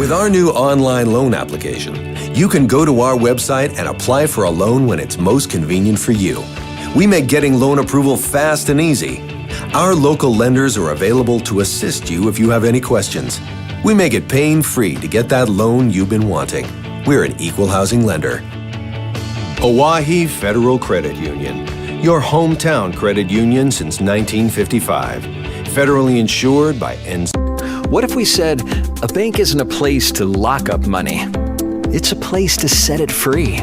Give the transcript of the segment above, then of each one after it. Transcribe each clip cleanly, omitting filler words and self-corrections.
With our new online loan application, you can go to our website and apply for a loan when it's most convenient for you. We make getting loan approval fast and easy. Our local lenders are available to assist you if you have any questions. We make it pain-free to get that loan you've been wanting. We're an equal housing lender. Oahe Federal Credit Union, your hometown credit union since 1955. Federally insured by NC. What if we said a bank isn't a place to lock up money? It's a place to set it free.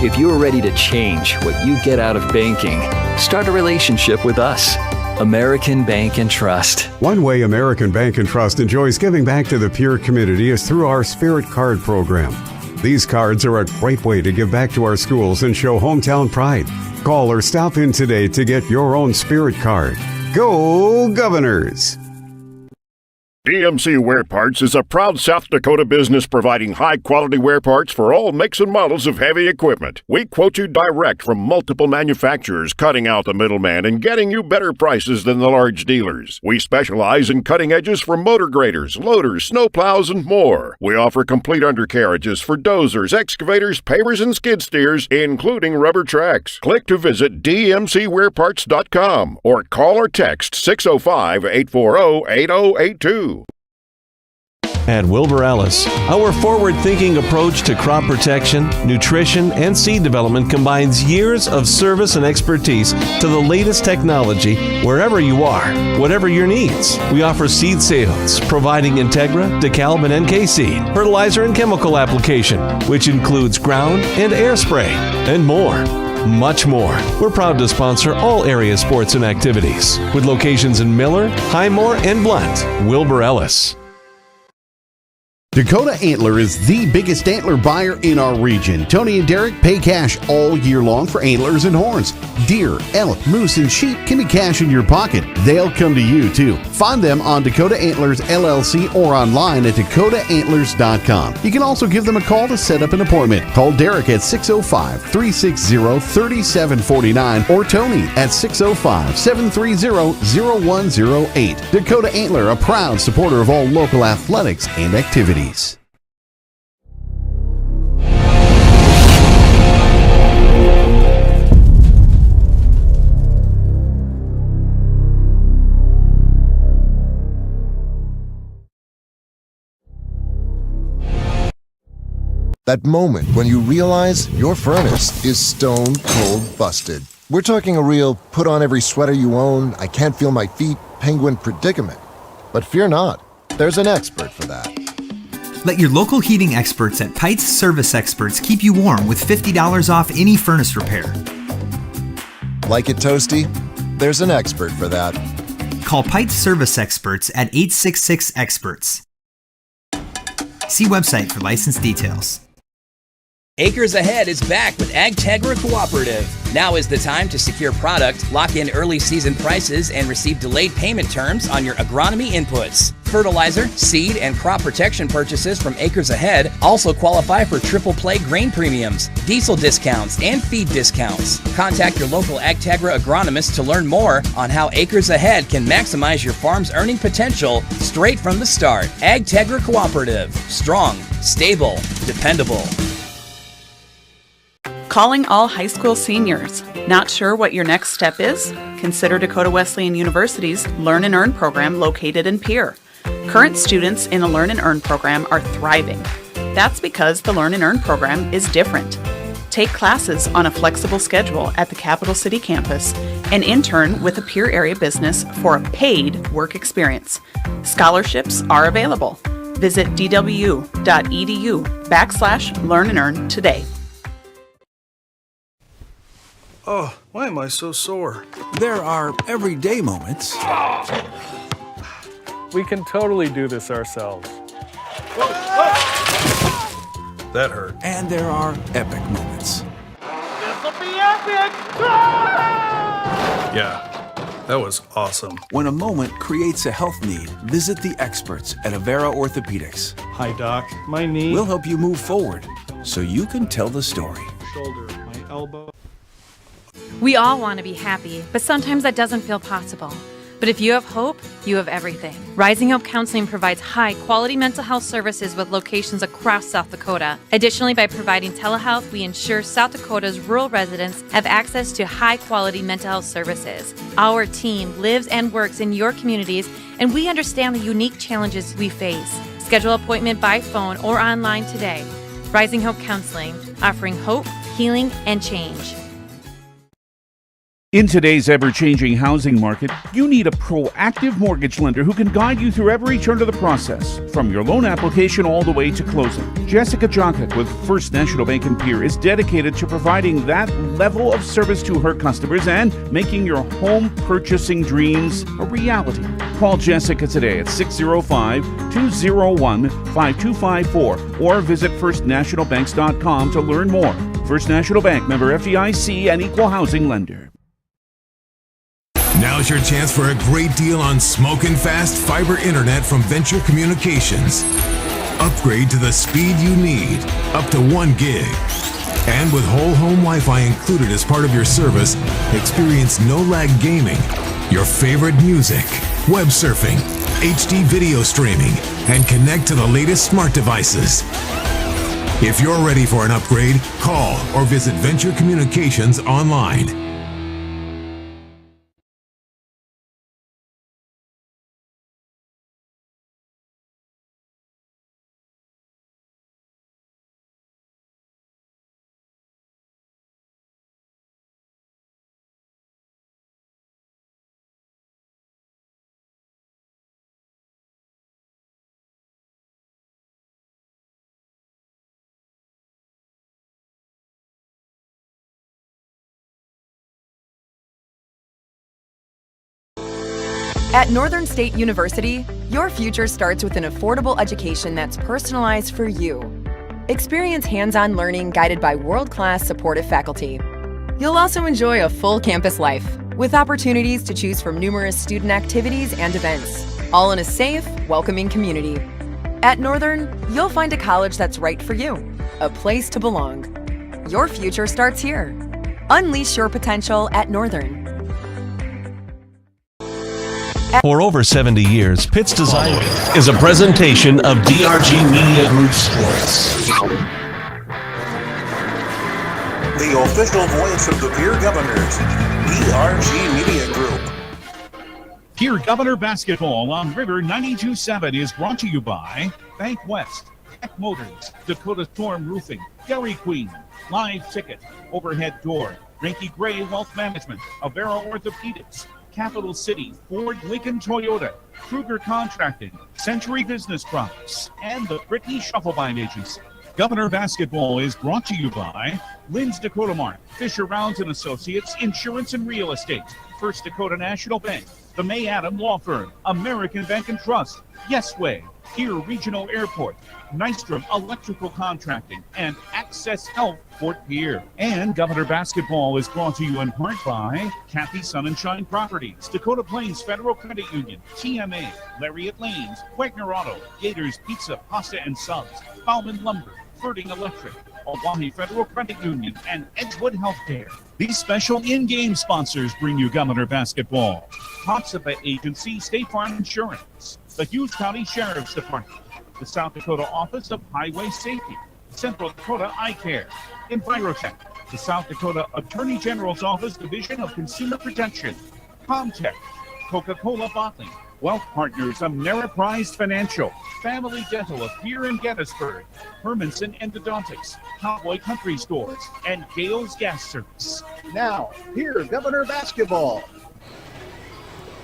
If you're ready to change what you get out of banking, start a relationship with us. American Bank and Trust. One way American Bank and Trust enjoys giving back to the Pierre community is through our Spirit Card program. These cards are a great way to give back to our schools and show hometown pride. Call or stop in today to get your own Spirit Card. Go Governors! DMC Wear Parts is a proud South Dakota business providing high-quality wear parts for all makes and models of heavy equipment. We quote you direct from multiple manufacturers, cutting out the middleman and getting you better prices than the large dealers. We specialize in cutting edges for motor graders, loaders, snowplows, and more. We offer complete undercarriages for dozers, excavators, pavers, and skid steers, including rubber tracks. Click to visit dmcwearparts.com or call or text 605-840-8082. At Wilbur Ellis, our forward-thinking approach to crop protection, nutrition, and seed development combines years of service and expertise to the latest technology wherever you are, whatever your needs. We offer seed sales, providing Integra, DeKalb, and NK seed, fertilizer and chemical application, which includes ground and air spray, and more. Much more. We're proud to sponsor all area sports and activities, with locations in Miller, Highmore, and Blunt. Wilbur Ellis. Dakota Antler is the biggest antler buyer in our region. Tony and Derek pay cash all year long for antlers and horns. Deer, elk, moose, and sheep can be cash in your pocket. They'll come to you, too. Find them on Dakota Antlers LLC or online at dakotaantlers.com. You can also give them a call to set up an appointment. Call Derek at 605-360-3749 or Tony at 605-730-0108. Dakota Antler, a proud supporter of all local athletics and activities. That moment when you realize your furnace is stone cold busted. We're talking a real put on every sweater you own, I can't feel my feet, penguin predicament. But fear not, there's an expert for that. Let your local heating experts at Pites Service Experts keep you warm with $50 off any furnace repair. Like it toasty? There's an expert for that. Call Pites Service Experts at 866-EXPERTS. See website for license details. Acres Ahead is back with AgTegra Cooperative. Now is the time to secure product, lock in early season prices, and receive delayed payment terms on your agronomy inputs. Fertilizer, seed, and crop protection purchases from Acres Ahead also qualify for triple play grain premiums, diesel discounts, and feed discounts. Contact your local AgTegra agronomist to learn more on how Acres Ahead can maximize your farm's earning potential straight from the start. AgTegra Cooperative. Strong, stable, dependable. Calling all high school seniors. Not sure what your next step is? Consider Dakota Wesleyan University's Learn and Earn program located in Pierre. Current students in the Learn and Earn program are thriving. That's because the Learn and Earn program is different. Take classes on a flexible schedule at the Capital City campus and intern with a Pierre area business for a paid work experience. Scholarships are available. Visit dw.edu/learn-and-earn today. Oh, why am I so sore? There are everyday moments. We can totally do this ourselves. That hurt. And there are epic moments. This'll be epic! Yeah, that was awesome. When a moment creates a health need, visit the experts at Avera Orthopedics. Hi, Doc. My knee. We'll help you move forward so you can tell the story. Shoulder, my elbow. We all want to be happy, but sometimes that doesn't feel possible. But if you have hope, you have everything. Rising Hope Counseling provides high-quality mental health services with locations across South Dakota. Additionally, by providing telehealth, we ensure South Dakota's rural residents have access to high-quality mental health services. Our team lives and works in your communities, and we understand the unique challenges we face. Schedule an appointment by phone or online today. Rising Hope Counseling, offering hope, healing, and change. In today's ever-changing housing market, you need a proactive mortgage lender who can guide you through every turn of the process, from your loan application all the way to closing. Jessica Jonkak with First National Bank in Pierre is dedicated to providing that level of service to her customers and making your home purchasing dreams a reality. Call Jessica today at 605-201-5254 or visit firstnationalbanks.com to learn more. First National Bank, member FDIC, and equal housing lender. Now's your chance for a great deal on smoking fast fiber internet from Venture Communications. Upgrade to the speed you need, up to 1 gig. And with whole home Wi-Fi included as part of your service, experience no-lag gaming, your favorite music, web surfing, HD video streaming, and connect to the latest smart devices. If you're ready for an upgrade, call or visit Venture Communications online. At Northern State University, your future starts with an affordable education that's personalized for you. Experience hands-on learning guided by world-class supportive faculty. You'll also enjoy a full campus life with opportunities to choose from numerous student activities and events, all in a safe, welcoming community. At Northern, you'll find a college that's right for you, a place to belong. Your future starts here. Unleash your potential at Northern. For over 70 years, Pitt's Design is a presentation of DRG Media Group Sports. The official voice of the Pierre Governors, DRG Media Group. Pierre Governor Basketball on River 92.7 is brought to you by Bank West, Tech Motors, Dakota Storm Roofing, Dairy Queen, Live Ticket, Overhead Door, Ranky Gray Wealth Management, Avera Orthopedics, Capital City, Ford, Lincoln, Toyota, Kruger Contracting, Century Business Products, and the Brittany Shufflebind Agency. Governor Basketball is brought to you by Lynx Dakota Mart, Fisher Rounds & Associates, Insurance and Real Estate, First Dakota National Bank, the May Adam Law Firm, American Bank and Trust, Yes Way, Pierre Regional Airport, Nystrom Electrical Contracting, and Access Health Fort Pierre. And Governor Basketball is brought to you in part by Kathy Sun and Shine Properties, Dakota Plains Federal Credit Union, TMA, Lariat Lanes, Wagner Auto, Gators Pizza, Pasta and Subs, Bauman Lumber, Flirting Electric, Oahe Federal Credit Union, and Edgewood Healthcare. These special in-game sponsors bring you Governor Basketball. Hopsapa Agency, State Farm Insurance, the Hughes County Sheriff's Department, the South Dakota Office of Highway Safety, Central Dakota Eye Care, Envirotech, the South Dakota Attorney General's Office Division of Consumer Protection, Comtech, Coca-Cola Bottling, Wealth Partners, Ameriprise Financial, Family Dental of Pierre and Gettysburg, Hermanson Endodontics, Cowboy Country Stores, and Gale's Gas Service. Now, here, Governor Basketball.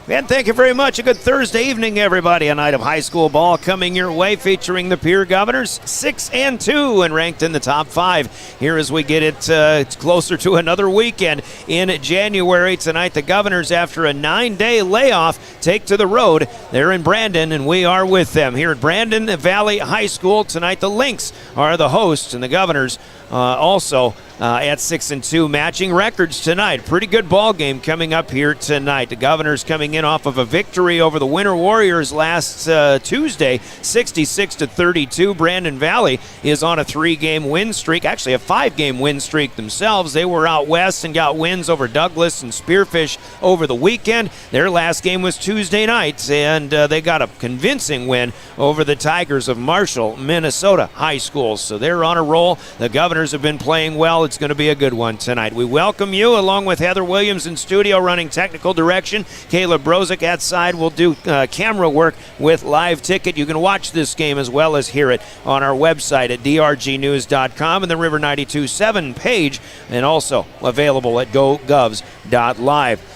And thank you very much. A good Thursday evening, everybody. A night of high school ball coming your way, featuring the Pierre Governors, 6-2 and ranked in the top 5. Here as we get it closer to another weekend in January. Tonight, the Governors, after a 9-day layoff, take to the road. They're in Brandon, and we are with them here at Brandon Valley High School. Tonight, the Lynx are the hosts, and the Governors also at 6-2, matching records tonight. Pretty good ball game coming up here tonight. The Governors coming in off of a victory over the Winter Warriors last Tuesday, 66-32. Brandon Valley is on a 3-game win streak, actually a 5-game win streak themselves. They were out west and got wins over Douglas and Spearfish over the weekend. Their last game was Tuesday night, and they got a convincing win over the Tigers of Marshall, Minnesota High School. So they're on a roll. The Governors have been playing well. It's going to be a good one tonight. We welcome you, along with Heather Williams in studio running technical direction. Caleb Brozick outside will do camera work with Live Ticket. You can watch this game as well as hear it on our website at drgnews.com and the River 92.7 page, and also available at gogovs.live.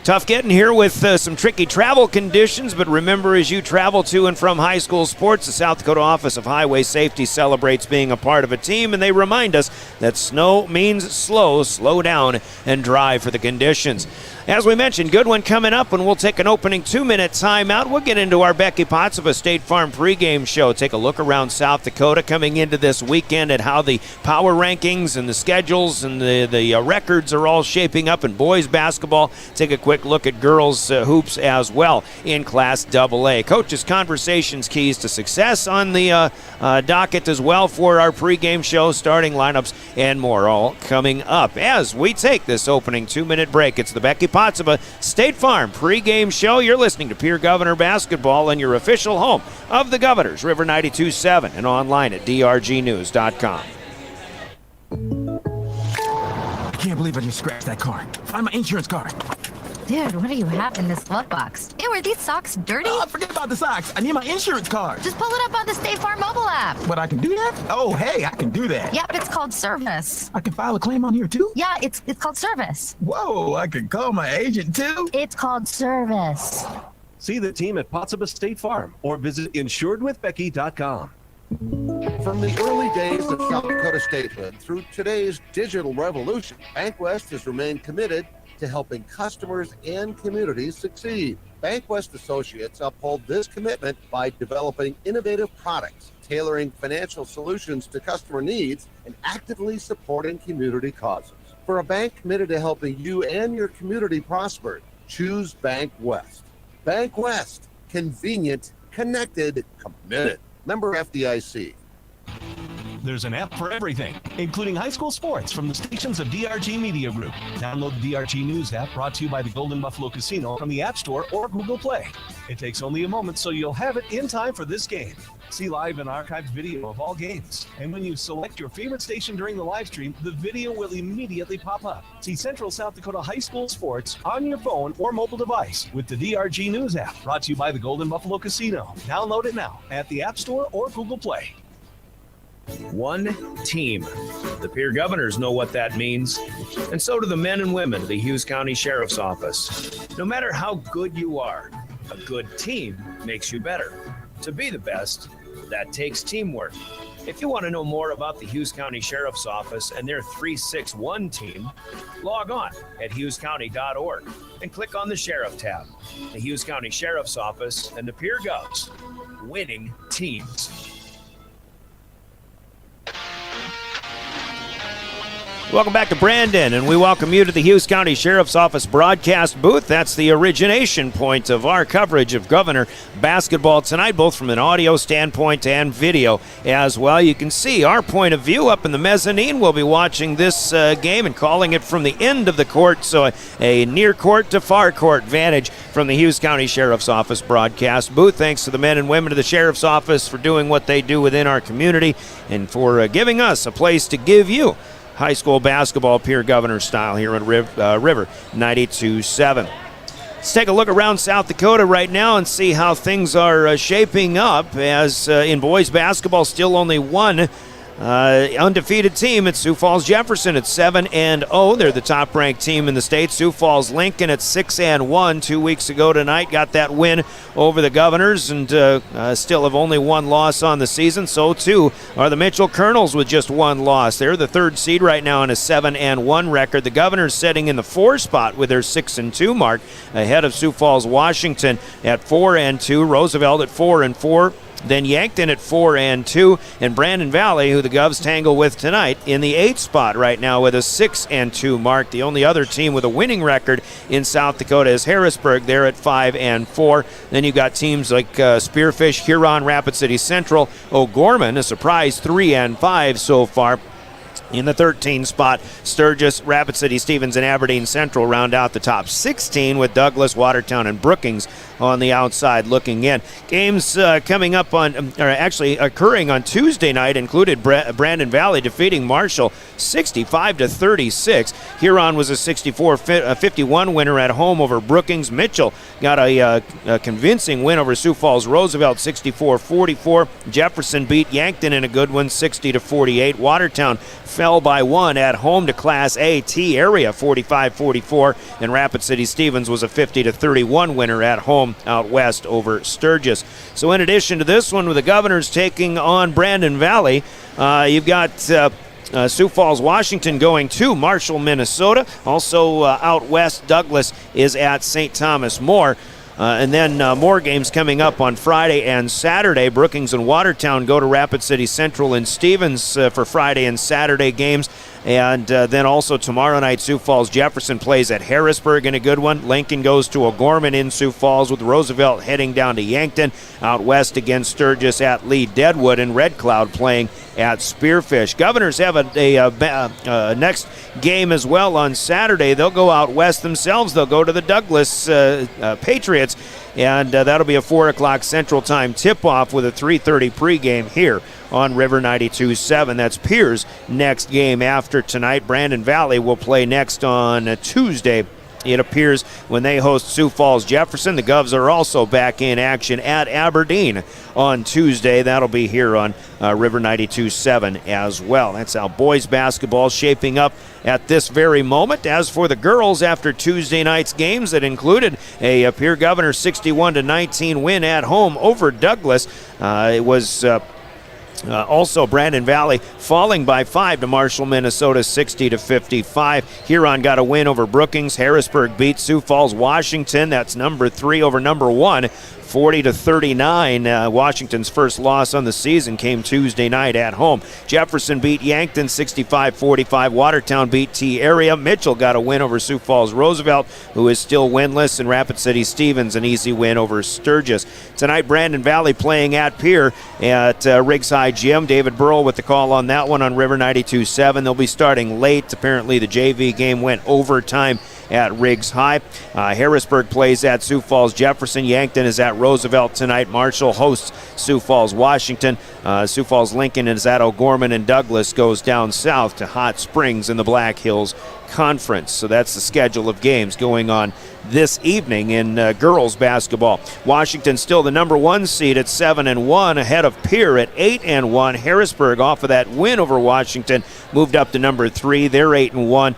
Tough getting here with some tricky travel conditions, but remember, as you travel to and from high school sports, the South Dakota Office of Highway Safety celebrates being a part of a team, and they remind us that snow means slow. Slow down and drive for the conditions. As we mentioned, good one coming up, and we'll take an opening 2-minute timeout. We'll get into our Becky Potts of a State Farm pregame show. Take a look around South Dakota coming into this weekend at how the power rankings and the schedules and the records are all shaping up in boys basketball. Take a quick look at girls hoops as well in Class AA. Coaches' conversations, keys to success on the docket as well for our pregame show, starting lineups and more, all coming up as we take this opening 2-minute break. It's the Becky Potts of a State Farm pregame show. You're listening to Pierre Governor Basketball and your official home of the Governors, River 92.7, and online at drgnews.com. I can't believe I just scratched that car. Find my insurance card. Dude, what do you have in this glove box? Ew, are these socks dirty? Oh, forget about the socks. I need my insurance card. Just pull it up on the State Farm mobile app. But I can do that? Oh, hey, I can do that. Yeah, but it's called service. I can file a claim on here, too? Yeah, it's called service. Whoa, I can call my agent, too? It's called service. See the team at Pottsabah State Farm or visit insuredwithbecky.com. From the early days of South Dakota statehood through today's digital revolution, BankWest has remained committed to helping customers and communities succeed. BankWest Associates uphold this commitment by developing innovative products, tailoring financial solutions to customer needs, and actively supporting community causes. For a bank committed to helping you and your community prosper, choose BankWest. BankWest, convenient, connected, committed. Member FDIC. There's an app for everything, including high school sports from the stations of DRG Media Group. Download the DRG News app, brought to you by the Golden Buffalo Casino from the App Store or Google Play. It takes only a moment, so you'll have it in time for this game. See live and archived video of all games. And when you select your favorite station during the live stream, the video will immediately pop up. See Central South Dakota high school sports on your phone or mobile device with the DRG News app, brought to you by the Golden Buffalo Casino. Download it now at the App Store or Google Play. One team. The Pierre Governors know what that means, and so do the men and women of the Hughes County Sheriff's Office. No matter how good you are, a good team makes you better. To be the best, that takes teamwork. If you want to know more about the Hughes County Sheriff's Office and their 361 team, log on at hughescounty.org and click on the Sheriff tab. The Hughes County Sheriff's Office and the Pierre Govs, winning teams. Welcome back to Brandon, and we welcome you to the Hughes County Sheriff's Office broadcast booth. That's the origination point of our coverage of Governor basketball tonight, both from an audio standpoint and video as well. You can see our point of view up in the mezzanine. We'll be watching this game and calling it from the end of the court, so a near court to far court vantage from the Hughes County Sheriff's Office broadcast booth. Thanks to the men and women of the Sheriff's Office for doing what they do within our community and for giving us a place to give you high school basketball Pierre Governor style here at River 92.7. Let's take a look around South Dakota right now and see how things are shaping up, as in boys basketball, still only one undefeated team. It's Sioux Falls Jefferson at 7-0. They're the top-ranked team in the state. Sioux Falls Lincoln at 6-1 2 weeks ago tonight. Got that win over the Governors and still have only one loss on the season. So, too, are the Mitchell Colonels with just one loss. They're the third seed right now on a 7-1 record. The Governors sitting in the 4 spot with their 6-2 mark, ahead of Sioux Falls Washington at 4-2. Roosevelt at 4-4. Then Yankton at 4-2, and Brandon Valley, who the Govs tangle with tonight, in the 8th spot right now with a 6-2 mark. The only other team with a winning record in South Dakota is Harrisburg. They're at 5-4. Then you've got teams like Spearfish, Huron, Rapid City Central, O'Gorman, a surprise 3-5 so far. In the 13th spot, Sturgis, Rapid City, Stevens, and Aberdeen Central round out the top 16 with Douglas, Watertown, and Brookings on the outside looking in. Games coming up occurring on Tuesday night included Brandon Valley defeating Marshall 65-36. Huron was a 64-51 winner at home over Brookings. Mitchell got a convincing win over Sioux Falls Roosevelt 64-44. Jefferson beat Yankton in a good one 60-48. Watertown fell by 1 at home to Class A T area 45-44, and Rapid City Stevens was a 50-31 winner at home out west over Sturgis. So in addition to this one with the Governors taking on Brandon Valley, you've got Sioux Falls, Washington going to Marshall, Minnesota. Also out west, Douglas is at St. Thomas More. And then more games coming up on Friday and Saturday. Brookings and Watertown go to Rapid City Central and Stevens for Friday and Saturday games. And then also tomorrow night, Sioux Falls Jefferson plays at Harrisburg in a good one. Lincoln goes to O'Gorman in Sioux Falls, with Roosevelt heading down to Yankton. Out west against Sturgis at Lee Deadwood, and Red Cloud playing at Spearfish. Governors have a next game as well on Saturday. They'll go out west themselves. They'll go to the Douglas Patriots, and that'll be a 4 o'clock Central Time tip-off with a 3:30 pregame here on River 92.7. That's Pierre's next game after tonight. Brandon Valley will play next on Tuesday, it appears, when they host Sioux Falls Jefferson. The Govs are also back in action at Aberdeen on Tuesday. That'll be here on River 92.7 as well. That's how boys basketball shaping up at this very moment. As for the girls, after Tuesday night's games that included a Pierre Governors 61-19 win at home over Douglas, it was also Brandon Valley falling by 5 to Marshall, Minnesota 60-55. Huron got a win over Brookings. Harrisburg beat Sioux Falls, Washington. That's number 3 over number 1. 40-39. Washington's first loss on the season came Tuesday night at home. Jefferson beat Yankton 65-45. Watertown beat T area. Mitchell got a win over Sioux Falls Roosevelt, who is still winless, and Rapid City Stevens an easy win over Sturgis. Tonight, Brandon Valley playing at Pierre at Riggs High Gym. David Burrell with the call on that one on River 92.7. They'll be starting late. Apparently the JV game went overtime at Riggs High. Harrisburg plays at Sioux Falls Jefferson. Yankton is at Roosevelt tonight. Marshall hosts Sioux Falls Washington. Sioux Falls Lincoln is at O'Gorman, and Douglas goes down south to Hot Springs in the Black Hills Conference. So that's the schedule of games going on this evening in girls basketball. Washington still the number 1 seed at 7-1, ahead of Pierre at 8-1. Harrisburg, off of that win over Washington, moved up to number 3. They're 8-1.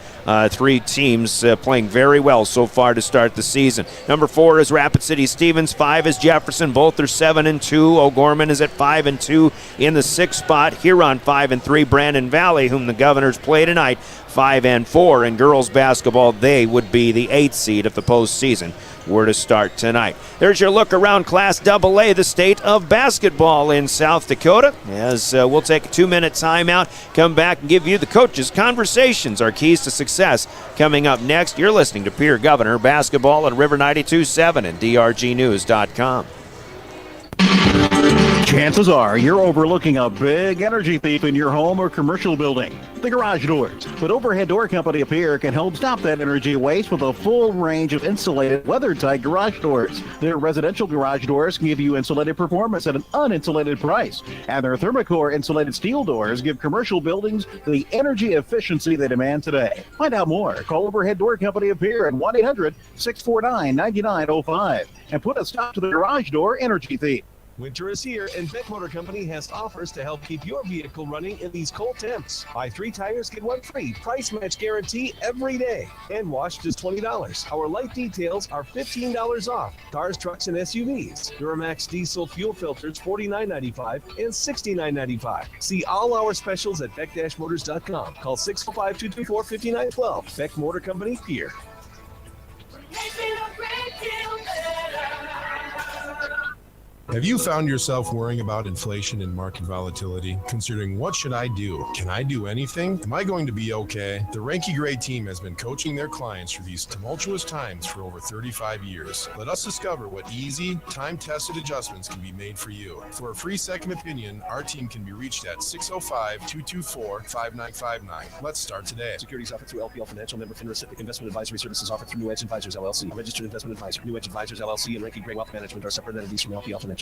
3 teams playing very well so far to start the season. Number 4 is Rapid City Stevens. 5 is Jefferson. Both are 7-2. O'Gorman is at 5-2 in the 6th spot. Huron 5-3. Brandon Valley, whom the Governors play tonight, 5-4. In girls basketball, they would be the 8th seed if the postseason were to start tonight. There's your look around Class AA, the state of basketball in South Dakota, as we'll take a 2-minute timeout, come back and give you the coaches' conversations, our keys to success, coming up next. You're listening to Pierre Governor Basketball at River 92.7 and drgnews.com. Chances are you're overlooking a big energy thief in your home or commercial building. The garage doors. But Overhead Door Company of Pierre can help stop that energy waste with a full range of insulated, weather-tight garage doors. Their residential garage doors can give you insulated performance at an uninsulated price. And their Thermocore insulated steel doors give commercial buildings the energy efficiency they demand today. Find out more. Call Overhead Door Company of Pierre at 1-800-649-9905 and put a stop to the garage door energy thief. Winter is here, and Beck Motor Company has offers to help keep your vehicle running in these cold temps. Buy 3 tires, get 1 free. Price match guarantee every day. And wash just $20. Our light details are $15 off. Cars, trucks, and SUVs. Duramax diesel fuel filters $49.95 and $69.95. See all our specials at beck-motors.com. Call 605-224-5912. Beck Motor Company, Pierre. Have you found yourself worrying about inflation and market volatility? Considering what should I do? Can I do anything? Am I going to be okay? The Ranky Gray team has been coaching their clients through these tumultuous times for over 35 years. Let us discover what easy, time-tested adjustments can be made for you. For a free second opinion, our team can be reached at 605-224-5959. Let's start today. Securities offered through LPL Financial, member FINRA. Investment advisory services offered through New Edge Advisors LLC, a registered investment advisor. New Edge Advisors LLC and Ranky Gray Wealth Management are separate entities from LPL Financial.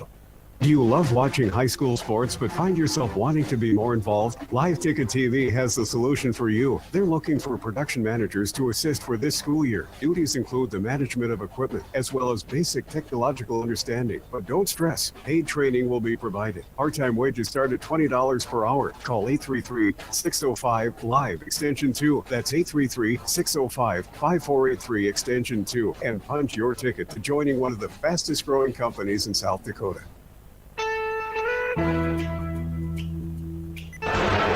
Do you love watching high school sports but find yourself wanting to be more involved? Live Ticket TV has the solution for you. They're looking for production managers to assist for this school year. Duties include the management of equipment as well as basic technological understanding. But don't stress, paid training will be provided. Part-time wages start at $20 per hour. Call 833-605-LIVE extension 2. That's 833-605-5483 extension 2 and punch your ticket to joining one of the fastest growing companies in South Dakota.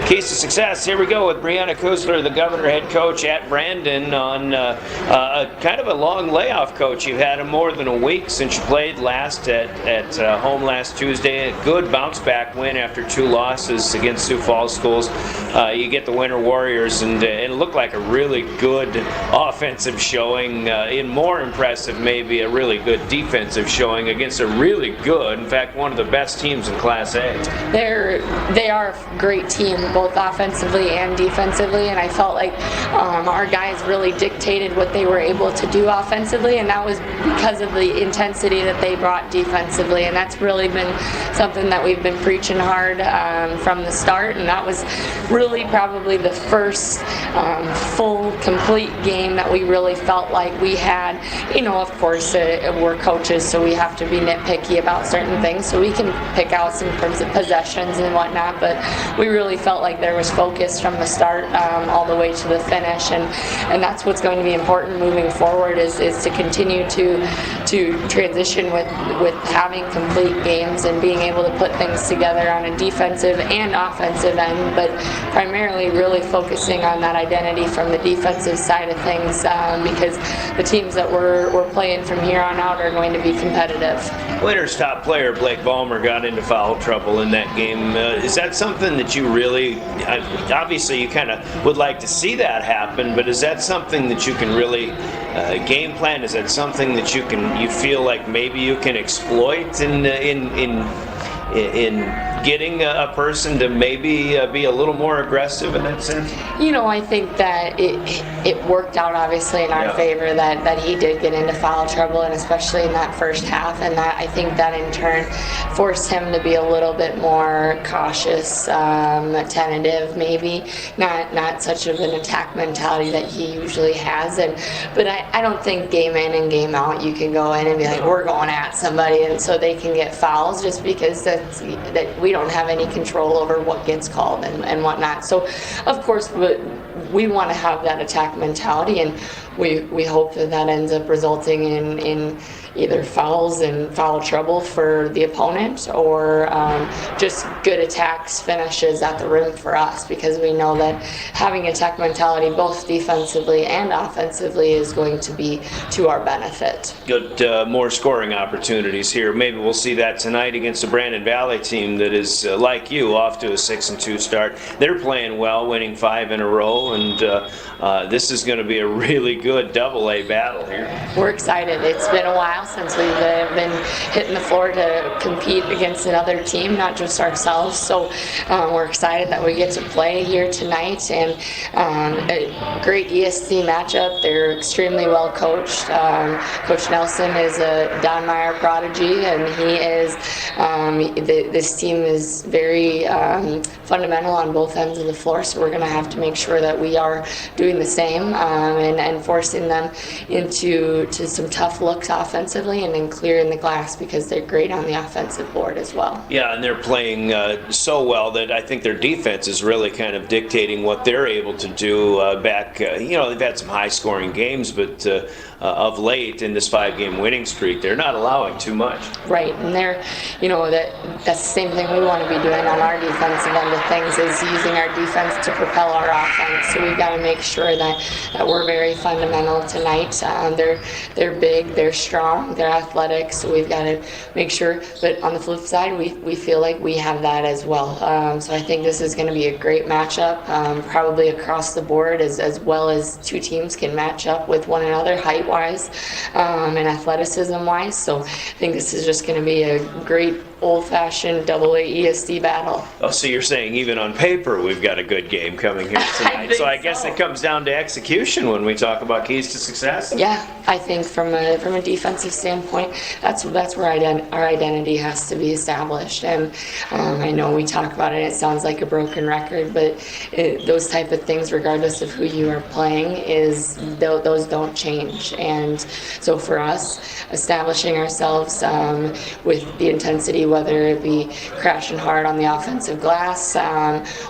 Keys to success. Here we go with Brianna Kusler, the Governor head coach at Brandon, on a kind of a long layoff, coach. You've had more than a week since you played last at home last Tuesday. A good bounce back win after 2 losses against Sioux Falls schools. You get the Winter Warriors, and it looked like a really good offensive showing. In more impressive, maybe a really good defensive showing against a really good, in fact, one of the best teams in Class A. They are a great team, both offensively and defensively, and I felt like our guys really dictated what they were able to do offensively, and that was because of the intensity that they brought defensively, and that's really been something that we've been preaching hard from the start, and that was really probably the first full, complete game that we really felt like we had. You know, of course, we're coaches, so we have to be nitpicky about certain things, so we can pick out some possessions and whatnot, but we really felt like there was focus from the start all the way to the finish, and that's what's going to be important moving forward is to continue to transition with having complete games and being able to put things together on a defensive and offensive end, but primarily really focusing on that identity from the defensive side of things because the teams that we're playing from here on out are going to be competitive. Winter's top player, Blake Ballmer, got into foul trouble in that game. Is that something that you really, obviously you kind of would like to see that happen, but is that something that you can really game plan? Is that something that you feel like maybe you can exploit in getting a person to maybe be a little more aggressive in that sense? You know, I think that it worked out obviously in our favor that he did get into foul trouble, and especially in that first half, and that I think that in turn forced him to be a little bit more cautious, tentative, maybe not such of an attack mentality that he usually has. But I don't think game in and game out you can go in and be like, we're going at somebody, and so they can get fouls just because that we don't have any control over what gets called and whatnot. So of course we want to have that attack mentality, and we hope that ends up resulting in either fouls and foul trouble for the opponent, or just good attacks, finishes at the rim for us, because we know that having attack mentality both defensively and offensively is going to be to our benefit. Good, more scoring opportunities here. Maybe we'll see that tonight against the Brandon Valley team that is, like you, off to a 6-2 start. They're playing well, winning 5 in a row, and this is going to be a really good Double-A battle here. We're excited. It's been a while since we've been hitting the floor to compete against another team, not just ourselves. So we're excited that we get to play here tonight, and a great ESC matchup. They're extremely well coached. Coach Nelson is a Don Meyer prodigy, and he is. This team is very fundamental on both ends of the floor. So we're going to have to make sure that we are doing the same and forcing them into some tough looks offensively, and then clearing the glass, because they're great on the offensive board as well. Yeah, and they're playing so well that I think their defense is really kind of dictating what they're able to do back. They've had some high-scoring games, but of late in this 5-game winning streak, they're not allowing too much. Right, and they're, that's the same thing we want to be doing on our defensive end of things, is using our defense to propel our offense. So we've got to make sure that we're very fundamental tonight. They're big, they're strong, they're athletic, so we've got to make sure. But on the flip side, we feel like we have that as well. So I think this is going to be a great matchup, probably across the board, as well as two teams can match up with one another height-wise and athleticism-wise. So I think this is just going to be a great old-fashioned AA ESD battle. Oh, so you're saying even on paper we've got a good game coming here tonight. I guess it comes down to execution when we talk about keys to success. Yeah, I think from a defensive standpoint, that's where our identity has to be established. And I know we talk about it sounds like a broken record, but those type of things, regardless of who you are playing, those don't change. And so for us, establishing ourselves with the intensity, whether it be crashing hard on the offensive glass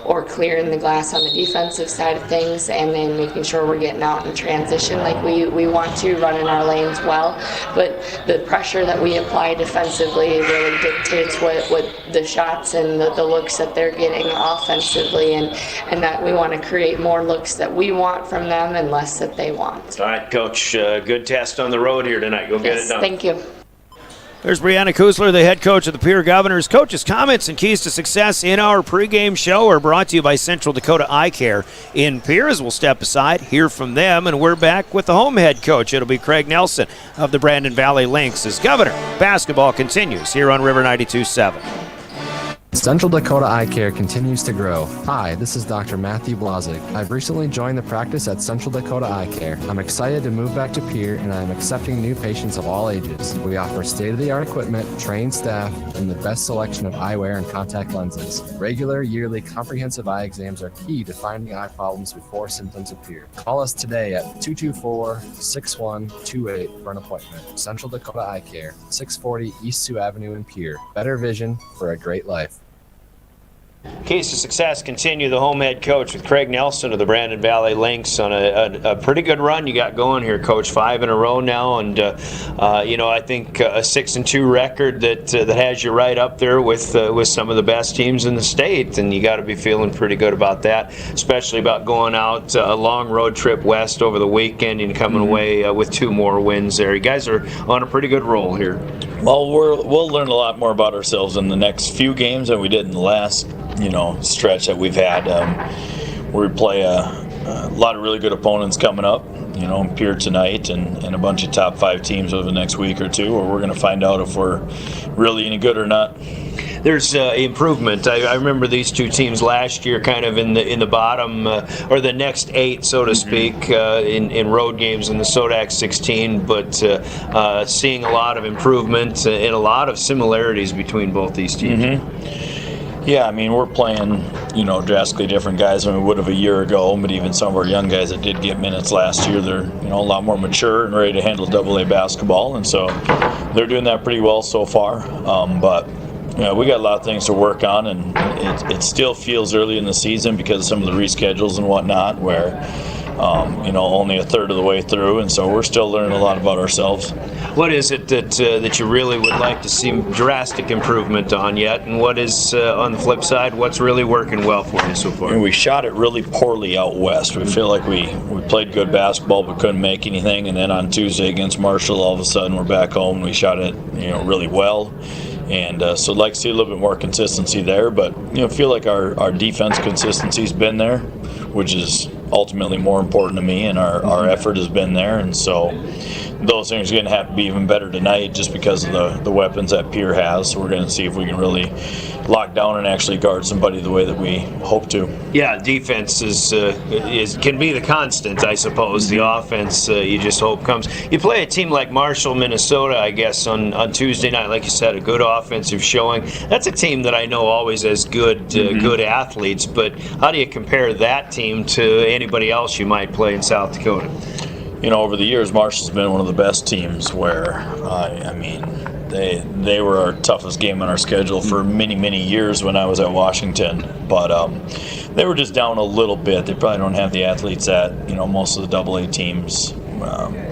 or clearing the glass on the defensive side of things, and then making sure we're getting out in transition like we want to, running our lanes well. But the pressure that we apply defensively really dictates what the shots and the looks that they're getting offensively, and that we want to create more looks that we want from them and less that they want. All right, Coach, good test on the road here tonight. Go get it done. Thank you. There's Brianna Kusler, the head coach of the Pierre Governors. Coach's comments and keys to success in our pregame show are brought to you by Central Dakota Eye Care in Pierre. As we'll step aside, hear from them, and we're back with the home head coach. It'll be Craig Nelson of the Brandon Valley Lynx as Governor basketball continues here on River 92.7. Central Dakota Eye Care continues to grow. Hi, this is Dr. Matthew Blazik. I've recently joined the practice at Central Dakota Eye Care. I'm excited to move back to Pierre, and I'm accepting new patients of all ages. We offer state-of-the-art equipment, trained staff, and the best selection of eyewear and contact lenses. Regular, yearly, comprehensive eye exams are key to finding eye problems before symptoms appear. Call us today at 224-6128 for an appointment. Central Dakota Eye Care, 640 East Sioux Avenue in Pierre. Better vision for a great life. Keys to success continue. The home head coach with Craig Nelson of the Brandon Valley Lynx on a pretty good run you got going here, Coach. 5 in a row now, and I think a 6-2 record that has you right up there with some of the best teams in the state, and you got to be feeling pretty good about that, especially about going out a long road trip west over the weekend and coming away with 2 more wins there. You guys are on a pretty good roll here. Well, we'll learn a lot more about ourselves in the next few games than we did in the last stretch that we've had. We play a lot of really good opponents coming up, Pierre tonight and a bunch of top 5 teams over the next week or two, where we're going to find out if we're really any good or not. There's improvement. I remember these two teams last year kind of in the bottom or the next 8, so to speak, in road games in the Sodak 16, but seeing a lot of improvement and a lot of similarities between both these teams. Mm-hmm. Yeah, we're playing, drastically different guys than we would have a year ago, but even some of our young guys that did get minutes last year, they're, a lot more mature and ready to handle AA basketball, and so they're doing that pretty well so far. But we got a lot of things to work on, and it still feels early in the season because of some of the reschedules and whatnot, where only a third of the way through, and so we're still learning a lot about ourselves. What is it that you really would like to see drastic improvement on yet, and what is on the flip side, what's really working well for you so far? We shot it really poorly out west. We feel like we played good basketball but couldn't make anything, and then on Tuesday against Marshall, all of a sudden we're back home and we shot it really well. And so I'd like to see a little bit more consistency there, but feel like our defense consistency's been there, which is ultimately more important to me, and our effort has been there, and so those things are going to have to be even better tonight just because of the weapons that Pierre has. So we're going to see if we can really lock down and actually guard somebody the way that we hope to. Yeah, defense can be the constant, I suppose. The offense, you just hope comes. You play a team like Marshall, Minnesota, I guess, on Tuesday night. Like you said, a good offensive showing. That's a team that I know always has good athletes, but how do you compare that team to anybody else you might play in South Dakota? Over the years, Marshall's been one of the best teams where, they were our toughest game on our schedule for many, many years when I was at Washington. But they were just down a little bit. They probably don't have the athletes that, most of the AA teams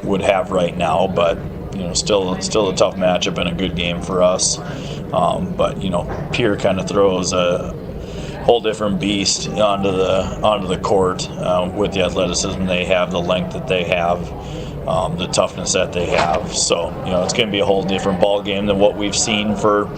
would have right now. But, still a tough matchup and a good game for us. But Pierre kind of throws a whole different beast onto the court with the athleticism they have, the length that they have, the toughness that they have. So it's going to be a whole different ball game than what we've seen for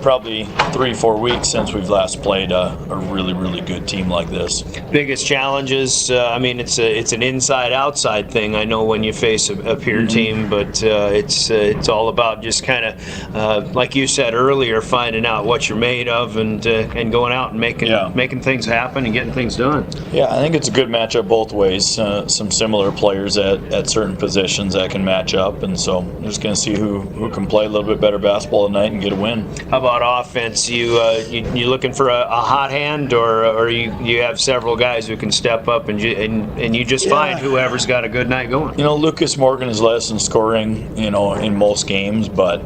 probably 3-4 weeks since we've last played a really, really good team like this. Biggest challenges, it's an inside-outside thing. I know when you face a peer team, but it's all about just kind of, like you said earlier, finding out what you're made of and going out and making things happen and getting things done. Yeah, I think it's a good matchup both ways. Some similar players at certain positions that can match up, and so we're just going to see who can play a little bit better basketball tonight and get a win. How about offense? You looking for a hot hand, or you have several guys who can step up and you just find whoever's got a good night going? Lucas Morgan is less in scoring, in most games, but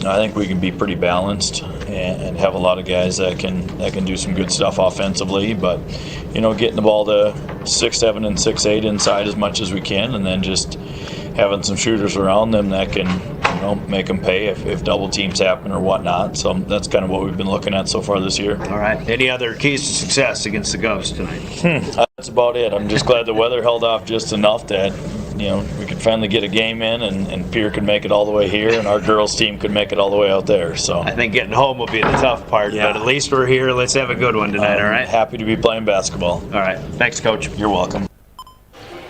I think we can be pretty balanced and have a lot of guys that can do some good stuff offensively. But getting the ball to 6'7" and 6'8" inside as much as we can, and then just having some shooters around them that can make them pay if double teams happen or whatnot. So that's kind of what we've been looking at so far this year. All right. Any other keys to success against the Govs tonight? That's about it. I'm just glad the weather held off just enough that we could finally get a game in, and Pierre could make it all the way here, and our girls team could make it all the way out there. So I think getting home will be the tough part, but at least we're here. Let's have a good one tonight, all right? Happy to be playing basketball. All right. Thanks, Coach. You're welcome.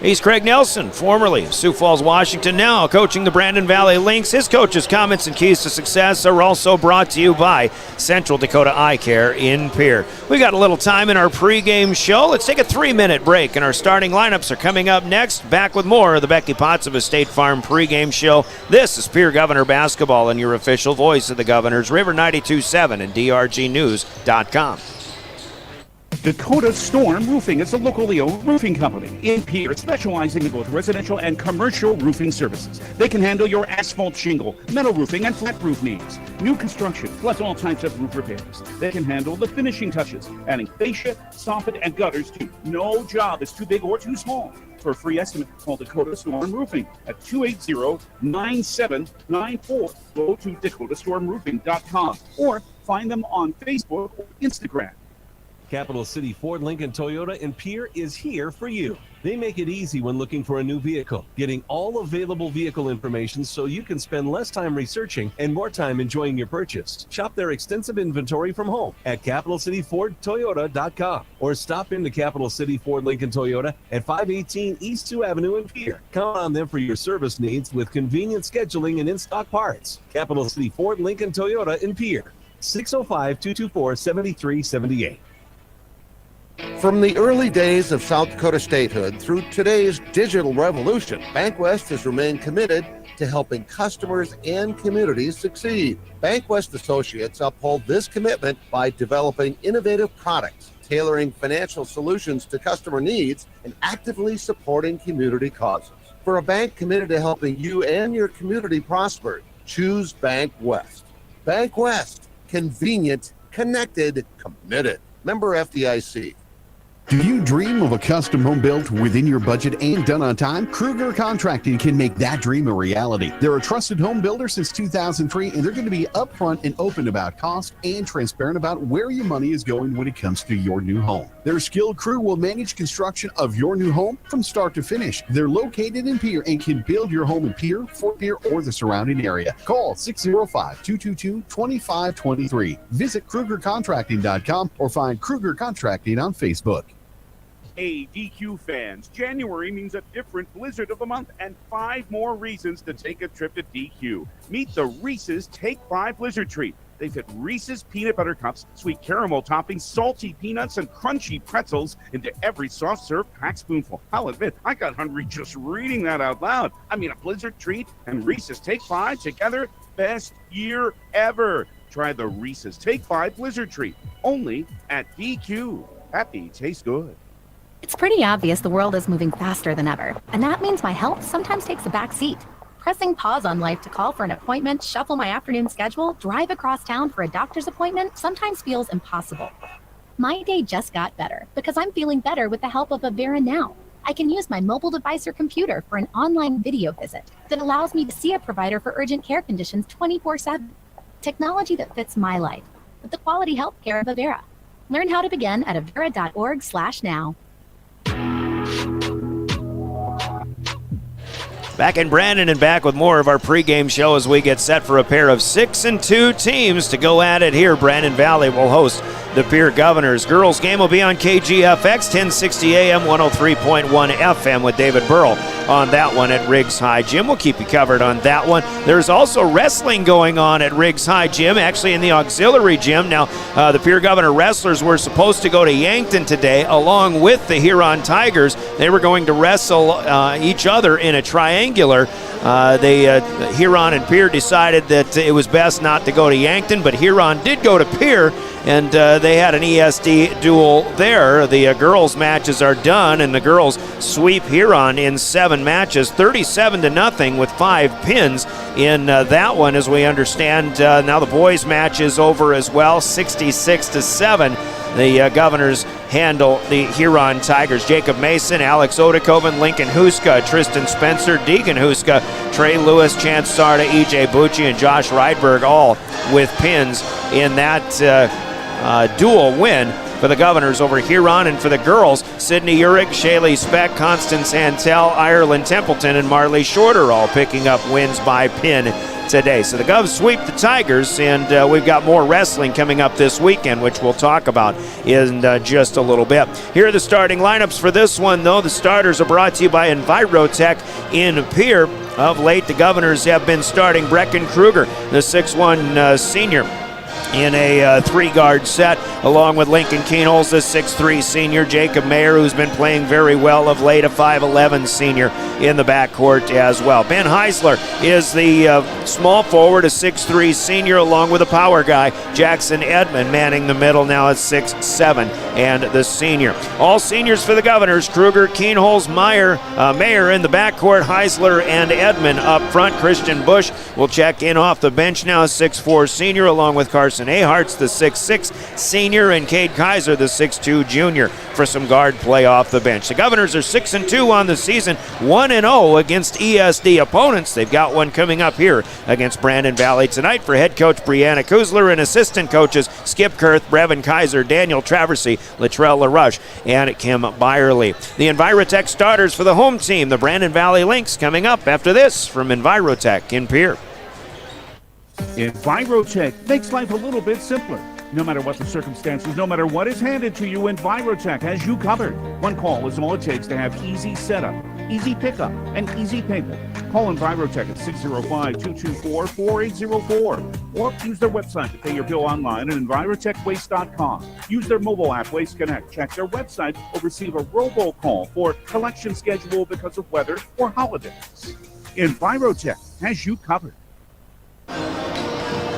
He's Craig Nelson, formerly of Sioux Falls, Washington, now coaching the Brandon Valley Lynx. His coach's comments and keys to success are also brought to you by Central Dakota Eye Care in Pierre. We got a little time in our pregame show. Let's take a 3-minute break, and our starting lineups are coming up next. Back with more of the Becky Potts of a State Farm pregame show. This is Pierre Governor Basketball and your official voice of the Governors, River 92.7 and DRGnews.com. Dakota Storm Roofing is a locally owned roofing company in Pierre, specializing in both residential and commercial roofing services. They can handle your asphalt shingle, metal roofing, and flat roof needs. New construction, plus all types of roof repairs. They can handle the finishing touches, adding fascia, soffit, and gutters too. No job is too big or too small. For a free estimate, call Dakota Storm Roofing at 280-9794. Go to dakotastormroofing.com or find them on Facebook or Instagram. Capital City Ford Lincoln Toyota in Pierre is here for you. They make it easy when looking for a new vehicle, getting all available vehicle information so you can spend less time researching and more time enjoying your purchase. Shop their extensive inventory from home at capitalcityfordtoyota.com or stop into Capital City Ford Lincoln Toyota at 518 East 2 Avenue in Pierre. Count on them for your service needs with convenient scheduling and in-stock parts. Capital City Ford Lincoln Toyota in Pierre, 605-224-7378. From the early days of South Dakota statehood through today's digital revolution, BankWest has remained committed to helping customers and communities succeed. BankWest Associates uphold this commitment by developing innovative products, tailoring financial solutions to customer needs, and actively supporting community causes. For a bank committed to helping you and your community prosper, choose BankWest. BankWest, convenient, connected, committed. Member FDIC. Do you dream of a custom home built within your budget and done on time? Kruger Contracting can make that dream a reality. They're a trusted home builder since 2003, and they're going to be upfront and open about cost and transparent about where your money is going when it comes to your new home. Their skilled crew will manage construction of your new home from start to finish. They're located in Pierre and can build your home in Pierre, Fort Pierre, or the surrounding area. Call 605-222-2523. Visit KrugerContracting.com or find Kruger Contracting on Facebook. Hey, DQ fans, January means a different Blizzard of the month and 5 more reasons to take a trip to DQ. Meet the Reese's Take 5 Blizzard Treat. They fit Reese's peanut butter cups, sweet caramel toppings, salty peanuts, and crunchy pretzels into every soft serve packed spoonful. I'll admit, I got hungry just reading that out loud. I mean, a Blizzard Treat and Reese's Take 5 together, best year ever. Try the Reese's Take 5 Blizzard Treat, only at DQ. Happy tastes good. It's pretty obvious the world is moving faster than ever, and that means my health sometimes takes a back seat. Pressing pause on life to call for an appointment, shuffle my afternoon schedule, drive across town for a doctor's appointment sometimes feels impossible. My day just got better because I'm feeling better with the help of Avera Now. I can use my mobile device or computer for an online video visit that allows me to see a provider for urgent care conditions 24/7. Technology that fits my life with the quality healthcare of Avera. Learn how to begin at avera.org/now. Back in Brandon and back with more of our pregame show as we get set for a pair of 6-2 teams to go at it here. Brandon Valley will host the Pierre Governors. Girls game will be on KGFX, 1060 AM, 103.1 FM with David Burrell on that one at Riggs High Gym. We'll keep you covered on that one. There's also wrestling going on at Riggs High Gym, actually in the auxiliary gym. Now, the Pierre Governor wrestlers were supposed to go to Yankton today along with the Huron Tigers. They were going to wrestle each other in a triangular. Huron and Pierre decided that it was best not to go to Yankton, but Huron did go to Pierre, and they had an ESD duel there. The girls' matches are done, and the girls sweep Huron in 7 matches, 37-0 with 5 pins in that one, as we understand. Now the boys' match is over as well, 66-7. The Governors handle the Huron Tigers. Jacob Mason, Alex Odekoven, Lincoln Huska, Tristan Spencer, Deegan Huska, Trey Lewis, Chance Sarda, EJ Bucci, and Josh Rydberg, all with pins in that dual win for the Governors over Huron. And for the girls, Sydney Urick, Shaylee Speck, Constance Antel, Ireland Templeton, and Marley Shorter all picking up wins by pin today. So the Govs sweep the Tigers, and we've got more wrestling coming up this weekend, which we'll talk about in just a little bit. Here are the starting lineups for this one, though. The starters are brought to you by Envirotech in Pierre. Of late, the Governors have been starting Brecken Kruger, the 6'1 senior, in a 3-guard set, along with Lincoln Keenholz, the 6'3 senior, Jacob Mayer, who's been playing very well of late, a 5'11 senior in the backcourt as well. Ben Heisler is the small forward, a 6'3 senior, along with a power guy, Jackson Edmond, manning the middle now at 6'7 and the senior. All seniors for the Governors, Kruger, Keenholz, Mayer in the backcourt, Heisler and Edmond up front. Christian Bush will check in off the bench now, 6'4 senior, along with Carson Ahartz, the 6'6 senior, and Cade Kaiser, the 6'2 junior, for some guard play off the bench. The Governors are 6-2 on the season, 1-0 against ESD opponents. They've got one coming up here against Brandon Valley tonight. For head coach Brianna Kuzler and assistant coaches Skip Kurth, Brevin Kaiser, Daniel Traversy, Latrell LaRouche, and Kim Byerly. The Envirotech starters for the home team, the Brandon Valley Lynx, coming up after this from Envirotech in Pierre. Envirotech makes life a little bit simpler. No matter what the circumstances, no matter what is handed to you, Envirotech has you covered. One call is all it takes to have easy setup, easy pickup, and easy payment. Call Envirotech at 605-224-4804 or use their website to pay your bill online at envirotechwaste.com. Use their mobile app, Waste Connect. Check their website or receive a robocall for collection schedule because of weather or holidays. Envirotech has you covered.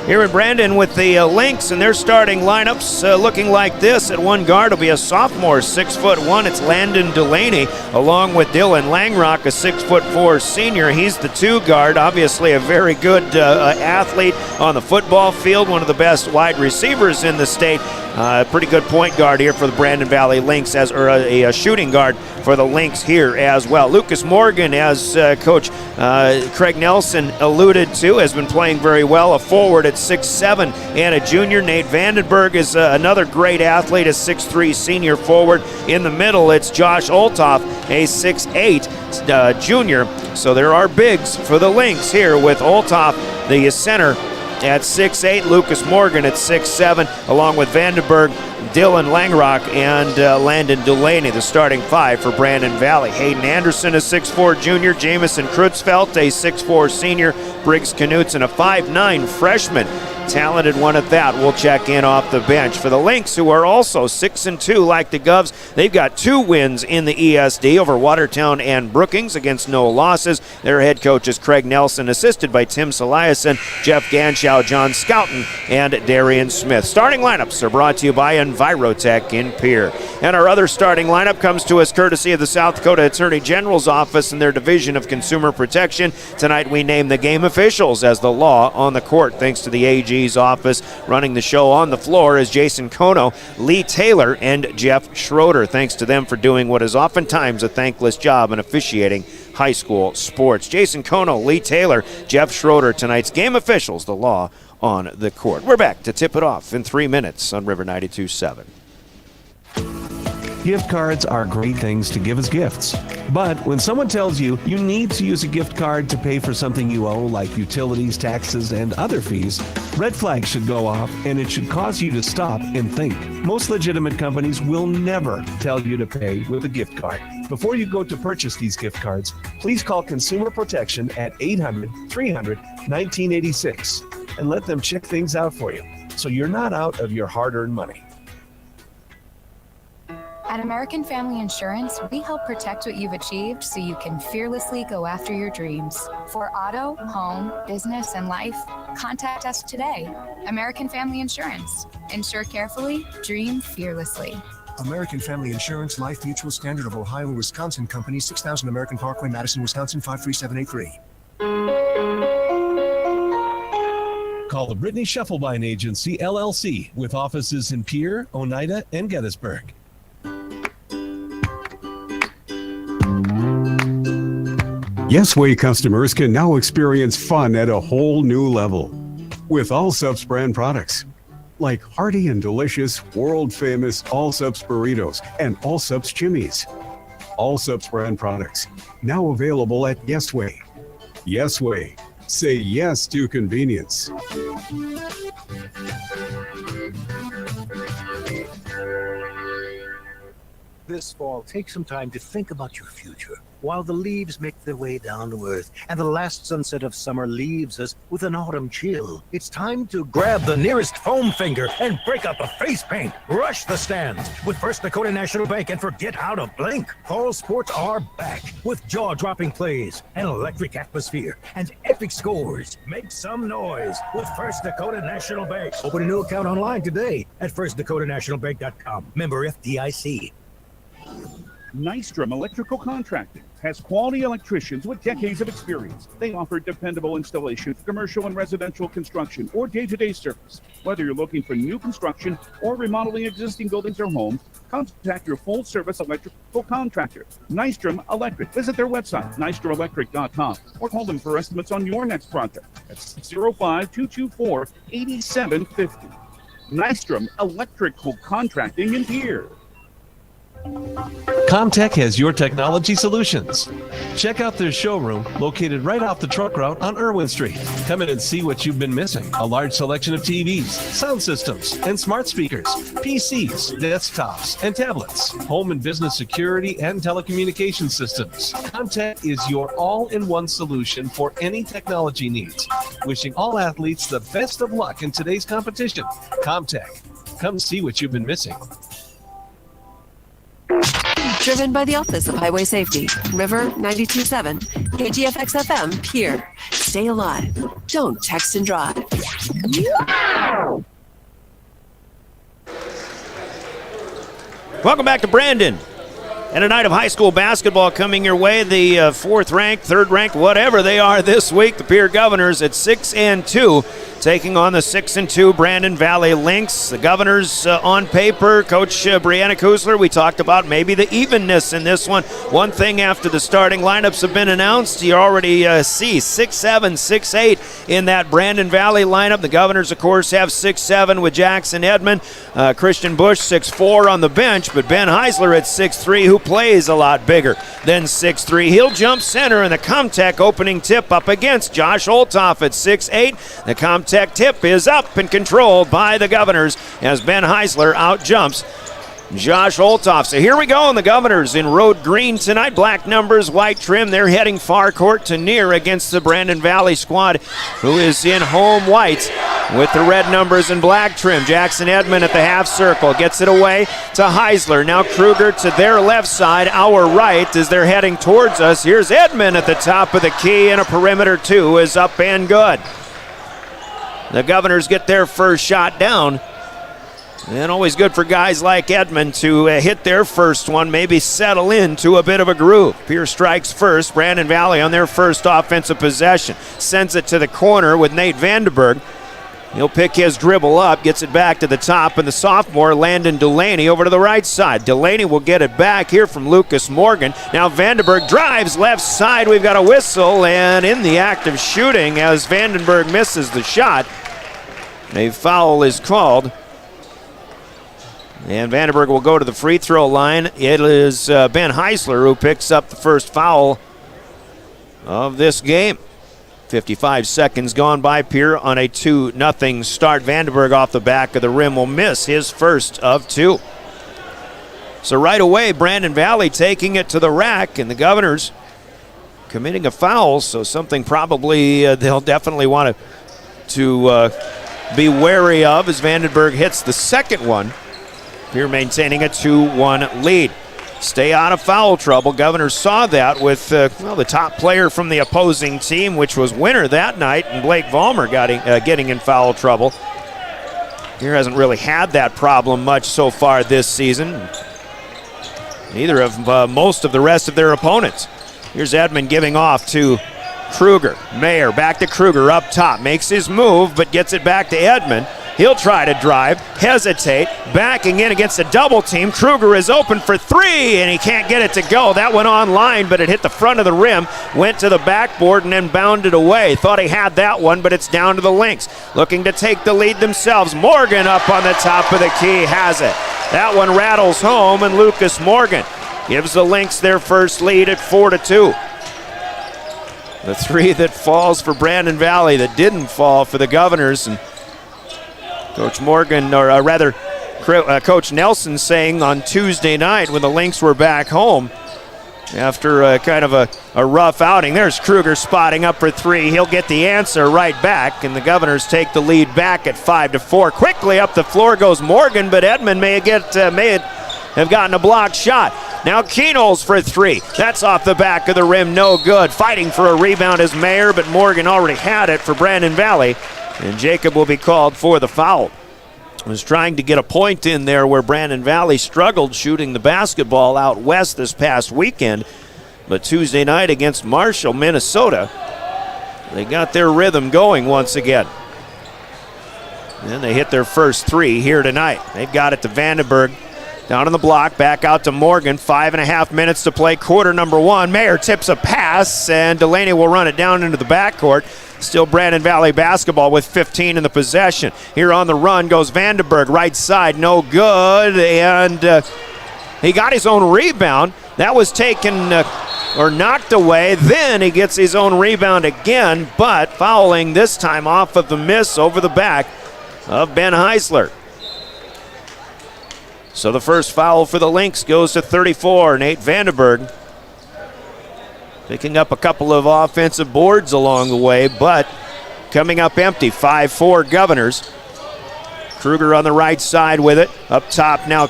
Here in Brandon with the Lynx, and their starting lineups looking like this. At one guard will be a sophomore, 6'1". It's Landon Delaney, along with Dylan Langrock, a 6'4" senior. He's the 2 guard, obviously a very good athlete on the football field, one of the best wide receivers in the state. Pretty good point guard here for the Brandon Valley Lynx, or a shooting guard for the Lynx here as well. Lucas Morgan, as Coach Craig Nelson alluded to, has been playing very well, a forward at 6'7" and a junior. Nate Vandenberg is another great athlete, a 6'3" senior forward. In the middle, it's Josh Olthoff, a 6'8" junior. So there are bigs for the Lynx here, with Olthoff, the center, at 6'8", Lucas Morgan at 6'7", along with Vandenberg, Dylan Langrock, and Landon Delaney, the starting 5 for Brandon Valley. Hayden Anderson, a 6'4" junior, Jamison Krutzfeld, a 6'4" senior, Briggs Knutson, a 5'9" freshman. Talented one at that. We'll check in off the bench. For the Lynx, who are also 6-2 like the Govs, they've got 2 wins in the ESD over Watertown and Brookings against no losses. Their head coach is Craig Nelson, assisted by Tim Soliason, Jeff Ganschow, John Scouten, and Darian Smith. Starting lineups are brought to you by Envirotech in Pierre. And our other starting lineup comes to us courtesy of the South Dakota Attorney General's Office and their Division of Consumer Protection. Tonight we name the game officials as the law on the court, thanks to the AG's office. Running the show on the floor is Jason Kono, Lee Taylor, and Jeff Schroeder. Thanks to them for doing what is oftentimes a thankless job in officiating high school sports. Jason Kono, Lee Taylor, Jeff Schroeder, tonight's game officials, the law on the court. We're back to tip it off in 3 minutes on River 92.7. Gift cards are great things to give as gifts. But when someone tells you you need to use a gift card to pay for something you owe, like utilities, taxes, and other fees, red flags should go off, and it should cause you to stop and think. Most legitimate companies will never tell you to pay with a gift card. Before you go to purchase these gift cards, please call Consumer Protection at 800-300-1986 and let them check things out for you, so you're not out of your hard-earned money. At American Family Insurance, we help protect what you've achieved so you can fearlessly go after your dreams. For auto, home, business, and life, contact us today. American Family Insurance. Insure carefully, dream fearlessly. American Family Insurance, Life Mutual, Standard of Ohio, Wisconsin Company, 6000 American Parkway, Madison, Wisconsin, 53783. Call the Brittany Shufflebine Agency, LLC, with offices in Pierre, Oneida, and Gettysburg. Yesway customers can now experience fun at a whole new level with Allsup's brand products like hearty and delicious, world-famous Allsup's burritos and Allsup's chimneys. Allsup's brand products now available at Yesway. Yesway. Say yes to convenience. This fall, take some time to think about your future while the leaves make their way down to earth and the last sunset of summer leaves us with an autumn chill. It's time to grab the nearest foam finger and break out the face paint. Rush the stands with First Dakota National Bank and forget how to blink. Fall sports are back with jaw-dropping plays, an electric atmosphere, and epic scores. Make some noise with First Dakota National Bank. Open a new account online today at firstdakotanationalbank.com. Member FDIC. Nystrom Electrical Contracting has quality electricians with decades of experience. They offer dependable installation for commercial and residential construction or day-to-day service. Whether you're looking for new construction or remodeling existing buildings or homes, contact your full-service electrical contractor, Nystrom Electric. Visit their website, nystromelectric.com, or call them for estimates on your next project at 605-224-8750. Nystrom Electrical Contracting in Pierre. Comtech has your technology solutions. Check out their showroom located right off the truck route on Irwin Street. Come in and see what you've been missing. A large selection of TVs, sound systems, and smart speakers, PCs, desktops, and tablets, home and business security, and telecommunication systems. Comtech is your all-in-one solution for any technology needs. Wishing all athletes the best of luck in today's competition. Comtech. Come see what you've been missing. Driven by the Office of Highway Safety. River 92.7. KGFX FM, Pierre. Stay alive. Don't text and drive. Welcome back to Brandon. And a night of high school basketball coming your way. The fourth-ranked, third-ranked, whatever they are this week, the Pierre Governors at 6-2, taking on the 6-2 Brandon Valley Lynx. The Governors on paper, Coach Brianna Kusler, we talked about maybe the evenness in this one. One thing after the starting lineups have been announced, you already see 6'7", 6'8" in that Brandon Valley lineup. The Governors, of course, have 6'7" with Jackson Edmond, Christian Bush 6'4" on the bench, but Ben Heisler at 6'3", who plays a lot bigger than 6'3". He'll jump center in the Comtech opening tip up against Josh Olthoff at 6'8". The Comtech tip is up and controlled by the Governors as Ben Heisler out-jumps Josh Olthoff. So here we go, and the Governors in road green tonight. Black numbers, white trim. They're heading far court to near against the Brandon Valley squad, who is in home whites with the red numbers and black trim. Jackson Edmond at the half circle gets it away to Heisler. Now Kruger to their left side, our right, as they're heading towards us. Here's Edmond at the top of the key, and a perimeter two is up and good. The Governors get their first shot down. And always good for guys like Edmond to hit their first one, maybe settle into a bit of a groove. Pierce strikes first. Brandon Valley on their first offensive possession sends it to the corner with Nate Vandenberg. He'll pick his dribble up, gets it back to the top, and the sophomore, Landon Delaney, over to the right side. Delaney will get it back here from Lucas Morgan. Now Vandenberg drives left side. We've got a whistle, and in the act of shooting, as Vandenberg misses the shot, a foul is called. And Vandenberg will go to the free throw line. It is Ben Heisler who picks up the first foul of this game. 55 seconds gone by. Pierre on a 2-0 start. Vandenberg off the back of the rim will miss his first of 2. So right away, Brandon Valley taking it to the rack, and the Governors committing a foul, so something probably they'll definitely want to be wary of as Vandenberg hits the second one. Pierre maintaining a 2-1 lead. Stay out of foul trouble. Governors saw that with the top player from the opposing team, which was winner that night, and Blake Vollmer getting in foul trouble. Pierre hasn't really had that problem much so far this season. Neither of most of the rest of their opponents. Here's Edmond giving off to Kruger. Mayer back to Kruger up top. Makes his move, but gets it back to Edmond. He'll try to drive, hesitate, backing in against a double team. Kruger is open for 3, and he can't get it to go. That went online, but it hit the front of the rim, went to the backboard, and then bounded away. Thought he had that one, but it's down to the Lynx. Looking to take the lead themselves. Morgan up on the top of the key, has it. That one rattles home, and Lucas Morgan gives the Lynx their first lead at 4-2. The 3 that falls for Brandon Valley that didn't fall for the Governors. And Coach Morgan, or rather Coach Nelson, saying on Tuesday night when the Lynx were back home after kind of a rough outing. There's Kruger spotting up for 3. He'll get the answer right back, and the Governors take the lead back at 5-4. Quickly up the floor goes Morgan, but Edmond may have gotten a blocked shot. Now Keenholz for 3. That's off the back of the rim, no good. Fighting for a rebound is Mayer, but Morgan already had it for Brandon Valley. And Jacob will be called for the foul. Was trying to get a point in there where Brandon Valley struggled shooting the basketball out west this past weekend. But Tuesday night against Marshall, Minnesota, they got their rhythm going once again. And they hit their first 3 here tonight. They've got it to Vandenberg. Down on the block, back out to Morgan. 5.5 minutes to play, quarter number 1. Mayer tips a pass, and Delaney will run it down into the backcourt. Still Brandon Valley basketball with 15 in the possession. Here on the run goes Vandenberg, right side, no good, and he got his own rebound. That was taken or knocked away. Then he gets his own rebound again, but fouling this time off of the miss over the back of Ben Heisler. So the first foul for the Lynx goes to 34, Nate Vandenberg. Picking up a couple of offensive boards along the way, but coming up empty. 5-4 Governors. Kruger on the right side with it. Up top now,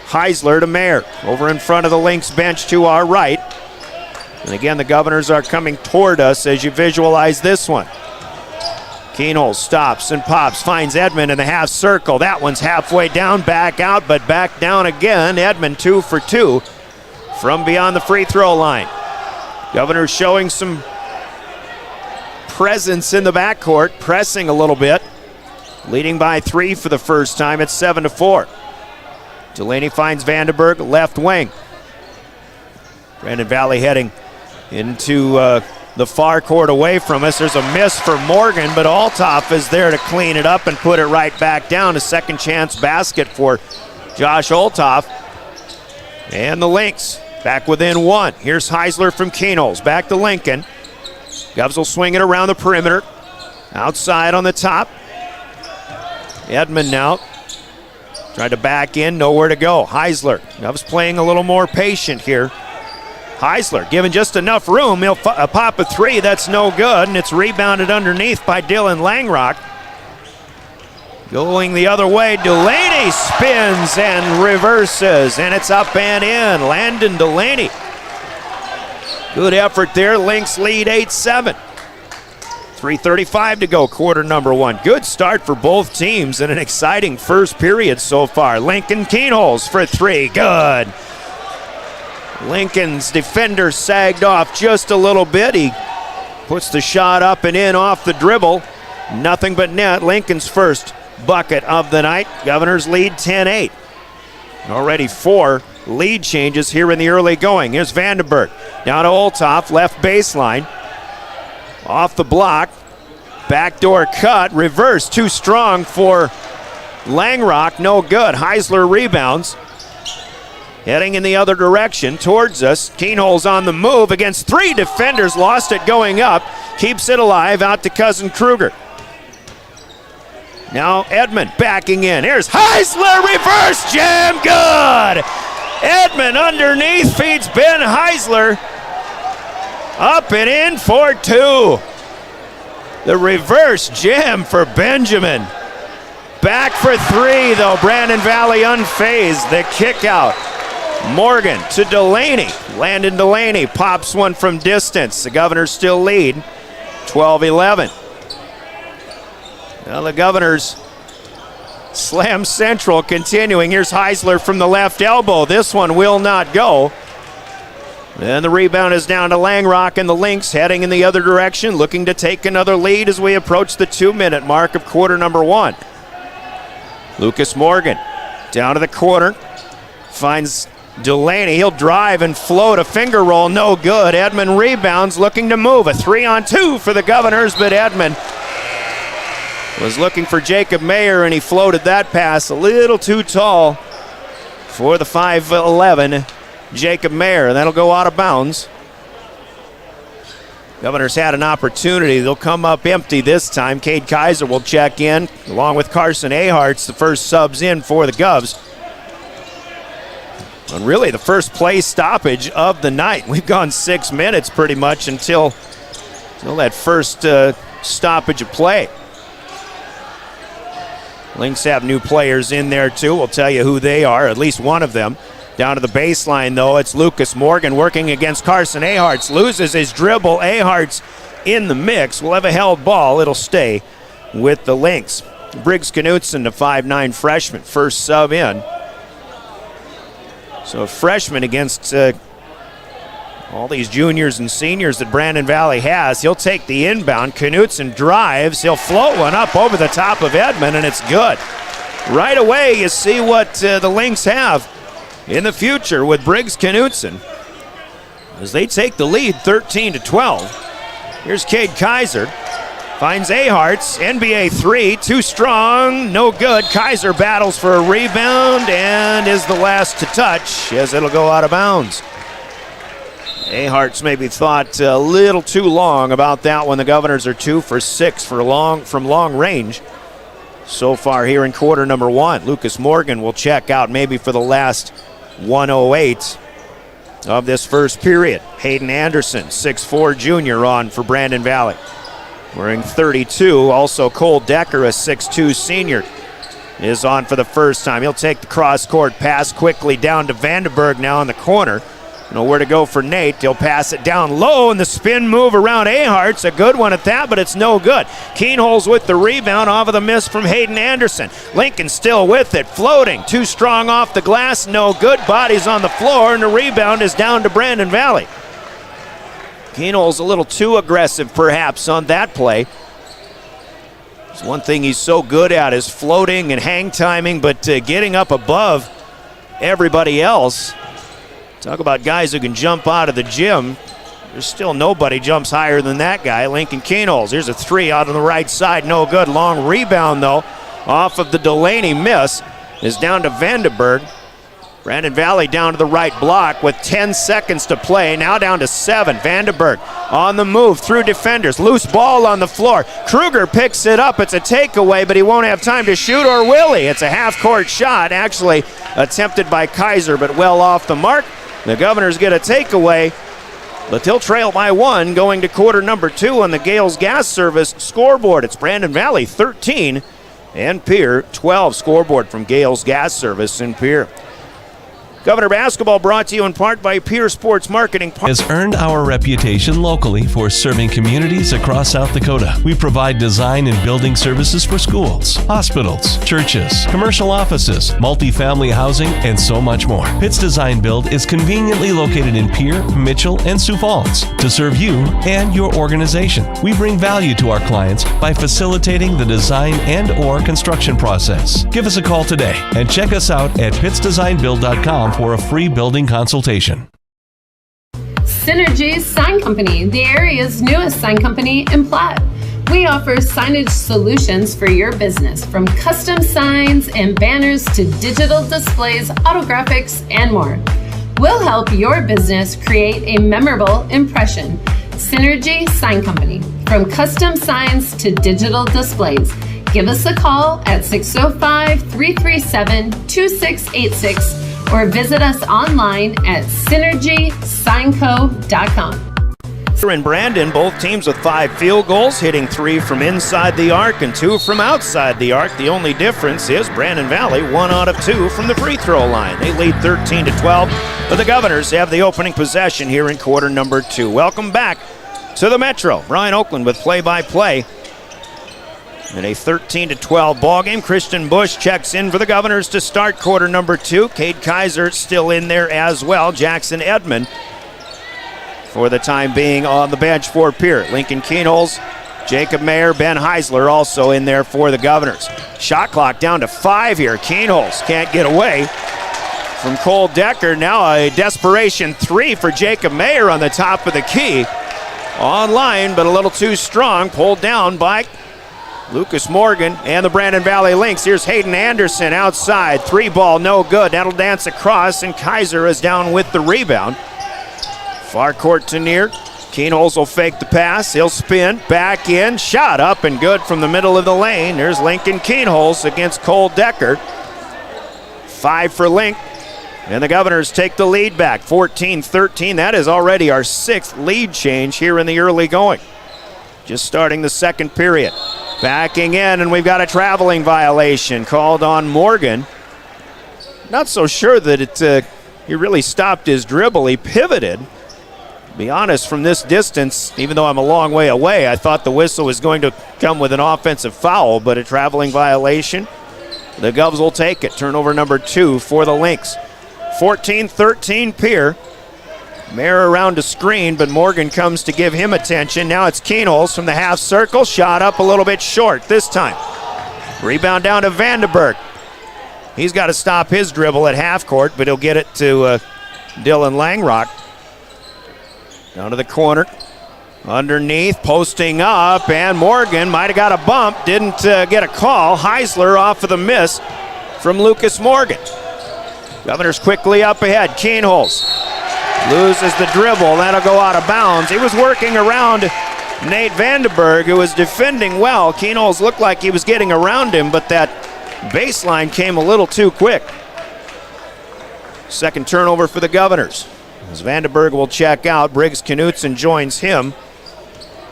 Heisler to Mayer. Over in front of the Lynx bench to our right. And again, the Governors are coming toward us as you visualize this one. Keenholz stops and pops, finds Edmond in the half circle. That one's halfway down, back out, but back down again. Edmond 2 for 2 from beyond the free throw line. Governors showing some presence in the backcourt, pressing a little bit. Leading by 3 for the first time. It's 7-4. Delaney finds Vandenberg, left wing. Brandon Valley heading into the far court away from us. There's a miss for Morgan, but Althoff is there to clean it up and put it right back down. A second chance basket for Josh Althoff. And the Lynx back within 1. Here's Heisler from Keenholz. Back to Lincoln. Govs will swing it around the perimeter. Outside on the top. Edmond now. Tried to back in, nowhere to go. Heisler. Govs playing a little more patient here. Heisler given just enough room. He'll pop a 3. That's no good, and it's rebounded underneath by Dylan Langrock. Going the other way, Delaney spins and reverses, and it's up and in. Landon Delaney. Good effort there. Lynx lead 8-7. 3:35 to go, quarter number 1. Good start for both teams and an exciting first period so far. Lincoln Keenholz for 3. Good. Lincoln's defender sagged off just a little bit. He puts the shot up and in off the dribble. Nothing but net. Lincoln's first bucket of the night. Governors lead 10-8. Already 4 lead changes here in the early going. Here's Vandenberg down to Olthoff, left baseline. Off the block. Backdoor cut. Reverse. Too strong for Langrock. No good. Heisler rebounds. Heading in the other direction towards us. Keenholz on the move against 3 defenders. Lost it going up. Keeps it alive out to Cousin Kruger. Now Edmond backing in. Here's Heisler. Reverse jam. Good. Edmond underneath feeds Ben Heisler. Up and in for 2. The reverse jam for Benjamin. Back for 3 though. Brandon Valley unfazed. The kick out. Morgan to Delaney. Landon Delaney pops one from distance. The Governors still lead 12-11. Now the Governors slam central continuing. Here's Heisler from the left elbow. This one will not go. And the rebound is down to Langrock, and the Lynx heading in the other direction, looking to take another lead as we approach the 2-minute mark of quarter number 1. Lucas Morgan down to the corner. Finds Delaney. He'll drive and float a finger roll. No good. Edmond rebounds, looking to move. A 3-on-2 for the Governors, but Edmond was looking for Jacob Mayer, and he floated that pass a little too tall for the 5'11" Jacob Mayer. That'll go out of bounds. Governors had an opportunity. They'll come up empty this time. Cade Kaiser will check in, along with Carson Aharts, the first subs in for the Govs. And really the first play stoppage of the night. We've gone 6 minutes pretty much until that first stoppage of play. Lynx have new players in there too. We'll tell you who they are, at least one of them. Down to the baseline though, it's Lucas Morgan working against Carson Aharts. Loses his dribble. Aharts in the mix. Will have a held ball. It'll stay with the Lynx. Briggs Knutson, the 5'9" freshman, first sub in. So a freshman against all these juniors and seniors that Brandon Valley has. He'll take the inbound. Knutson drives. He'll float one up over the top of Edmond, and it's good. Right away, you see what the Lynx have in the future with Briggs Knutson as they take the lead 13-12. Here's Cade Kaiser. Finds Aharts. NBA 3. Too strong. No good. Kaiser battles for a rebound and is the last to touch as it'll go out of bounds. Aharts maybe thought a little too long about that one. The Governors are 2 for 6 from long range so far here in quarter number 1. Lucas Morgan will check out maybe for the last 1:08 of this first period. Hayden Anderson, 6'4" junior, on for Brandon Valley. Wearing 32, also Cole Decker, a 6'2" senior, is on for the first time. He'll take the cross-court pass quickly down to Vandenberg now in the corner. Know where to go for Nate. He'll pass it down low, and the spin move around Ahart's a good one at that, but it's no good. Keenholz with the rebound off of the miss from Hayden Anderson. Lincoln still with it, floating. Too strong off the glass, no good. Bodies on the floor, and the rebound is down to Brandon Valley. Keenholz a little too aggressive perhaps on that play. It's one thing he's so good at is floating and hang timing, but getting up above everybody else. Talk about guys who can jump out of the gym. There's still nobody jumps higher than that guy, Lincoln Keenholz. Here's a 3 out on the right side, no good. Long rebound though, off of the Delaney miss, is down to Vandenberg. Brandon Valley down to the right block with 10 seconds to play. Now down to 7. Vandenberg on the move through defenders. Loose ball on the floor. Kruger picks it up. It's a takeaway, but he won't have time to shoot, or will he? It's a half-court shot, actually attempted by Kaiser, but well off the mark. The Governors get a takeaway, but they'll trail by 1 going to quarter number 2 on the Gales Gas Service scoreboard. It's Brandon Valley 13 and Pierre 12 scoreboard from Gales Gas Service in Pierre. Governor Basketball brought to you in part by Pierre Sports Marketing. Has earned our reputation locally for serving communities across South Dakota. We provide design and building services for schools, hospitals, churches, commercial offices, multifamily housing, and so much more. Pitts Design Build is conveniently located in Pierre, Mitchell, and Sioux Falls to serve you and your organization. We bring value to our clients by facilitating the design and or construction process. Give us a call today and check us out at pittsdesignbuild.com for a free building consultation. Synergy Sign Company, the area's newest sign company in Platte. We offer signage solutions for your business, from custom signs and banners to digital displays, autographics, and more. We'll help your business create a memorable impression. Synergy Sign Company, from custom signs to digital displays. Give us a call at 605-337-2686 or visit us online at synergysignco.com. And Brandon, both teams with 5 field goals, hitting 3 from inside the arc and 2 from outside the arc. The only difference is Brandon Valley 1 out of 2 from the free throw line. They lead 13-12, but the Governors have the opening possession here in quarter number 2. Welcome back to the Metro. Brian Oakland with play-by-play. In a 13-12 ball game, Christian Bush checks in for the Governors to start quarter number 2. Cade Kaiser still in there as well. Jackson Edmond for the time being on the bench for Pierre. Lincoln Keenholz, Jacob Mayer, Ben Heisler also in there for the Governors. Shot clock down to 5 here. Keenholz can't get away from Cole Decker. Now a desperation 3 for Jacob Mayer on the top of the key. Online, but a little too strong. Pulled down by Lucas Morgan and the Brandon Valley Lynx. Here's Hayden Anderson outside. 3 ball, no good. That'll dance across, and Kaiser is down with the rebound. Far court to near. Keenholz will fake the pass. He'll spin, back in, shot up and good from the middle of the lane. There's Lincoln Keenholz against Cole Decker. 5 for Link. And the Governors take the lead back, 14-13. That is already our 6th lead change here in the early going. Just starting the second period. Backing in, and we've got a traveling violation called on Morgan. Not so sure that he really stopped his dribble. He pivoted. To be honest, from this distance, even though I'm a long way away, I thought the whistle was going to come with an offensive foul, but a traveling violation. The Govs will take it. Turnover number 2 for the Lynx. 14-13 Pierre. Mayer around to screen, but Morgan comes to give him attention. Now it's Keenholz from the half circle. Shot up a little bit short this time. Rebound down to Vandenberg. He's got to stop his dribble at half court, but he'll get it to Dylan Langrock. Down to the corner. Underneath, posting up, and Morgan might have got a bump. Didn't get a call. Heisler off of the miss from Lucas Morgan. Governors quickly up ahead. Keenholz loses the dribble. That'll go out of bounds. He was working around Nate Vandenberg, who was defending well. Keenholz looked like he was getting around him, but that baseline came a little too quick. Second turnover for the Governors. As Vandenberg will check out, Briggs Knutson joins him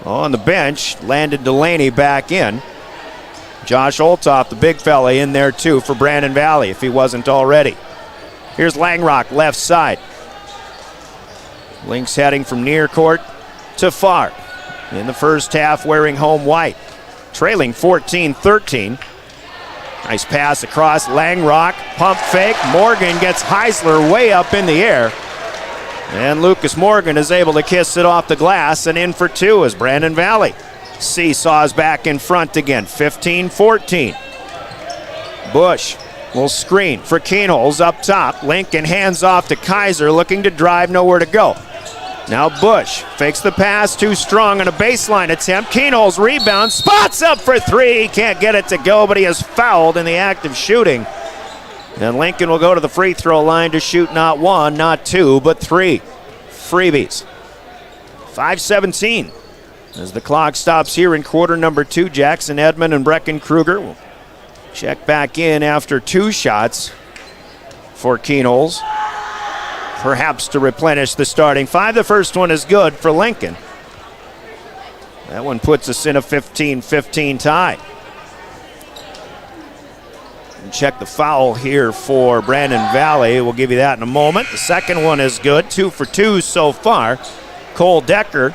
on the bench. Landon Delaney back in. Josh Olthoff, the big fella, in there too for Brandon Valley, if he wasn't already. Here's Langrock, left side. Lynx heading from near court to far. In the first half, wearing home white. Trailing 14-13. Nice pass across. Langrock, pump fake. Morgan gets Heisler way up in the air. And Lucas Morgan is able to kiss it off the glass and in for 2 as Brandon Valley seesaws back in front again. 15-14. Bush will screen for Keenholz up top. Lincoln hands off to Kaiser, looking to drive, nowhere to go. Now Bush fakes the pass, too strong on a baseline attempt. Keenholz rebounds, spots up for 3. Can't get it to go, but he is fouled in the act of shooting. And Lincoln will go to the free throw line to shoot not 1, not 2, but 3 freebies. 5:17 as the clock stops here in quarter number 2. Jackson Edmond and Brecken Kruger will check back in after 2 shots for Keenholz, perhaps to replenish the starting 5. The first one is good for Lincoln. That one puts us in a 15-15 tie. Check the foul here for Brandon Valley. We'll give you that in a moment. The second one is good. 2 for 2 so far. Cole Decker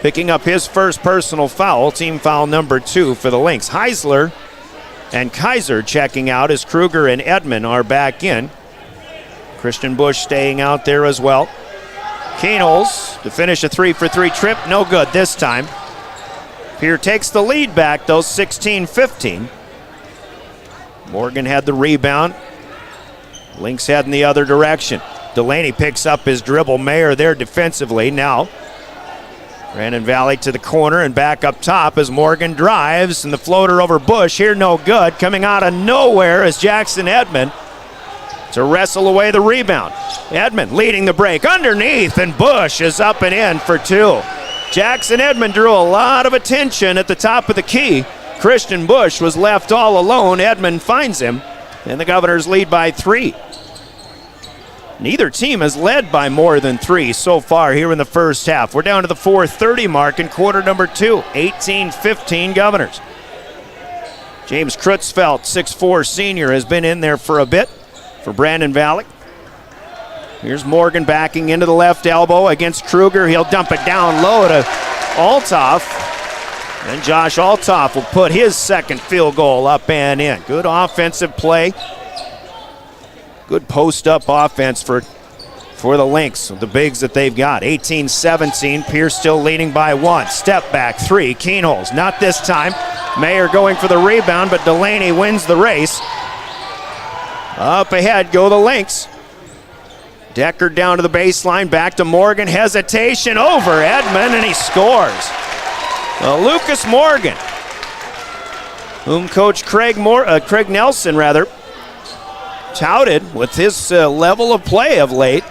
picking up his first personal foul. Team foul number 2 for the Lynx. Heisler and Kaiser checking out as Kruger and Edmond are back in. Christian Busch staying out there as well. Keenholz to finish a 3 for 3 trip. No good this time. Pierre takes the lead back, though, 16-15. Morgan had the rebound. Lynx heading the other direction. Delaney picks up his dribble. Mayer there defensively. Now, Brandon Valley to the corner and back up top as Morgan drives, and the floater over Bush here no good. Coming out of nowhere is Jackson Edmond to wrestle away the rebound. Edmond leading the break underneath, and Bush is up and in for 2. Jackson Edmond drew a lot of attention at the top of the key. Christian Busch was left all alone. Edmond finds him, and the Governors lead by 3. Neither team has led by more than 3 so far here in the first half. We're down to the 4:30 mark in quarter number 2. 18-15 Governors. James Crutzfelt, 6'4" senior, has been in there for a bit for Brandon Valley. Here's Morgan backing into the left elbow against Kruger. He'll dump it down low to Altoff. And Josh Altoff will put his second field goal up and in. Good offensive play. Good post-up offense for the Lynx, the bigs that they've got. 18-17, Pierce still leading by 1. Step back 3, Keenholz. Not this time. Mayer going for the rebound, but Delaney wins the race. Up ahead go the Lynx. Decker down to the baseline, back to Morgan. Hesitation over Edmond, and he scores. Lucas Morgan, whom Coach Craig Nelson touted with his level of play of late.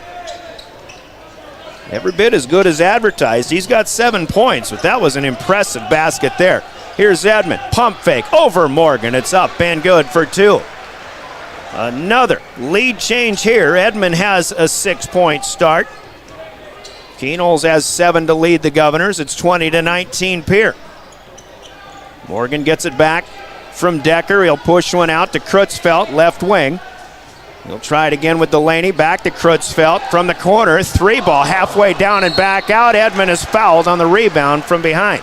Every bit as good as advertised. He's got 7 points, but that was an impressive basket there. Here's Edmond, pump fake over Morgan. It's up and good for 2. Another lead change here. Edmond has a 6-point start. Keenholz has 7 to lead the Governors. It's 20-19 Pierre. Morgan gets it back from Decker. He'll push one out to Crutzfelt, left wing. He'll try it again with Delaney. Back to Crutzfelt from the corner. 3 ball halfway down and back out. Edmond is fouled on the rebound from behind.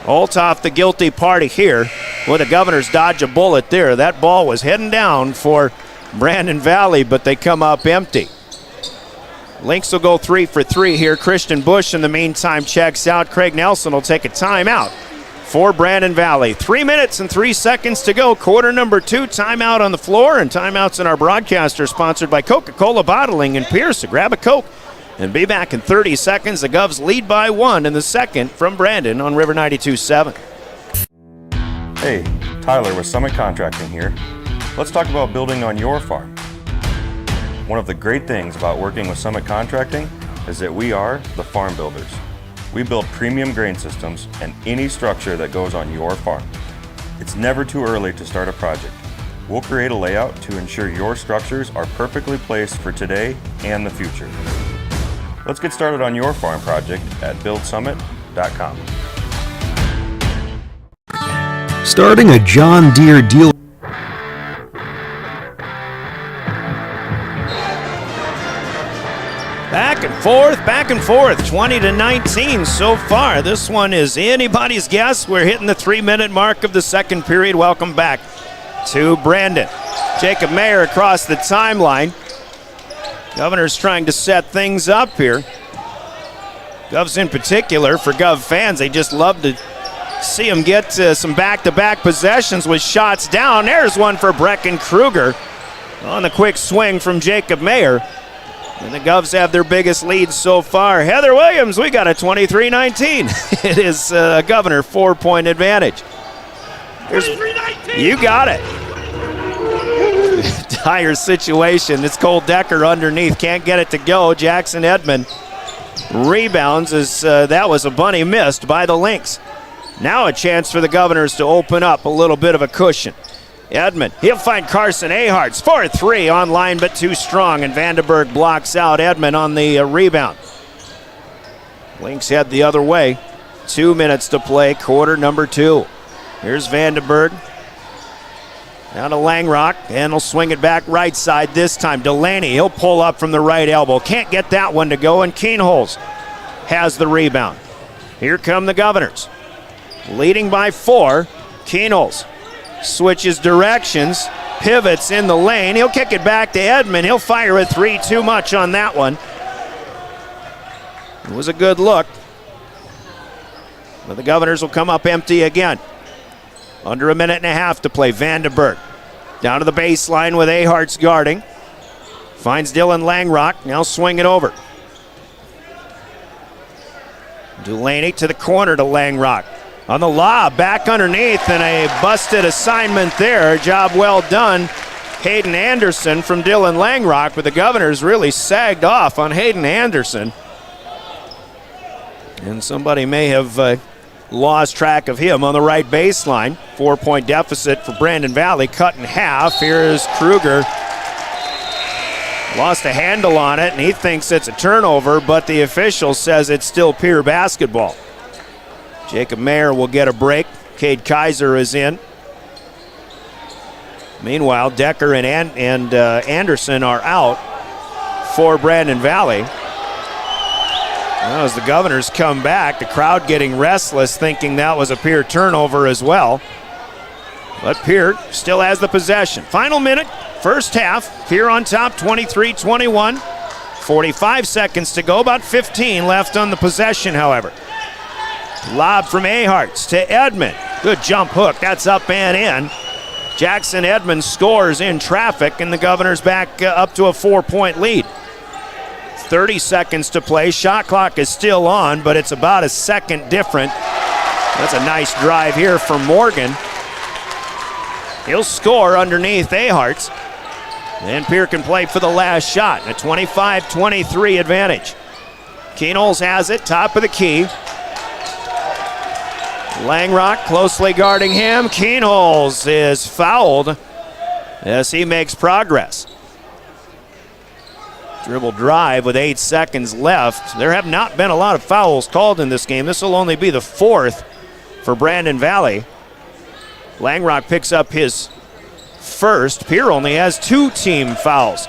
Altoff the guilty party here. Well, the Governors dodge a bullet there. That ball was heading down for Brandon Valley, but they come up empty. Lynx will go 3 for 3 here. Christian Busch in the meantime checks out. Craig Nelson will take a timeout for Brandon Valley. 3 minutes and 3 seconds to go. Quarter number 2. Timeout on the floor, and timeouts in our broadcast are sponsored by Coca-Cola Bottling and Pierce. So grab a Coke and be back in 30 seconds. The Govs lead by 1 in the second from Brandon on River 92.7. Hey, Tyler with Summit Contracting here. Let's talk about building on your farm. One of the great things about working with Summit Contracting is that we are the farm builders. We build premium grain systems and any structure that goes on your farm. It's never too early to start a project. We'll create a layout to ensure your structures are perfectly placed for today and the future. Let's get started on your farm project at buildsummit.com. Starting a John Deere deal. Back and forth, 20-19 so far. This one is anybody's guess. We're hitting the 3-minute mark of the second period. Welcome back to Brandon. Jacob Mayer across the timeline. Governors trying to set things up here. Govs in particular, for Gov fans, they just love to see them get some back-to-back possessions with shots down. There's one for Brecken Kruger on the quick swing from Jacob Mayer. And the Govs have their biggest lead so far. Heather Williams, we got a 23-19. It is a Governor 4-point advantage. 23-19. You got it. Dire situation. It's Cole Decker underneath. Can't get it to go. Jackson Edmond rebounds as that was a bunny missed by the Lynx. Now a chance for the Governors to open up a little bit of a cushion. Edmond, he'll find Carson Aharts. 4-3 online, but too strong, and Vandenberg blocks out Edmond on the rebound. Lynx head the other way. 2 minutes to play, quarter number 2. Here's Vandenberg. Down to Langrock, and he'll swing it back right side this time. Delaney, he'll pull up from the right elbow. Can't get that one to go, and Keenholz has the rebound. Here come the Governors. Leading by 4. Keenholz switches directions, pivots in the lane. He'll kick it back to Edmond. He'll fire a 3, too much on that one. It was a good look. But the Governors will come up empty again. Under a minute and a half to play. Vandenberg down to the baseline with Ahart's guarding. Finds Dylan Langrock. Now swing it over. Delaney to the corner to Langrock. On the lob, back underneath, and a busted assignment there. Job well done. Hayden Anderson from Dylan Langrock, but the Governors really sagged off on Hayden Anderson. And somebody may have lost track of him on the right baseline. 4-point deficit for Brandon Valley, cut in half. Here's Kruger. Lost a handle on it, and he thinks it's a turnover, but the official says it's still Pierre basketball. Jacob Mayer will get a break. Cade Kaiser is in. Meanwhile, Decker and Anderson are out for Brandon Valley. Now as the Governors come back, the crowd getting restless, thinking that was a Pierre turnover as well. But Pierre still has the possession. Final minute, first half. Pierre on top, 23-21. 45 seconds to go, about 15 left on the possession, however. Lob from Aharts to Edmond. Good jump hook, that's up and in. Jackson Edmonds scores in traffic, and the Governors back up to a 4-point lead. 30 seconds to play. Shot clock is still on, but it's about a second different. That's a nice drive here from Morgan. He'll score underneath Aharts. And Pierre can play for the last shot. A 25-23 advantage. Keenholz has it, top of the key. Langrock closely guarding him. Keenholz is fouled as he makes progress. Dribble drive with 8 seconds left. There have not been a lot of fouls called in this game. This will only be the 4th for Brandon Valley. Langrock picks up his first. Pierre only has 2 team fouls.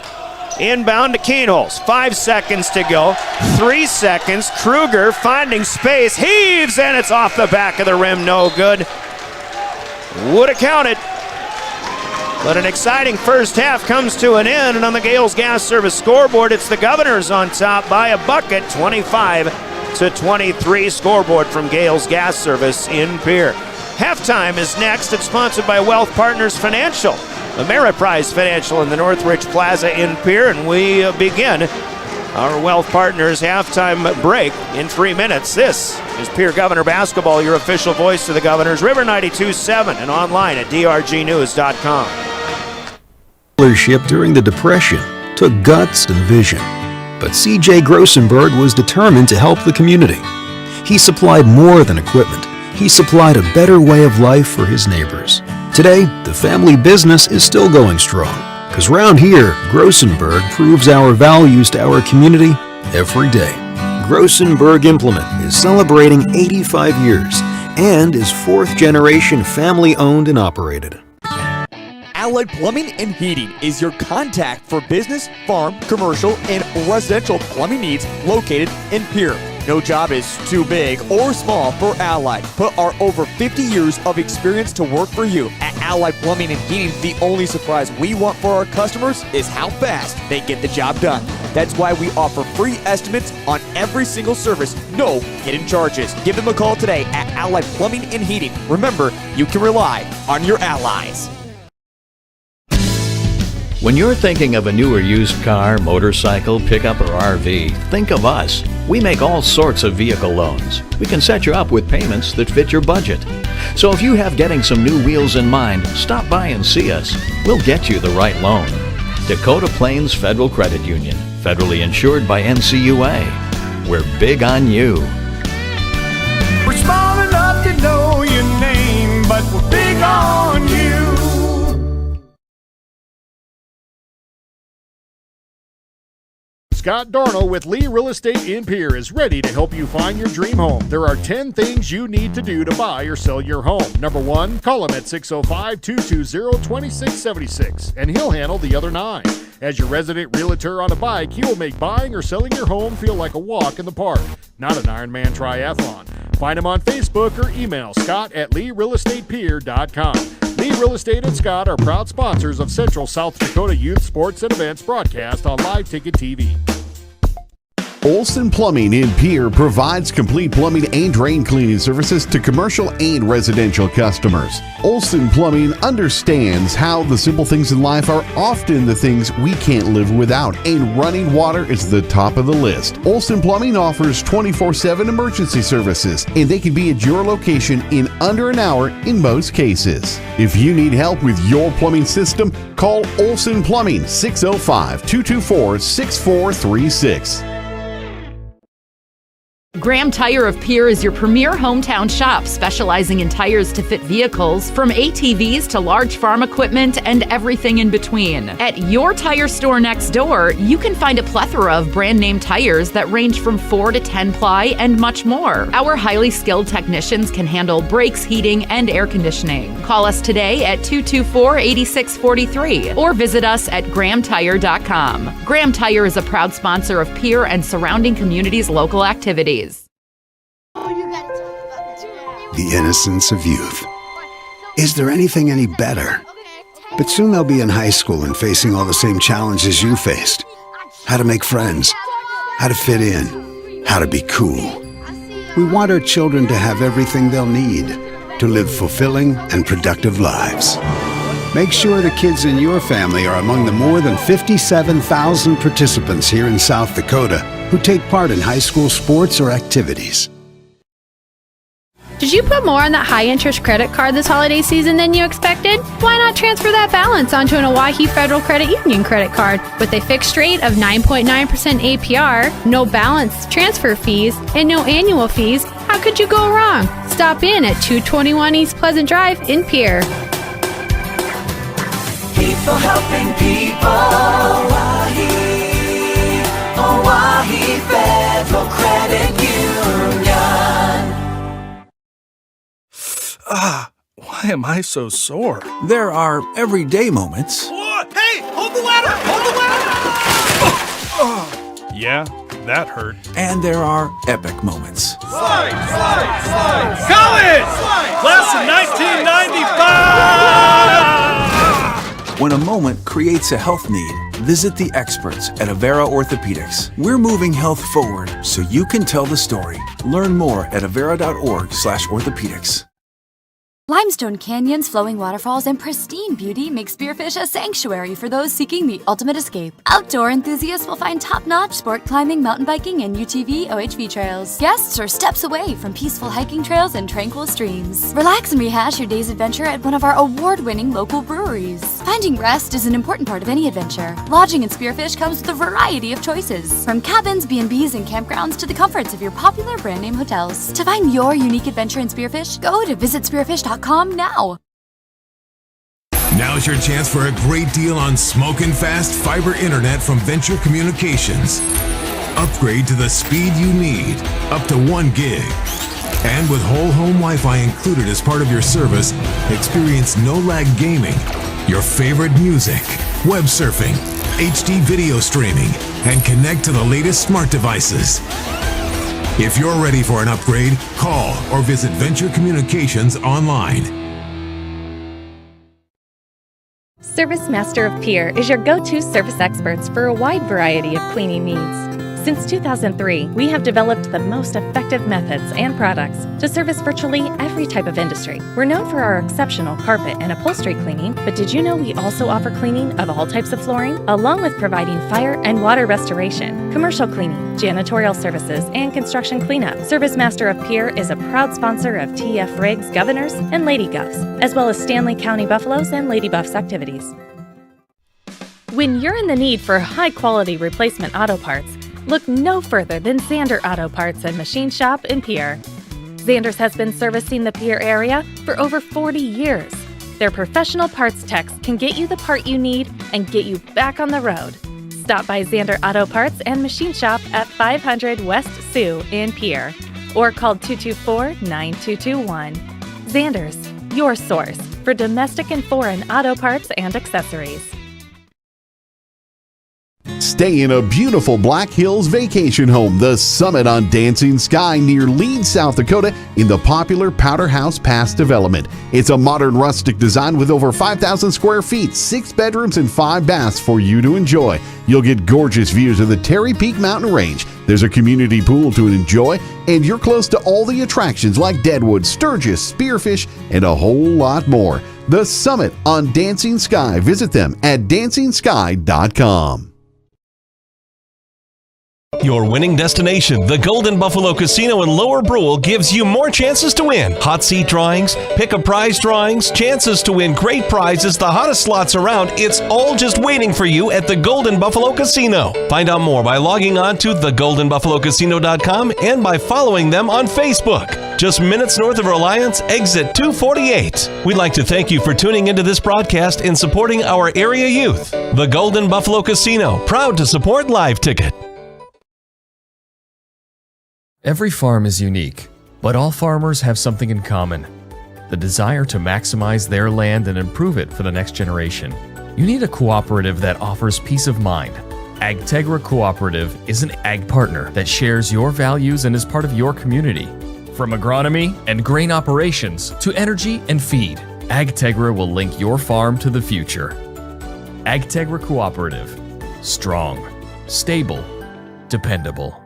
Inbound to Keenholz. 5 seconds to go. 3 seconds. Kruger finding space. Heaves, and it's off the back of the rim. No good. Would have counted. But an exciting first half comes to an end, and on the Gales Gas Service scoreboard, it's the Governors on top by a bucket, 25-23 scoreboard from Gales Gas Service in Pierre. Halftime is next. It's sponsored by Wealth Partners Financial, Ameriprise Financial in the Northridge Plaza in Pierre, and we begin our Wealth Partners halftime break in 3 minutes. This is Pierre Governor Basketball, your official voice of the Governors, River 92.7, and online at drgnews.com. Leadership during the Depression took guts and vision, but C.J. Grossenberg was determined to help the community. He supplied more than equipment. He supplied a better way of life for his neighbors. Today, the family business is still going strong, because round here, Grossenberg proves our values to our community every day. Grossenberg Implement is celebrating 85 years and is 4th generation family owned and operated. Allied Plumbing and Heating is your contact for business, farm, commercial, and residential plumbing needs located in Pierre. No job is too big or small for Allied. Put our over 50 years of experience to work for you. At Allied Plumbing and Heating, the only surprise we want for our customers is how fast they get the job done. That's why we offer free estimates on every single service. No hidden charges. Give them a call today at Allied Plumbing and Heating. Remember, you can rely on your allies. When you're thinking of a new or used car, motorcycle, pickup, or RV, think of us. We make all sorts of vehicle loans. We can set you up with payments that fit your budget. So if you have getting some new wheels in mind, stop by and see us. We'll get you the right loan. Dakota Plains Federal Credit Union, federally insured by NCUA. We're big on you. We're small enough to know your name, but we're big on you. Scott Darnell with Lee Real Estate in Pierre is ready to help you find your dream home. There are 10 things you need to do to buy or sell your home. Number 1, call him at 605-220-2676, and he'll handle the other 9. As your resident realtor on a bike, he will make buying or selling your home feel like a walk in the park, not an Ironman triathlon. Find him on Facebook or email scott@LeeRealEstatePierre.com. Lee Real Estate and Scott are proud sponsors of Central South Dakota Youth Sports and Events broadcast on Live Ticket TV. Olson Plumbing in Pierre provides complete plumbing and drain cleaning services to commercial and residential customers. Olson Plumbing understands how the simple things in life are often the things we can't live without, and running water is the top of the list. Olson Plumbing offers 24/7 emergency services, and they can be at your location in under an hour in most cases. If you need help with your plumbing system, call Olson Plumbing 605-224-6436. Graham Tire of Pierre is your premier hometown shop, specializing in tires to fit vehicles, from ATVs to large farm equipment and everything in between. At your tire store next door, you can find a plethora of brand name tires that range from 4 to 10 ply and much more. Our highly skilled technicians can handle brakes, heating, and air conditioning. Call us today at 224-8643 or visit us at grahamtire.com. Graham Tire is a proud sponsor of Pierre and surrounding communities' local activities. The innocence of youth. Is there anything any better? But soon they'll be in high school and facing all the same challenges you faced. How to make friends, how to fit in, how to be cool. We want our children to have everything they'll need to live fulfilling and productive lives. Make sure the kids in your family are among the more than 57,000 participants here in South Dakota who take part in high school sports or activities. Did you put more on that high-interest credit card this holiday season than you expected? Why not transfer that balance onto an Owyhee Federal Credit Union credit card with a fixed rate of 9.9% APR, no balance transfer fees, and no annual fees? How could you go wrong? Stop in at 221 East Pleasant Drive in Pierre. People helping people. Owyhee Federal Credit Union. Why am I so sore? There are everyday moments. Hey, hold the ladder! Hold the ladder! Yeah, that hurt. And there are epic moments. Slide, slide, slide! College! Class of 1995! When a moment creates a health need, visit the experts at Avera Orthopedics. We're moving health forward so you can tell the story. Learn more at avera.org/orthopedics. Limestone canyons, flowing waterfalls, and pristine beauty make Spearfish a sanctuary for those seeking the ultimate escape. Outdoor enthusiasts will find top-notch sport climbing, mountain biking, and UTV OHV trails. Guests are steps away from peaceful hiking trails and tranquil streams. Relax and rehash your day's adventure at one of our award-winning local breweries. Finding rest is an important part of any adventure. Lodging in Spearfish comes with a variety of choices, from cabins, B&Bs, and campgrounds to the comforts of your popular brand-name hotels. To find your unique adventure in Spearfish, go to visitspearfish.com now. Now's your chance for a great deal on smoking fast fiber internet from Venture Communications. Upgrade to the speed you need, up to 1 gig. And with whole home Wi-Fi included as part of your service, experience no-lag gaming, your favorite music, web surfing, HD video streaming, and connect to the latest smart devices. If you're ready for an upgrade, call or visit Venture Communications online. Service Master of Pierre is your go-to service experts for a wide variety of cleaning needs. Since 2003, we have developed the most effective methods and products to service virtually every type of industry. We're known for our exceptional carpet and upholstery cleaning, but did you know we also offer cleaning of all types of flooring, along with providing fire and water restoration, commercial cleaning, janitorial services, and construction cleanup? Service Master of Pierre is a proud sponsor of TF Riggs Governors and Lady Guffs, as well as Stanley County Buffaloes and Lady Buffs activities. When you're in the need for high-quality replacement auto parts, look no further than Zander Auto Parts and Machine Shop in Pierre. Zander's has been servicing the Pierre area for over 40 years. Their professional parts techs can get you the part you need and get you back on the road. Stop by Zander Auto Parts and Machine Shop at 500 West Sioux in Pierre or call 224-9221. Zander's, your source for domestic and foreign auto parts and accessories. Stay in a beautiful Black Hills vacation home, the Summit on Dancing Sky near Leeds, South Dakota, in the popular Powder House Pass development. It's a modern rustic design with over 5,000 square feet, 6 bedrooms, and 5 baths for you to enjoy. You'll get gorgeous views of the Terry Peak Mountain Range. There's a community pool to enjoy, and you're close to all the attractions like Deadwood, Sturgis, Spearfish, and a whole lot more. The Summit on Dancing Sky. Visit them at DancingSky.com. Your winning destination, the Golden Buffalo Casino in Lower Brule, gives you more chances to win. Hot seat drawings, pick a prize drawings, chances to win great prizes, the hottest slots around. It's all just waiting for you at the Golden Buffalo Casino. Find out more by logging on to thegoldenbuffalocasino.com and by following them on Facebook. Just minutes north of Reliance, exit 248. We'd like to thank you for tuning into this broadcast and supporting our area youth. The Golden Buffalo Casino, proud to support Live Ticket. Every farm is unique, but all farmers have something in common: the desire to maximize their land and improve it for the next generation. You need a cooperative that offers peace of mind. AgTegra Cooperative is an ag partner that shares your values and is part of your community. From agronomy and grain operations to energy and feed, AgTegra will link your farm to the future. AgTegra Cooperative. Strong, stable, dependable.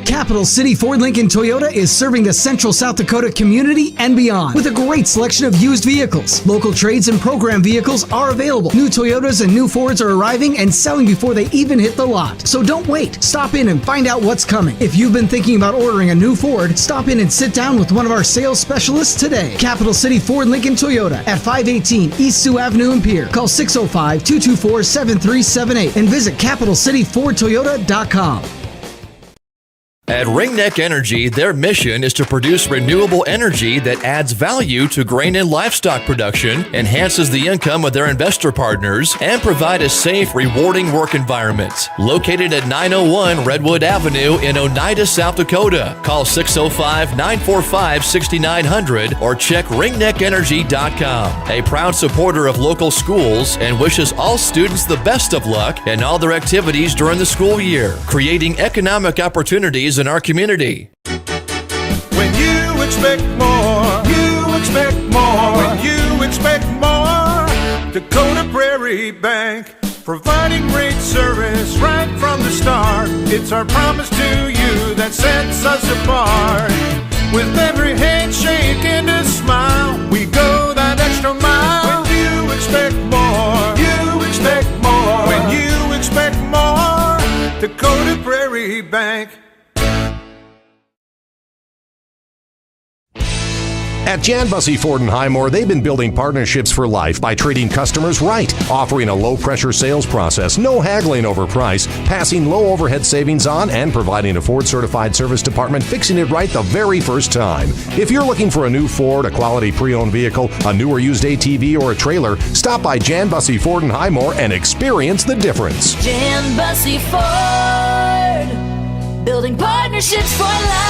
Capital City Ford Lincoln Toyota is serving the central South Dakota community and beyond with a great selection of used vehicles. Local trades and program vehicles are available. New Toyotas and new Fords are arriving and selling before they even hit the lot. So don't wait. Stop in and find out what's coming. If you've been thinking about ordering a new Ford, stop in and sit down with one of our sales specialists today. Capital City Ford Lincoln Toyota at 518 East Sioux Avenue in Pierre. Call 605-224-7378 and visit CapitalCityFordToyota.com. At Ringneck Energy, their mission is to produce renewable energy that adds value to grain and livestock production, enhances the income of their investor partners, and provide a safe, rewarding work environment. Located at 901 Redwood Avenue in Oneida, South Dakota. Call 605-945-6900 or check ringneckenergy.com. A proud supporter of local schools and wishes all students the best of luck in all their activities during the school year, creating economic opportunities in our community. When you expect more, you expect more. When you expect more, Dakota Prairie Bank, providing great service right from the start. It's our promise to you that sets us apart. With every handshake and a smile, we go that extra mile. When you expect more, you expect more. When you expect more, Dakota Prairie Bank. At Jan Bussey Ford & Highmore, they've been building partnerships for life by treating customers right, offering a low-pressure sales process, no haggling over price, passing low overhead savings on, and providing a Ford-certified service department fixing it right the very first time. If you're looking for a new Ford, a quality pre-owned vehicle, a new or used ATV, or a trailer, stop by Jan Bussey Ford & Highmore and experience the difference. Jan Bussey Ford, building partnerships for life.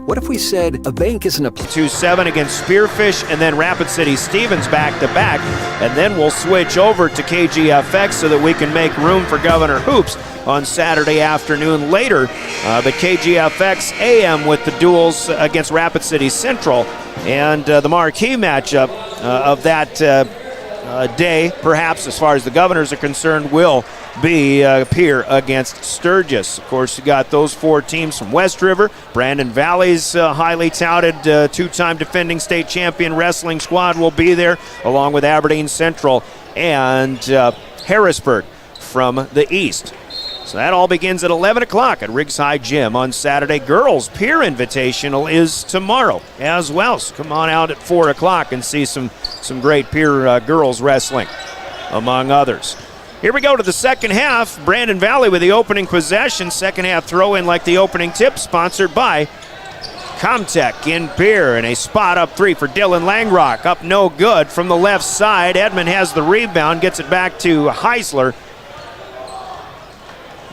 What if we said a bank isn't a... 2-7 against Spearfish and then Rapid City Stevens back-to-back. And then we'll switch over to KGFX so that we can make room for Governor Hoops on Saturday afternoon later. The KGFX AM with the duels against Rapid City Central. And the marquee matchup of that day, perhaps as far as the Governors are concerned, will be Pierre against Sturgis. Of course, you got those four teams from West River. Brandon Valley's highly touted two-time defending state champion wrestling squad will be there, along with Aberdeen Central and Harrisburg from the east. So that all begins at 11 o'clock at Riggs High Gym on Saturday. Girls Pierre Invitational is tomorrow as well. So come on out at 4 o'clock and see some great Pierre girls wrestling, among others. Here we go to the second half. Brandon Valley with the opening possession. Second half throw-in like the opening tip, sponsored by Comtech in Pierre, and a spot up three for Dylan Langrock. Up no good from the left side. Edmond has the rebound, gets it back to Heisler,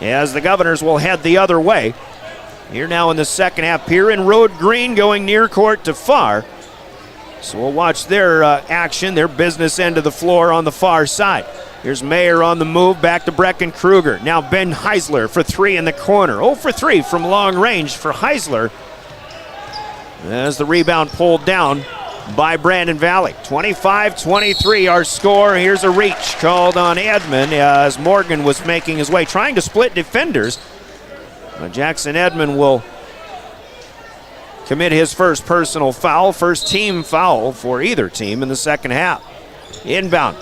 as the Governors will head the other way. Here now in the second half, Pierre in road green going near court to far. So we'll watch their action, their business end of the floor on the far side. Here's Mayer on the move, back to Brecken Kruger. Now Ben Heisler for three in the corner. 0 for 3 from long range for Heisler, as the rebound pulled down by Brandon Valley. 25-23 our score. Here's a reach called on Edmond as Morgan was making his way, trying to split defenders. Jackson Edmond will commit his first personal foul, first team foul for either team in the second half. Inbound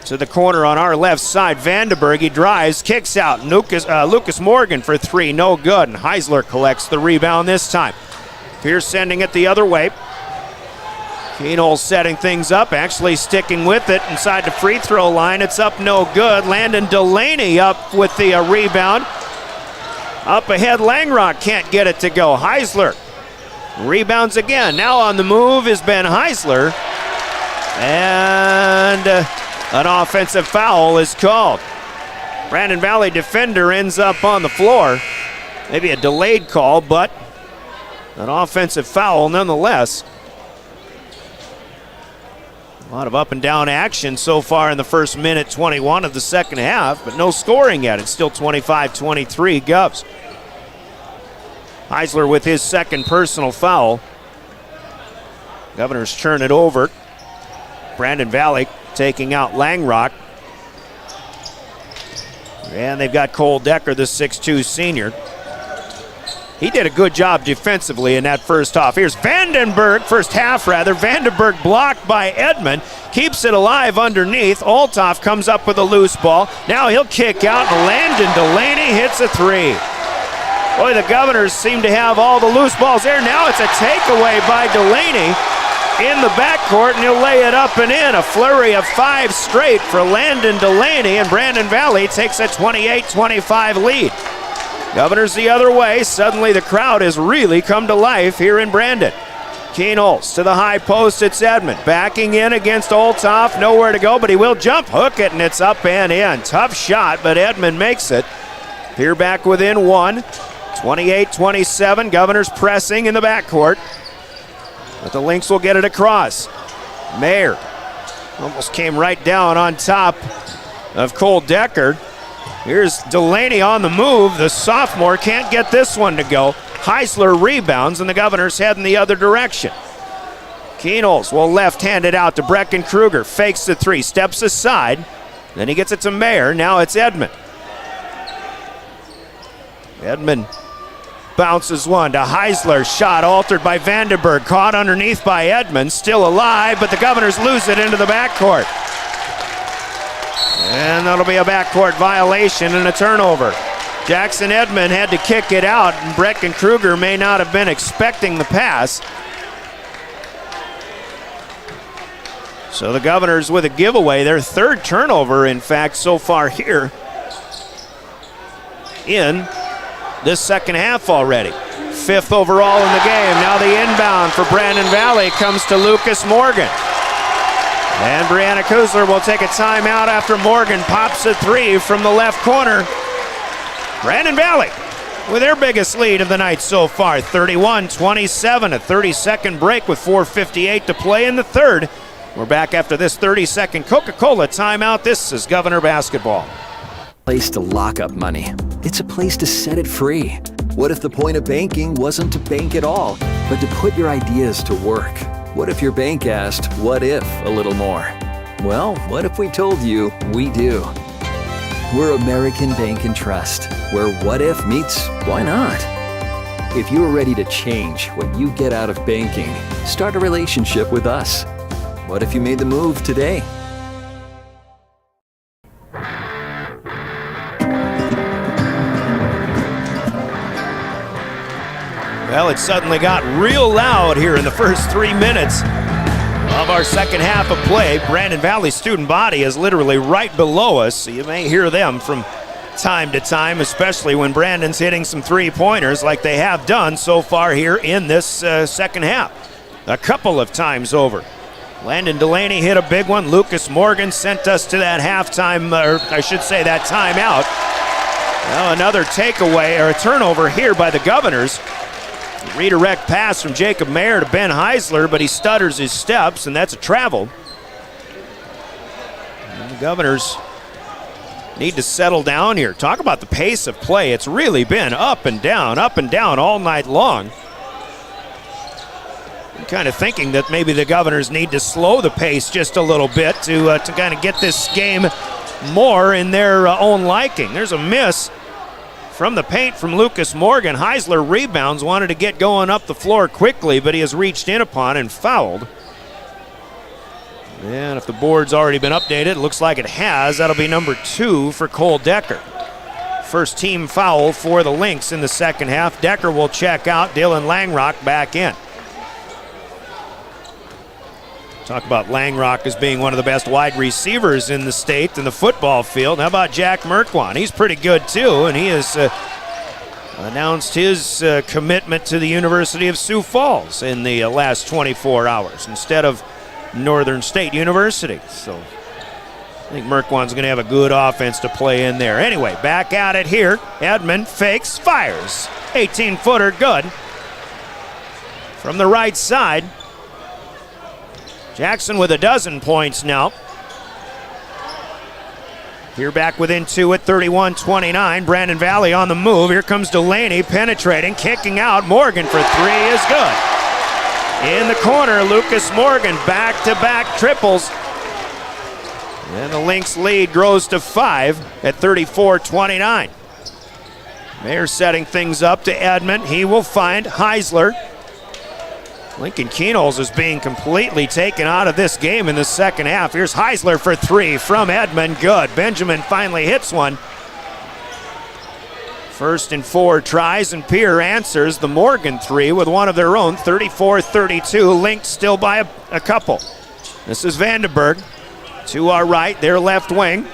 to the corner on our left side. Vandenberg, he drives, kicks out. Lucas Morgan for three, no good. And Heisler collects the rebound this time. Pierce sending it the other way. Keenol setting things up, actually sticking with it inside the free throw line. It's up no good. Landon Delaney up with the rebound. Up ahead, Langrock can't get it to go. Heisler rebounds again. Now on the move is Ben Heisler. And an offensive foul is called. Brandon Valley defender ends up on the floor. Maybe a delayed call, but an offensive foul nonetheless. A lot of up and down action so far in the first minute 21 of the second half, but no scoring yet. It's still 25-23 Govs. Heisler with his second personal foul. Governors turn it over. Brandon Valley taking out Langrock. And they've got Cole Decker, the 6'2 senior. He did a good job defensively in that first half. Here's Vandenberg, first half rather. Vandenberg blocked by Edmond, keeps it alive underneath. Althoff comes up with a loose ball. Now he'll kick out, and Landon Delaney hits a three. Boy, the Governors seem to have all the loose balls there. Now it's a takeaway by Delaney in the backcourt, and he'll lay it up and in. A flurry of 5 straight for Landon Delaney, and Brandon Valley takes a 28-25 lead. Governors the other way. Suddenly the crowd has really come to life here in Brandon. Keenholz to the high post. It's Edmond backing in against Althoff. Nowhere to go, but he will jump hook it, and it's up and in. Tough shot, but Edmond makes it. Pierre back within one. 28-27. Governors pressing in the backcourt. But the Lynx will get it across. Mayer almost came right down on top of Cole Decker. Here's Delaney on the move. The sophomore can't get this one to go. Heisler rebounds, and the Governors head in the other direction. Keenholz will left-hand it out to Brecken Kruger. Fakes the three, steps aside. Then he gets it to Mayer. Now it's Edmond. Edmond bounces one to Heisler. Shot altered by Vandenberg. Caught underneath by Edmond. Still alive, but the Governors lose it into the backcourt. And that'll be a backcourt violation and a turnover. Jackson Edmond had to kick it out, and Brecken Kruger may not have been expecting the pass. So the Governors with a giveaway, their third turnover, in fact, so far here in this second half already. 5th overall in the game. Now the inbound for Brandon Valley comes to Lucas Morgan. And Brianna Kuzler will take a timeout after Morgan pops a three from the left corner. Brandon Valley with their biggest lead of the night so far, 31-27, a 30-second break with 4:58 to play in the third. We're back after this 30-second Coca-Cola timeout. This is Governor Basketball. Place to lock up money. It's a place to set it free. What if the point of banking wasn't to bank at all, but to put your ideas to work? What if your bank asked, what if, a little more? Well, what if we told you we do? We're American Bank and Trust, where what if meets why not? If you're ready to change what you get out of banking, start a relationship with us. What if you made the move today? Well, it suddenly got real loud here in the first 3 minutes of our second half of play. Brandon Valley student body is literally right below us, so you may hear them from time to time, especially when Brandon's hitting some three-pointers like they have done so far here in this second half. A couple of times over. Landon Delaney hit a big one. Lucas Morgan sent us to that halftime, or I should say that timeout. Well, another takeaway, or a turnover here by the Governors. Redirect pass from Jacob Mayer to Ben Heisler, but he stutters his steps, and that's a travel. And the Governors need to settle down here. Talk about the pace of play. It's really been up and down all night long. I'm kind of thinking that maybe the Governors need to slow the pace just a little bit to kind of get this game more in their own liking. There's a miss from the paint from Lucas Morgan. Heisler rebounds, wanted to get going up the floor quickly, but he is reached in upon and fouled. And if the board's already been updated, it looks like it has. That'll be number 2 for Cole Decker. First team foul for the Lynx in the second half. Decker will check out. Dylan Langrock back in. Talk about Langrock as being one of the best wide receivers in the state in the football field. How about Jack Merkwan? He's pretty good too, and he has announced his commitment to the University of Sioux Falls in the last 24 hours instead of Northern State University. So I think Merkwan's going to have a good offense to play in there. Anyway, back at it here. Edmond fakes, fires. 18-footer, good. From the right side. Jackson with a dozen points now. Here back within 2 at 31-29. Brandon Valley on the move. Here comes Delaney penetrating, kicking out. Morgan for 3 is good. In the corner, Lucas Morgan back-to-back triples. And the Lynx lead grows to 5 at 34-29. Mayer setting things up to Edmond. He will find Heisler. Lincoln Keenholz is being completely taken out of this game in the second half. Here's Heisler for 3 from Edmond. Good. Benjamin finally hits one. First and 4 tries, and Pierre answers the Morgan 3 with one of their own. 34-32. Lynx still by a couple. This is Vandenberg. To our right, their left wing.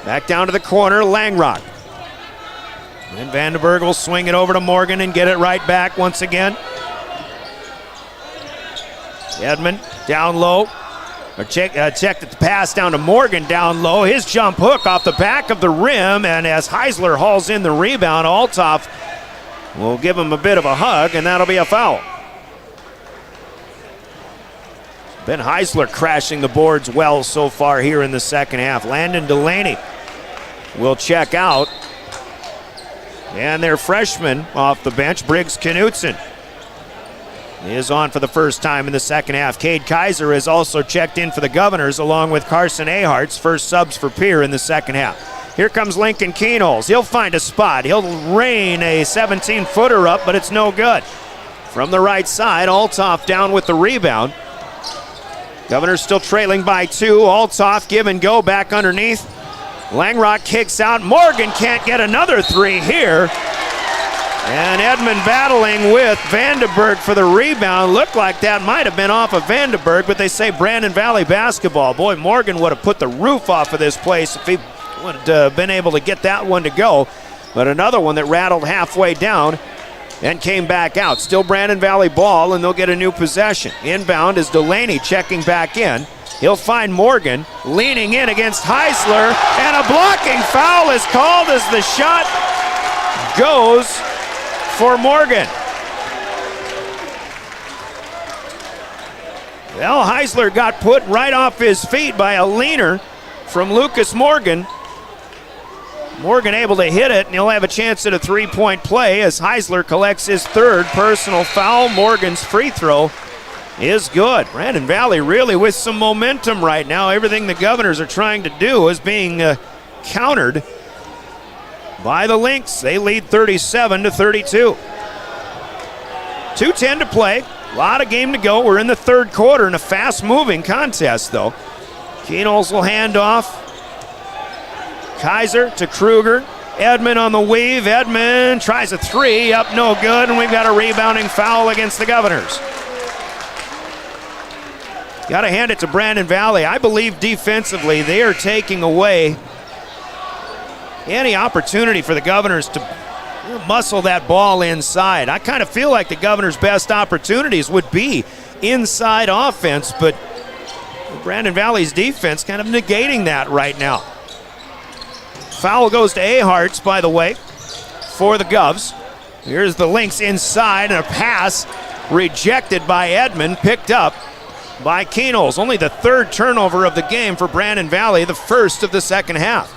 Back down to the corner, Langrock. And Vandenberg will swing it over to Morgan and get it right back once again. Edmond down low. Checked the pass down to Morgan down low. His jump hook off the back of the rim, and as Heisler hauls in the rebound, Althoff will give him a bit of a hug, and that'll be a foul. Ben Heisler crashing the boards well so far here in the second half. Landon Delaney will check out. And their freshman off the bench, Briggs Knutson, is on for the first time in the second half. Cade Kaiser is also checked in for the Governors along with Carson Ahart's first subs for Pierre in the second half. Here comes Lincoln Keenholz. He'll find a spot. He'll rain a 17-footer up, but it's no good. From the right side, Althoff down with the rebound. Governors still trailing by 2. Althoff give and go back underneath. Langrock kicks out. Morgan can't get another 3 here. And Edmond battling with Vandenberg for the rebound. Looked like that might have been off of Vandenberg, but they say Brandon Valley basketball. Boy, Morgan would have put the roof off of this place if he would have been able to get that one to go. But another one that rattled halfway down and came back out. Still Brandon Valley ball, and they'll get a new possession. Inbound is Delaney checking back in. He'll find Morgan leaning in against Heisler, and a blocking foul is called as the shot goes for Morgan. Well, Heisler got put right off his feet by a leaner from Lucas Morgan. Morgan able to hit it, and he'll have a chance at a 3-point play as Heisler collects his 3rd personal foul. Morgan's free throw is good. Brandon Valley really with some momentum right now. Everything the Governors are trying to do is being countered by the Lynx. They lead 37-32. 2:10 to play. A lot of game to go. We're in the third quarter in a fast-moving contest, though. Keenholz will hand off. Kaiser to Kruger. Edmond on the weave. Edmond tries a 3. Up no good, and we've got a rebounding foul against the Governors. Got to hand it to Brandon Valley. I believe defensively they are taking away any opportunity for the Governors to muscle that ball inside. I kind of feel like the Governors' best opportunities would be inside offense, but Brandon Valley's defense kind of negating that right now. Foul goes to Aharts, by the way, for the Govs. Here's the Lynx inside, and a pass rejected by Edmond, picked up by Keenholz. Only the third turnover of the game for Brandon Valley, the first of the second half.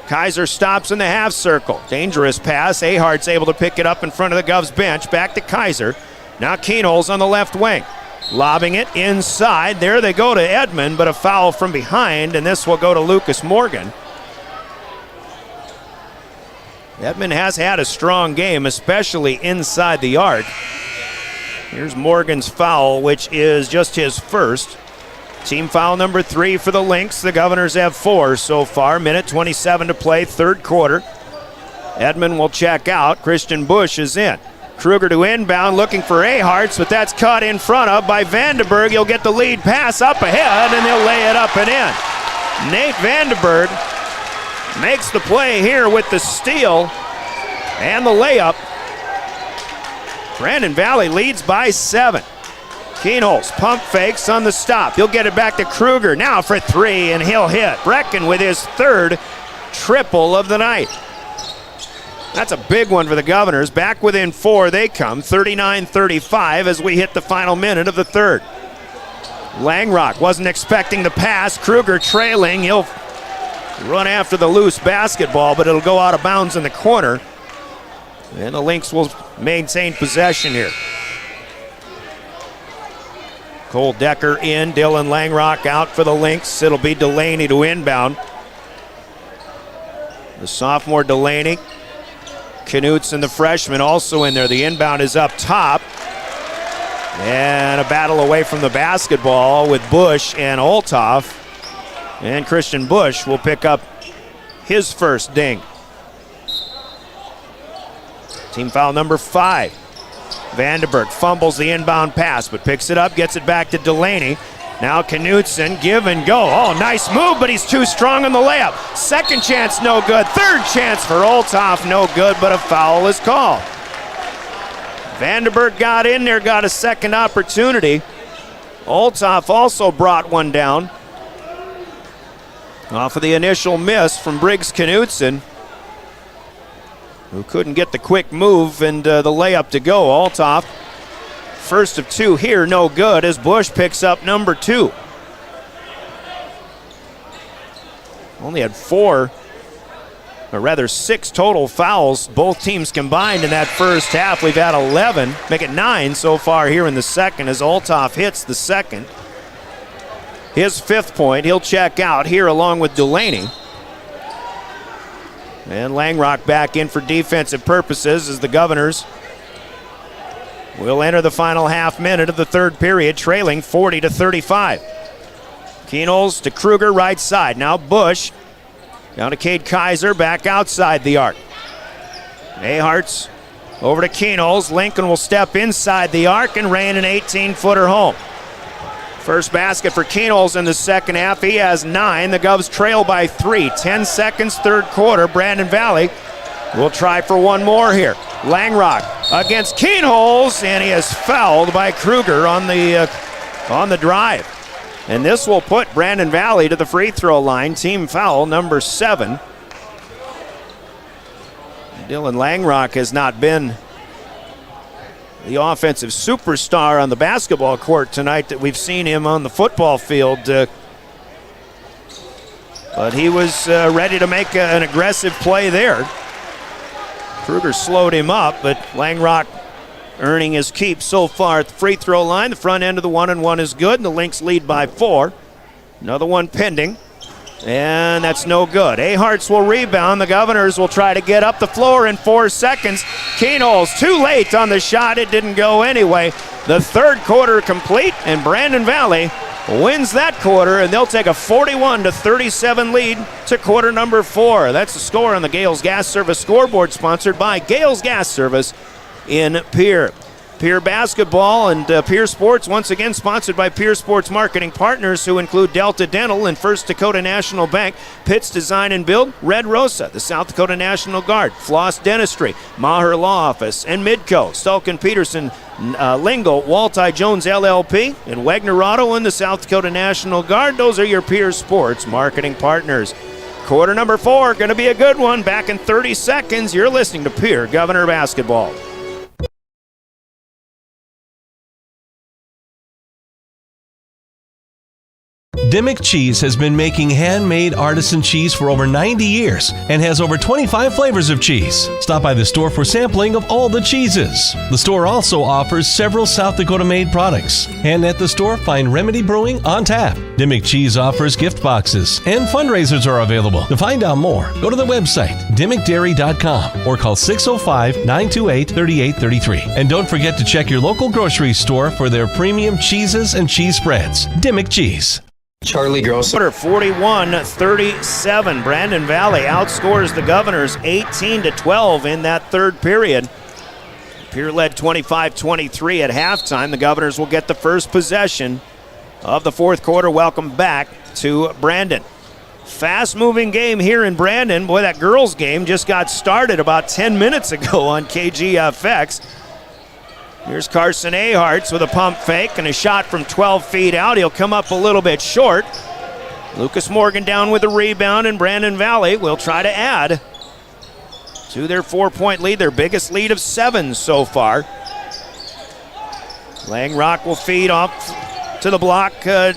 Kaiser stops in the half circle. Dangerous pass. Ahart's able to pick it up in front of the Govs bench. Back to Kaiser. Now Keenholz on the left wing. Lobbing it inside. There they go to Edmond, but a foul from behind, and this will go to Lucas Morgan. Edmond has had a strong game, especially inside the arc. Here's Morgan's foul, which is just his first. Team foul number 3 for the Lynx. The Governors have 4 so far. Minute 27 to play, third quarter. Edmond will check out. Christian Busch is in. Kruger to inbound, looking for Aharts, but that's caught in front of by Vandenberg. He'll get the lead pass up ahead, and he'll lay it up and in. Nate Vandenberg makes the play here with the steal and the layup. Brandon Valley leads by 7. Keenholz pump fakes on the stop. He'll get it back to Kruger now for 3, and he'll hit. Brecken with his third triple of the night. That's a big one for the Governors. Back within 4 they come, 39-35 as we hit the final minute of the third. Langrock wasn't expecting the pass. Kruger trailing. He'll run after the loose basketball, but it'll go out of bounds in the corner. And the Lynx will maintain possession here. Cole Decker in, Dylan Langrock out for the Lynx. It'll be Delaney to inbound. The sophomore Delaney. Knutson, the freshman, also in there. The inbound is up top. And a battle away from the basketball with Busch and Olthoff. And Christian Busch will pick up his first ding. Team foul number 5. Vandenberg fumbles the inbound pass, but picks it up, gets it back to Delaney. Now Knutson, give and go. Oh, nice move, but he's too strong on the layup. Second chance, no good. Third chance for Olthoff, no good, but a foul is called. Vandenberg got in there, got a second opportunity. Olthoff also brought one down off of the initial miss from Briggs Knutson, who couldn't get the quick move and the layup to go. Olthoff, first of 2 here, no good, as Busch picks up number 2. Only had 6 total fouls, both teams combined in that first half. We've had 11, make it 9 so far here in the second as Olthoff hits the second. His 5th point, he'll check out here along with Delaney. And Langrock back in for defensive purposes as the Governors will enter the final half minute of the third period, trailing 40-35. Keenholz to Kruger, right side. Now Busch down to Cade Kaiser, back outside the arc. Aharts over to Keenholz. Lincoln will step inside the arc and rain an 18-footer home. First basket for Keenholz in the second half. He has 9. The Govs trail by 3. 10 seconds, third quarter. Brandon Valley will try for one more here. Langrock against Keenholz, and he is fouled by Kruger on the drive. And this will put Brandon Valley to the free throw line. Team foul number 7. Dylan Langrock has not been the offensive superstar on the basketball court tonight that we've seen him on the football field. But he was ready to make an aggressive play there. Kruger slowed him up, but Langrock earning his keep so far at the free throw line. The front end of the 1-and-1 is good, and the Lynx lead by 4. Another one pending, and that's no good. Aharts will rebound. The Governors will try to get up the floor in 4 seconds. Keenholz too late on the shot. It didn't go anyway. The third quarter complete, and Brandon Valley wins that quarter, and they'll take a 41-37 lead to quarter number 4. That's the score on the Gales Gas Service scoreboard, sponsored by Gales Gas Service in Pierre. Pierre Basketball and Pierre Sports, once again sponsored by Pierre Sports Marketing Partners, who include Delta Dental and First Dakota National Bank, Pitts Design and Build, Red Rosa, the South Dakota National Guard, Floss Dentistry, Maher Law Office, and Midco, Stulkin Peterson, Lingo, Walti Jones LLP, and Wagner Auto and the South Dakota National Guard. Those are your Pierre Sports Marketing Partners. Quarter number 4, going to be a good one. Back in 30 seconds. You're listening to Pierre Governor Basketball. Dimmick Cheese has been making handmade artisan cheese for over 90 years and has over 25 flavors of cheese. Stop by the store for sampling of all the cheeses. The store also offers several South Dakota-made products. And at the store, find Remedy Brewing on tap. Dimmick Cheese offers gift boxes, and fundraisers are available. To find out more, go to the website, dimmickdairy.com, or call 605-928-3833. And don't forget to check your local grocery store for their premium cheeses and cheese spreads. Dimmick Cheese. Charlie Gross. 41-37. Brandon Valley outscores the Governors 18-12 in that third period. Pierre led 25-23 at halftime. The Governors will get the first possession of the fourth quarter. Welcome back to Brandon. Fast-moving game here in Brandon. Boy, that girls' game just got started about 10 minutes ago on KGFX. Here's Carson Aharts with a pump fake and a shot from 12 feet out. He'll come up a little bit short. Lucas Morgan down with the rebound, and Brandon Valley will try to add to their 4-point lead, their biggest lead of 7 so far. Langrock will feed off to the block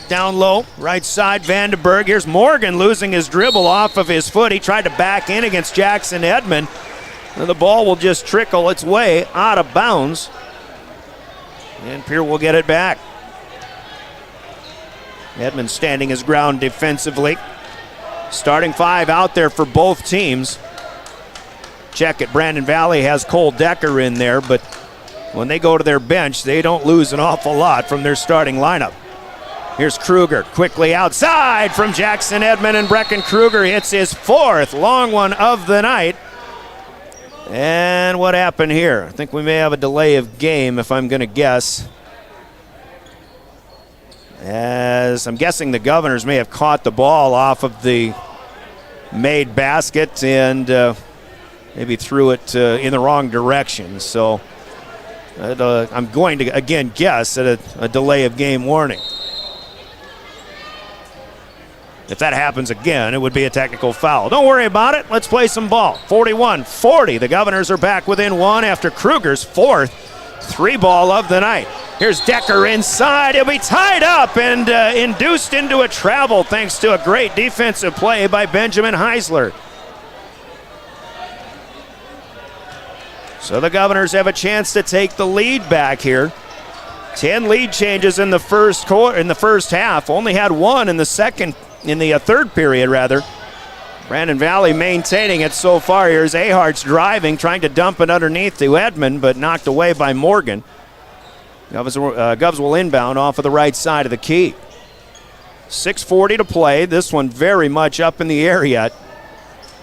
down low. Right side, Vandenberg. Here's Morgan losing his dribble off of his foot. He tried to back in against Jackson Edmond. And the ball will just trickle its way out of bounds. And Pierre will get it back. Edmond standing his ground defensively. Starting 5 out there for both teams. Check it, Brandon Valley has Cole Decker in there, but when they go to their bench, they don't lose an awful lot from their starting lineup. Here's Kruger quickly outside from Jackson Edmond, and Brecken Kruger hits his 4th long one of the night. And what happened here? I think we may have a delay of game, if I'm going to guess. As I'm guessing the Governors may have caught the ball off of the made basket and maybe threw it in the wrong direction. So I'm going to, again, guess at a delay of game warning. If that happens again, it would be a technical foul. Don't worry about it. Let's play some ball. 41-40. The Governors are back within 1 after Kruger's 4th 3-ball of the night. Here's Decker inside. He'll be tied up and induced into a travel thanks to a great defensive play by Benjamin Heisler. So the Governors have a chance to take the lead back here. 10 lead changes in the first half. Only had 1 in the third period, rather. Brandon Valley maintaining it so far. Here's Aharts driving, trying to dump it underneath to Edmond, but knocked away by Morgan. Govs will inbound off of the right side of the key. 6:40 to play. This one very much up in the air yet.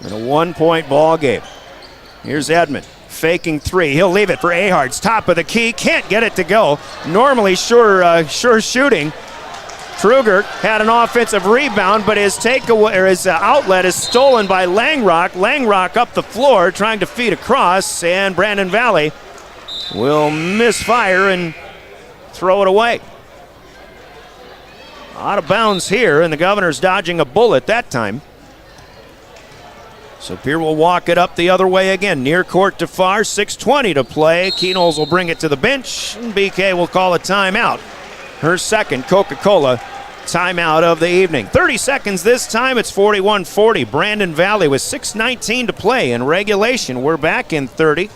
In a 1-point ball game. Here's Edmond faking 3. He'll leave it for Aharts. Top of the key. Can't get it to go. Normally sure shooting. Kruger had an offensive rebound, but his outlet is stolen by Langrock. Langrock up the floor trying to feed across, and Brandon Valley will misfire and throw it away. Out of bounds here, and the Governors dodging a bullet that time. So Pierre will walk it up the other way again. Near court to far, 6:20 to play. Keynoles will bring it to the bench, and BK will call a timeout. Her second Coca-Cola timeout of the evening. 30 seconds this time. It's 41-40. Brandon Valley with 6:19 to play in regulation. We're back in 30.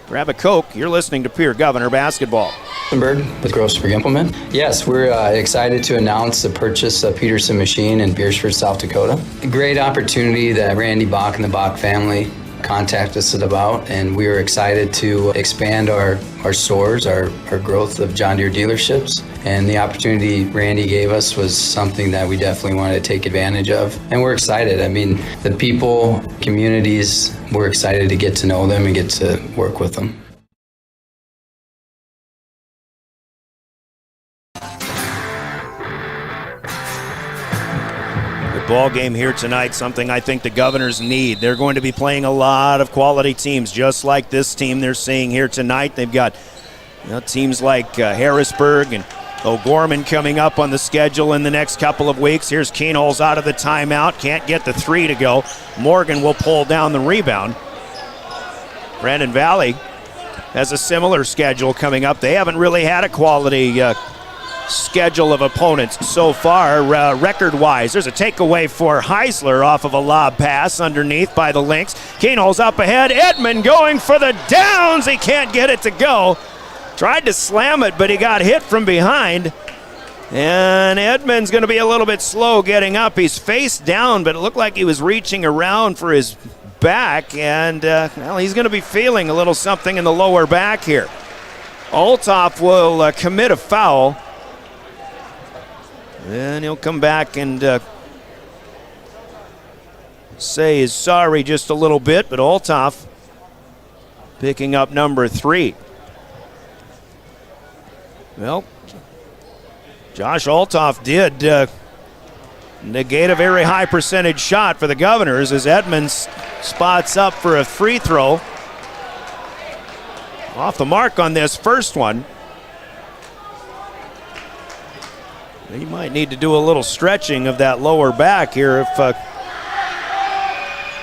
Grab a Coke. You're listening to Pierre Governor Basketball. With Grossberg Implement. Yes, we're excited to announce the purchase of Peterson Machine in Beersford, South Dakota. A great opportunity that Randy Bach and the Bach family contacted us about, and we were excited to expand our stores, our growth of John Deere dealerships. And the opportunity Randy gave us was something that we definitely wanted to take advantage of. And we're excited. I mean, the people, communities, we're excited to get to know them and get to work with them. ball game here tonight, something I think the Governors need. They're going to be playing a lot of quality teams, just like this team they're seeing here tonight. They've got teams like Harrisburg and O'Gorman coming up on the schedule in the next couple of weeks. Here's Keenholz out of the timeout. Can't get the three to go. Morgan will pull down the rebound. Brandon Valley has a similar schedule coming up. They haven't really had a quality schedule of opponents so far, record-wise. There's a takeaway for Heisler off of a lob pass underneath by the Lynx. Keenholz up ahead. Edmond going for the downs. He can't get it to go. Tried to slam it, but he got hit from behind. And Edmond's going to be a little bit slow getting up. He's face down, but it looked like he was reaching around for his back. And, he's going to be feeling a little something in the lower back here. Althoff will commit a foul. Then he'll come back and say he's sorry just a little bit, but Althoff picking up number 3. Well, Josh Althoff did negate a very high percentage shot for the Governors as Edmonds spots up for a free throw. Off the mark on this first one. He might need to do a little stretching of that lower back here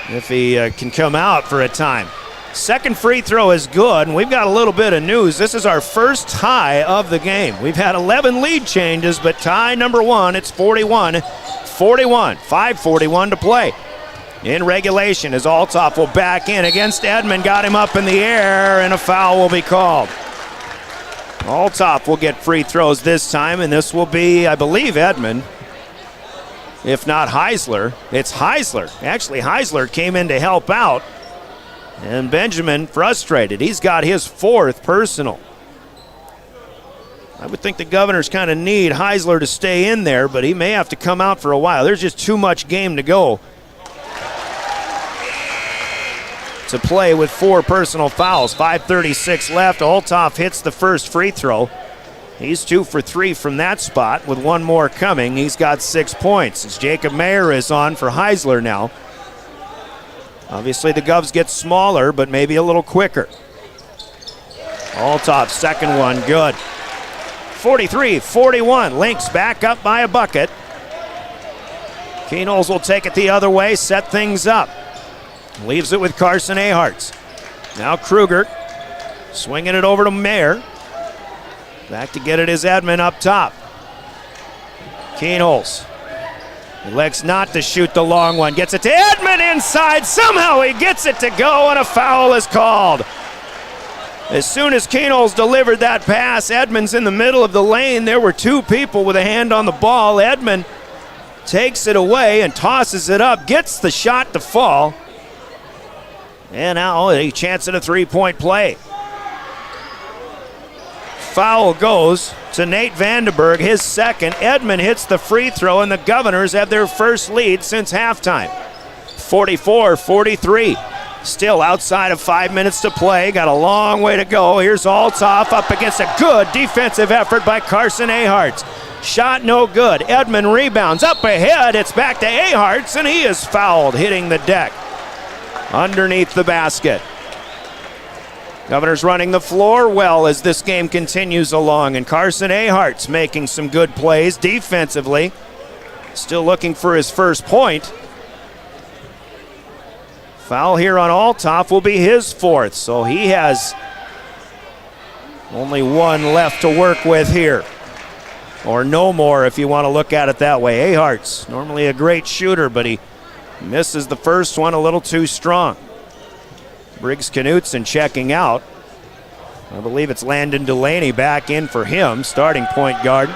if he can come out for a time. Second free throw is good, and we've got a little bit of news. This is our first tie of the game. We've had 11 lead changes, but tie number 1, it's 41-41, 5:41 to play. In regulation, as Althoff will back in against Edmond, got him up in the air, and a foul will be called. Althoff will get free throws this time, and this will be, I believe, Edmond. If not Heisler, it's Heisler. Actually, Heisler came in to help out. And Benjamin frustrated. He's got his 4th personal. I would think the Governors kind of need Heisler to stay in there, but he may have to come out for a while. There's just too much game to go to play with 4 personal fouls. 5:36 left. Althoff hits the first free throw. He's 2 for 3 from that spot with 1 more coming. He's got 6 points. As Jacob Mayer is on for Heisler now. Obviously the Govs get smaller, but maybe a little quicker. Althoff, second one, good. 43-41, Lynx back up by a bucket. Keenholz will take it the other way, set things up. Leaves it with Carson Aharts. Now Kruger, swinging it over to Mayer. Back to get it is Edmond up top. Keenholz. Elects not to shoot the long one. Gets it to Edmond inside. Somehow he gets it to go, and a foul is called. As soon as Keenholz delivered that pass, Edmond's in the middle of the lane. There were 2 people with a hand on the ball. Edmond takes it away and tosses it up. Gets the shot to fall. And now a chance at a 3-point play. Foul goes to Nate Vandenberg, his second. Edmond hits the free throw, and the Governors have their first lead since halftime. 44-43. Still outside of 5 minutes to play. Got a long way to go. Here's Althoff up against a good defensive effort by Carson Aharts. Shot no good. Edmond rebounds. Up ahead. It's back to Aharts, and he is fouled, hitting the deck underneath the basket. Governors running the floor well as this game continues along, and Carson Aharts making some good plays defensively. Still looking for his first point. Foul here on Althoff will be his 4th, so he has only 1 left to work with here. Or no more if you want to look at it that way. Aharts, normally a great shooter, but he misses the first one a little too strong. Briggs Knutson checking out. I believe it's Landon Delaney back in for him, starting point guard.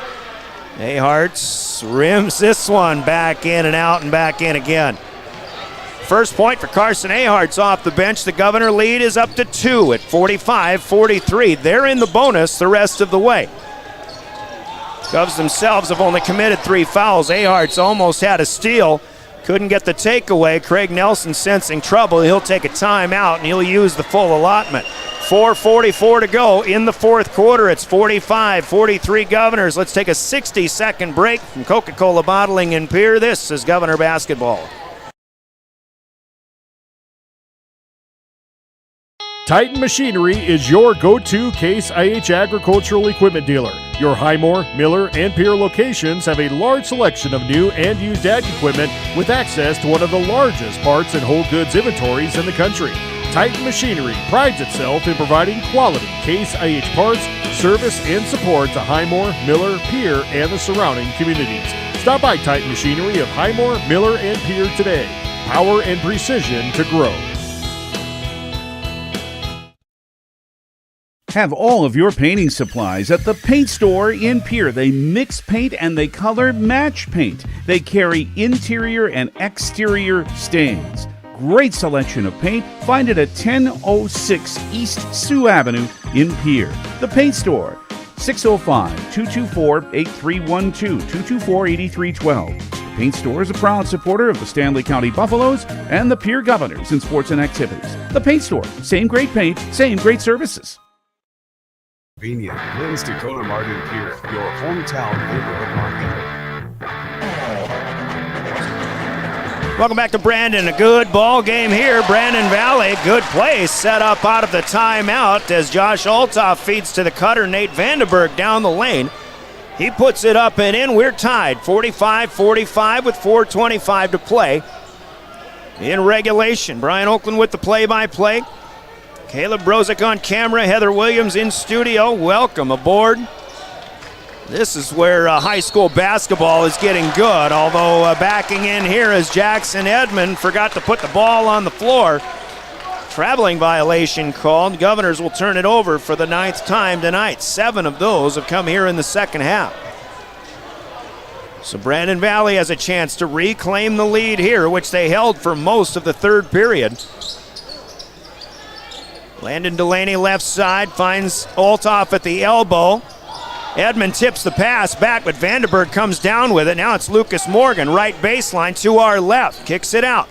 Aharts rims this one back in and out and back in again. First point for Carson Aharts off the bench. The Governor lead is up to 2 at 45-43. They're in the bonus the rest of the way. Govs themselves have only committed 3 fouls. Aharts almost had a steal. Couldn't get the takeaway. Craig Nelson sensing trouble. He'll take a timeout and he'll use the full allotment. 4:44 to go in the fourth quarter. It's 45-43 Governors. Let's take a 60-second break from Coca-Cola Bottling in Pierre. This is Governor Basketball. Titan Machinery is your go-to Case IH agricultural equipment dealer. Your Highmore, Miller, and Pierre locations have a large selection of new and used ag equipment with access to one of the largest parts and whole goods inventories in the country. Titan Machinery prides itself in providing quality Case IH parts, service, and support to Highmore, Miller, Pierre, and the surrounding communities. Stop by Titan Machinery of Highmore, Miller, and Pierre today. Power and precision to grow. Have all of your painting supplies at the paint store in Pierre. They mix paint and they color match paint. They carry interior and exterior stains. Great selection of paint. Find it at 1006 East Sioux Avenue in Pierre. The Paint Store, 605-224-8312, 224-8312. The Paint Store is a proud supporter of the Stanley County Buffaloes and the Pierre Governors in sports and activities. The Paint Store, same great paint, same great services. Convenient Lynx Dakota Mart in Pierre, your hometown neighborhood market. Welcome back to Brandon. A good ball game here. Brandon Valley, good play set up out of the timeout as Josh Altoff feeds to the cutter, Nate Vandenberg down the lane. He puts it up and in. We're tied 45-45 with 4:25 to play in regulation. Brian Oakland with the play-by-play. Caleb Brozick on camera, Heather Williams in studio. Welcome aboard. This is where high school basketball is getting good, although backing in here is Jackson Edmond. Forgot to put the ball on the floor. Traveling violation called. Governors will turn it over for the 9th time tonight. 7 of those have come here in the second half. So Brandon Valley has a chance to reclaim the lead here, which they held for most of the third period. Landon Delaney left side finds Altoff at the elbow. Edmond tips the pass back, but Vandenberg comes down with it. Now it's Lucas Morgan, right baseline to our left. Kicks it out.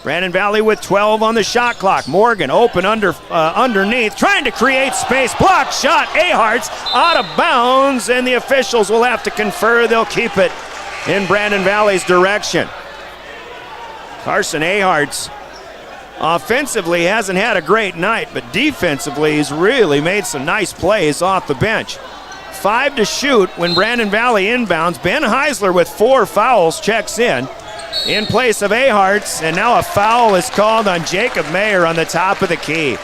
Brandon Valley with 12 on the shot clock. Morgan open underneath, trying to create space. Block shot. Ahart's out of bounds, and the officials will have to confer. They'll keep it in Brandon Valley's direction. Carson Ahart's offensively hasn't had a great night, but defensively he's really made some nice plays off the bench. 5 to shoot when Brandon Valley inbounds. Ben Heisler with 4 fouls checks in place of Ahart's, and now a foul is called on Jacob Mayer on the top of the key.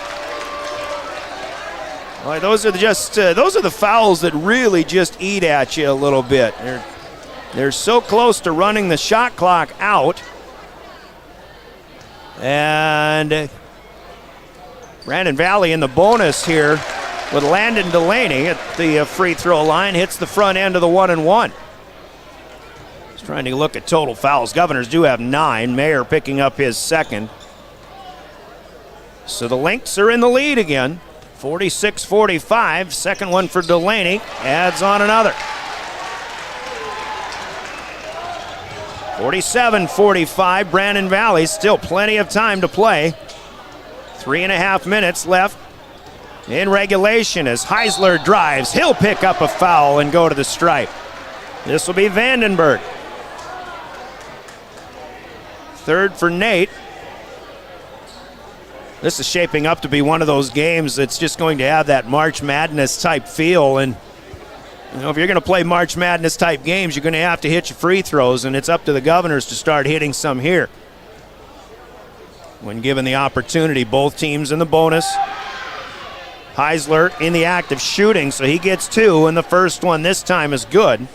Boy, those are the fouls that really just eat at you a little bit. They're so close to running the shot clock out. And Brandon Valley in the bonus here with Landon Delaney at the free throw line. Hits the front end of the 1-and-1. He's trying to look at total fouls. Governors do have 9. Mayer picking up his second. So the Lynx are in the lead again. 46-45. Second one for Delaney. Adds on another. 47-45, Brandon Valley, still plenty of time to play. 3.5 minutes left in regulation as Heisler drives. He'll pick up a foul and go to the stripe. This will be Vandenberg. Third for Nate. This is shaping up to be one of those games that's just going to have that March Madness type feel, and you know, if you're going to play March Madness type games, you're going to have to hit your free throws, and it's up to the Governors to start hitting some here. When given the opportunity, both teams in the bonus. Heisler in the act of shooting, so he gets 2, and the first one this time is good.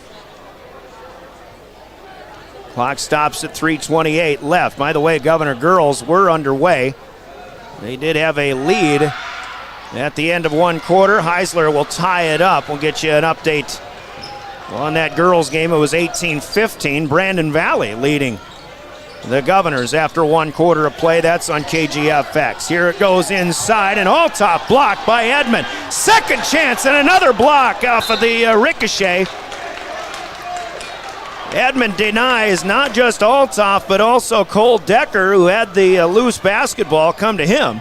Clock stops at 3:28 left. By the way, Governor girls were underway. They did have a lead at the end of one quarter. Heisler will tie it up. We'll get you an update on that girls game. It was 18-15. Brandon Valley leading the Governors after one quarter of play. That's on KGFX. Here it goes inside, and Altoff blocked by Edmond. Second chance and another block off of the ricochet. Edmond denies not just Altoff, but also Cole Decker, who had the loose basketball come to him.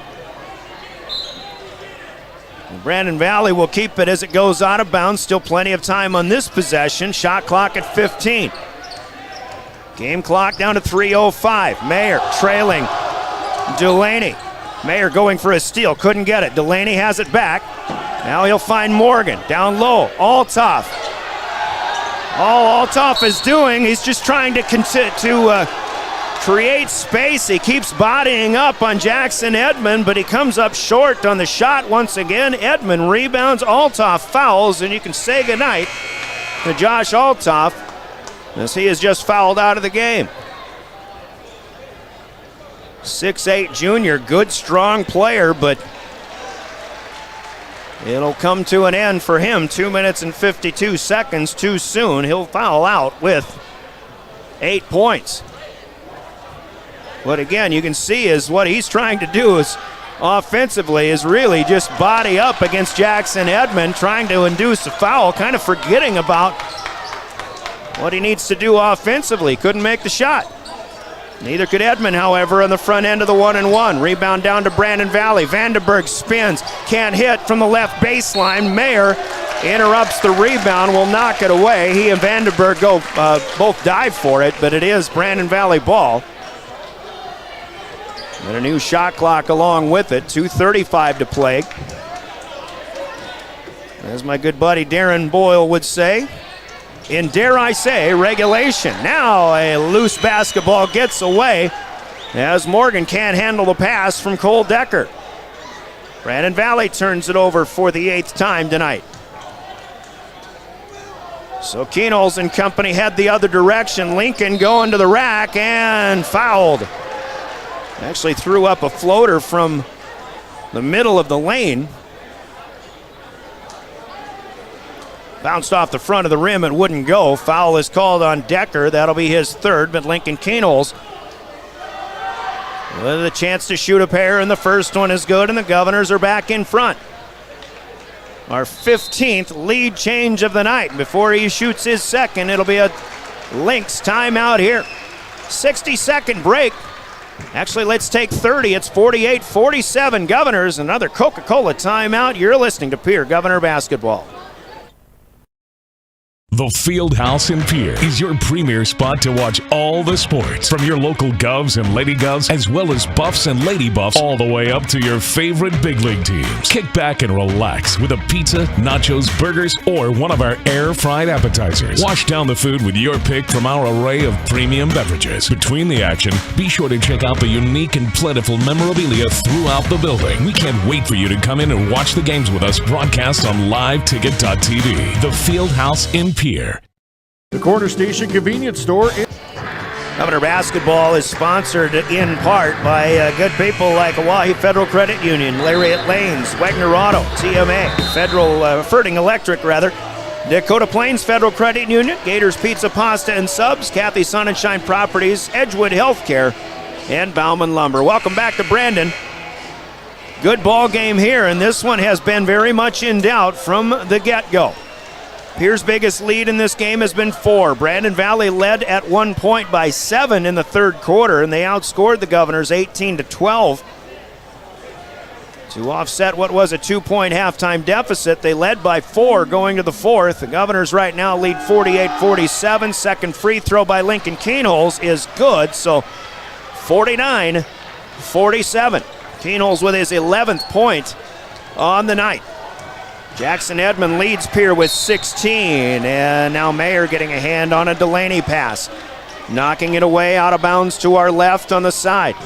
Brandon Valley will keep it as it goes out of bounds. Still plenty of time on this possession. Shot clock at 15. Game clock down to 3:05. Mayer trailing Delaney. Mayer going for a steal. Couldn't get it. Delaney has it back. Now he'll find Morgan. Down low. Althoff. All Althoff is doing, he's just trying to create space. He keeps bodying up on Jackson Edmond, but he comes up short on the shot once again. Edmond rebounds, Althoff fouls, and you can say goodnight to Josh Althoff as he is just fouled out of the game. 6'8" junior, good, strong player, but it'll come to an end for him. 2 minutes and 52 seconds too soon. He'll foul out with 8 points. What again you can see is what he's trying to do is offensively is really just body up against Jackson Edmond, trying to induce a foul, kind of forgetting about what he needs to do offensively. Couldn't make the shot. Neither could Edmond, however, on the front end of the 1-and-1. Rebound down to Brandon Valley. Vandenberg spins, can't hit from the left baseline. Mayer interrupts the rebound, will knock it away. He and Vandenberg both dive for it, but it is Brandon Valley ball. And a new shot clock along with it. 2:35 to play. As my good buddy Darren Boyle would say, in, dare I say, regulation. Now a loose basketball gets away as Morgan can't handle the pass from Cole Decker. Brandon Valley turns it over for the 8th time tonight. So Keenholz and company head the other direction. Lincoln going to the rack and fouled. Actually threw up a floater from the middle of the lane. Bounced off the front of the rim, it wouldn't go. Foul is called on Decker. That'll be his 3rd, but Lincoln Keenholz with a chance to shoot a pair, and the first one is good, and the Governors are back in front. Our 15th lead change of the night. Before he shoots his second, it'll be a Lynx timeout here. 60-second break. Actually, let's take 30. It's 48-47 Governors. Another Coca-Cola timeout. You're listening to Pierre Governor Basketball. The Fieldhouse in Pierre is your premier spot to watch all the sports, from your local Govs and Lady Govs, as well as Buffs and Lady Buffs, all the way up to your favorite big league teams. Kick back and relax with a pizza, nachos, burgers, or one of our air-fried appetizers. Wash down the food with your pick from our array of premium beverages. Between the action, be sure to check out the unique and plentiful memorabilia throughout the building. We can't wait for you to come in and watch the games with us, broadcast on liveticket.tv. The Fieldhouse in Pierre. The Corner Station Convenience Store. Governor Basketball is sponsored in part by good people like Oahe Federal Credit Union, Lariat Lanes, Wagner Auto, TMA, Ferding Electric, Dakota Plains Federal Credit Union, Gators Pizza, Pasta, and Subs, Kathy Sonnenschein Properties, Edgewood Healthcare, and Bauman Lumber. Welcome back to Brandon. Good ball game here, and this one has been very much in doubt from the get-go. Pierre's biggest lead in this game has been 4. Brandon Valley led at 1 point by 7 in the 3rd quarter, and they outscored the Governors 18-12. To offset what was a 2-point halftime deficit, they led by 4 going to the 4th. The Governors right now lead 48-47. Second free throw by Lincoln Keenholz is good, so 49-47. Keenholz with his 11th point on the night. Jackson Edmond leads Pierre with 16, and now Mayer getting a hand on a Delaney pass. Knocking it away out of bounds to our left on the side.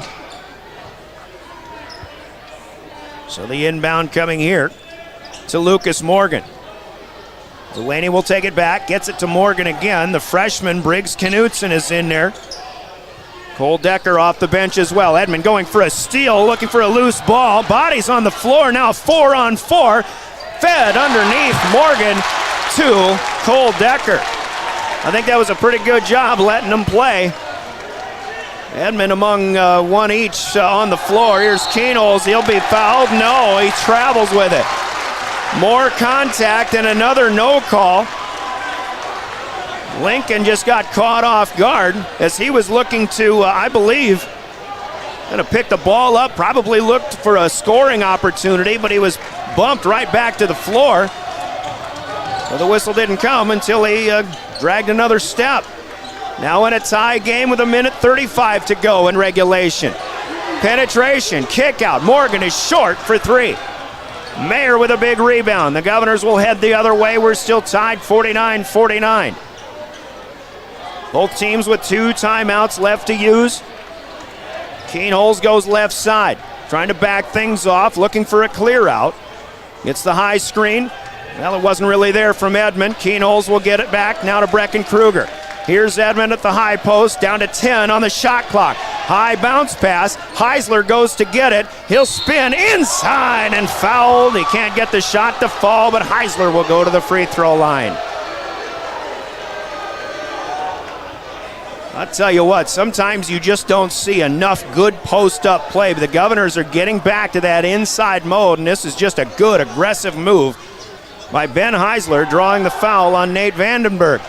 So the inbound coming here to Lucas Morgan. Delaney will take it back, gets it to Morgan again. The freshman Briggs Knutson is in there. Cole Decker off the bench as well. Edmond going for a steal, looking for a loose ball. Bodies on the floor now, 4-on-4. Fed underneath Morgan to Cole Decker. I think that was a pretty good job letting them play. Edmond among one each on the floor. Here's Keenholz. He'll be fouled. No, he travels with it. More contact and another no call. Lincoln just got caught off guard as he was looking to, I believe, going to pick the ball up, probably looked for a scoring opportunity, but he was bumped right back to the floor. Well, the whistle didn't come until he dragged another step. Now in a tie game with 1:35 to go in regulation. Penetration, kick out. Morgan is short for 3. Mayer with a big rebound. The Governors will head the other way. We're still tied 49-49. Both teams with 2 timeouts left to use. Keenholz goes left side, trying to back things off, looking for a clear out. Gets the high screen. Well, it wasn't really there from Edmond. Keenholz will get it back now to Brecken Kruger. Here's Edmond at the high post, down to 10 on the shot clock. High bounce pass. Heisler goes to get it. He'll spin inside and fouled. He can't get the shot to fall, but Heisler will go to the free throw line. I'll tell you what, sometimes you just don't see enough good post-up play, but the Governors are getting back to that inside mode, and this is just a good, aggressive move by Ben Heisler, drawing the foul on Nate Vandenberg.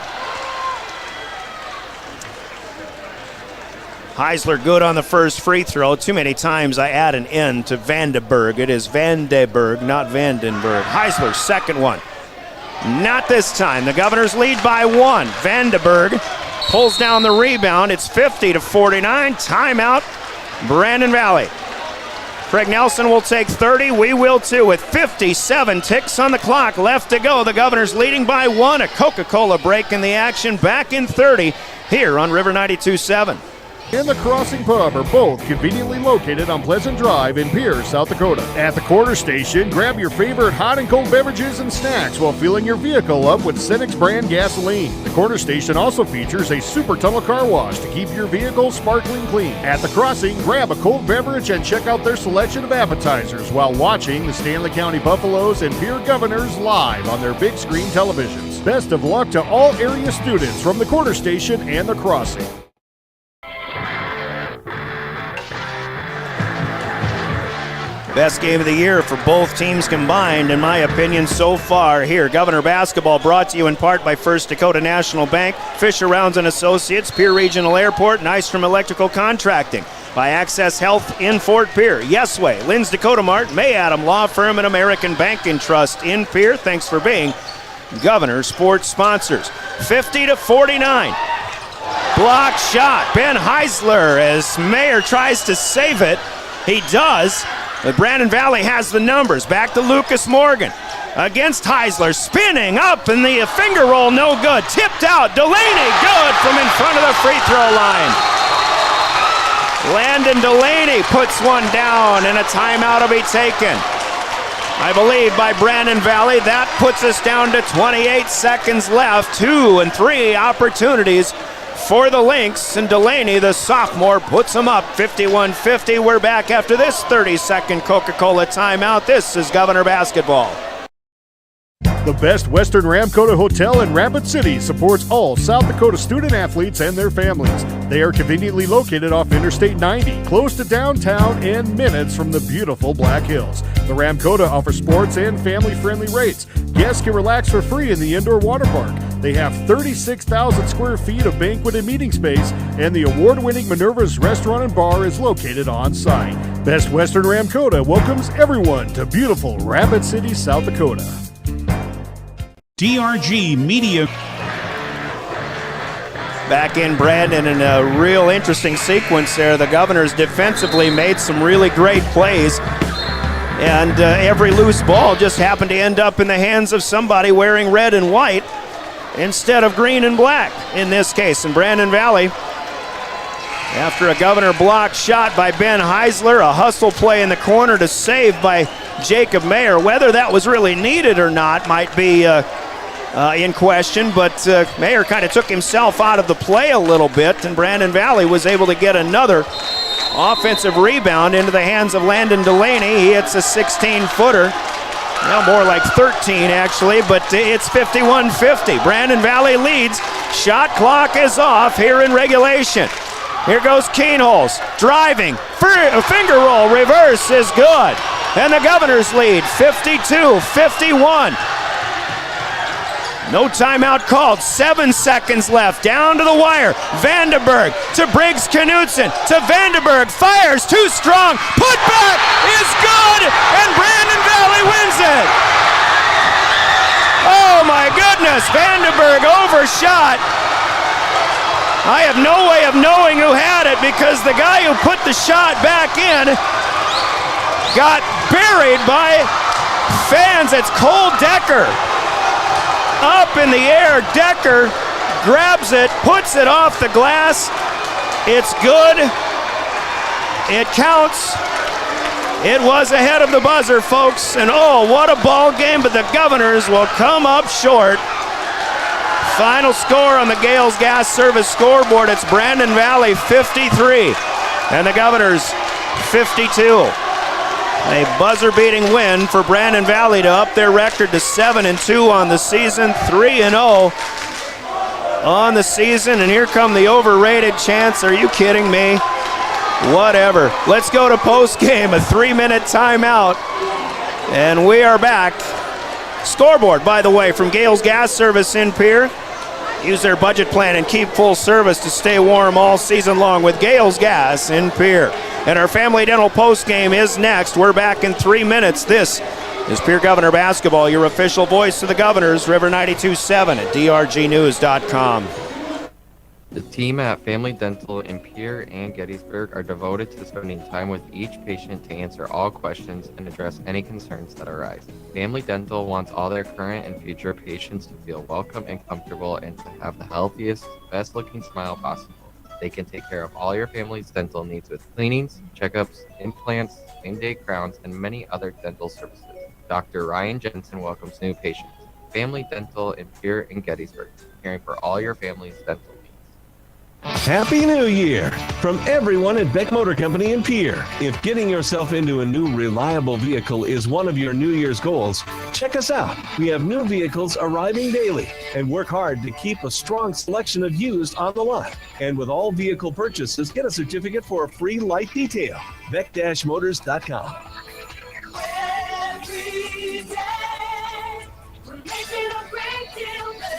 Heisler good on the first free throw. Too many times I add an N to Vandenberg. It is Vandenberg, not Vandenberg. Heisler's second one. Not this time. The Governors lead by 1. Vandenberg pulls down the rebound. It's 50-49. Timeout, Brandon Valley. Craig Nelson will take 30. We will too, with 57 ticks on the clock left to go. The Governors leading by 1. A Coca-Cola break in the action. Back in 30 here on River 92.7. And the Crossing Pub are both conveniently located on Pleasant Drive in Pierce, South Dakota. At the Quarter Station, grab your favorite hot and cold beverages and snacks while filling your vehicle up with Cenex brand gasoline. The Quarter Station also features a super tunnel car wash to keep your vehicle sparkling clean. At the Crossing, grab a cold beverage and check out their selection of appetizers while watching the Stanley County Buffaloes and Pierre Governors live on their big screen televisions. Best of luck to all area students from the Quarter Station and the Crossing. Best game of the year for both teams combined, in my opinion, so far here. Governor Basketball brought to you in part by First Dakota National Bank, Fisher Rounds & Associates, Pierre Regional Airport, Nystrom Electrical Contracting, by Access Health in Fort Pierre, Yesway, Lynn's Dakota Mart, May Adam Law Firm, and American Bank and Trust in Pierre. Thanks for being Governor Sports sponsors. 50-49. Block shot. Ben Heisler as Mayer tries to save it. He does. But Brandon Valley has the numbers. Back to Lucas Morgan against Heisler. Spinning up and the finger roll no good. Tipped out. Delaney good from in front of the free throw line. Landon Delaney puts one down and a timeout will be taken, I believe, by Brandon Valley. That puts us down to 28 seconds left. 2 and 3 opportunities for the Lynx, and Delaney, the sophomore, puts them up 51-50. We're back after this 30-second Coca-Cola timeout. This is Governor Basketball. The best Western Ramkota Hotel in Rapid City supports all South Dakota student athletes and their families. They are conveniently located off Interstate 90, close to downtown and minutes from the beautiful Black Hills. The Ramkota offers sports and family-friendly rates. Guests can relax for free in the indoor water park. They have 36,000 square feet of banquet and meeting space, and the award-winning Minerva's Restaurant and Bar is located on site. Best Western Ramkota welcomes everyone to beautiful Rapid City, South Dakota. DRG Media. Back in Brandon in a real interesting sequence there. The Governors defensively made some really great plays, and every loose ball just happened to end up in the hands of somebody wearing red and white instead of green and black in this case. In Brandon Valley, after a Governor block shot by Ben Heisler, a hustle play in the corner to save by Jacob Mayer. Whether that was really needed or not might be in question, but Mayer kind of took himself out of the play a little bit, and Brandon Valley was able to get another offensive rebound into the hands of Landon Delaney. He hits a 16-footer. Well, more like 13 actually, but it's 51-50. Brandon Valley leads. Shot clock is off here in regulation. Here goes Keenholz, driving, finger roll, reverse is good. And the Governors lead 52-51. No timeout called. 7 seconds left. Down to the wire. Vandenberg to Briggs Knudsen to Vandenberg. Fires. Too strong. Put back is good. And Brandon Valley wins it. Oh my goodness. Vandenberg overshot. I have no way of knowing who had it because the guy who put the shot back in got buried by fans. It's Cole Decker. Up in the air, Decker grabs it, puts it off the glass. It's good. It counts. It was ahead of the buzzer, folks. And oh, what a ball game, but the Governors will come up short. Final score on the Gales Gas Service scoreboard, it's Brandon Valley 53 and the Governors 52. A buzzer-beating win for Brandon Valley to up their record to 7-2 on the season, 3-0 on the season. And here come the overrated chants. Are you kidding me? Whatever. Let's go to postgame, a 3-minute timeout, and we are back. Scoreboard, by the way, from Gales Gas Service in Pierre. Use their budget plan and keep full service to stay warm all season long with Gales Gas in Pierre. And our Family Dental postgame is next. We're back in 3 minutes. This is Pierre Governor Basketball, your official voice of the Governors, River 92.7 at drgnews.com. The team at Family Dental in Pierre and Gettysburg are devoted to spending time with each patient to answer all questions and address any concerns that arise. Family Dental wants all their current and future patients to feel welcome and comfortable and to have the healthiest, best-looking smile possible. They can take care of all your family's dental needs with cleanings, checkups, implants, same-day crowns, and many other dental services. Dr. Ryan Jensen welcomes new patients. Family Dental in Pierre and Gettysburg, caring for all your family's dental needs. Happy New Year from everyone at Beck Motor Company in Pierre. If getting yourself into a new reliable vehicle is one of your New Year's goals, check us out. We have new vehicles arriving daily and work hard to keep a strong selection of used on the lot. And with all vehicle purchases, get a certificate for a free light detail. Beck-Motors.com. Every day, we're making a great deal better.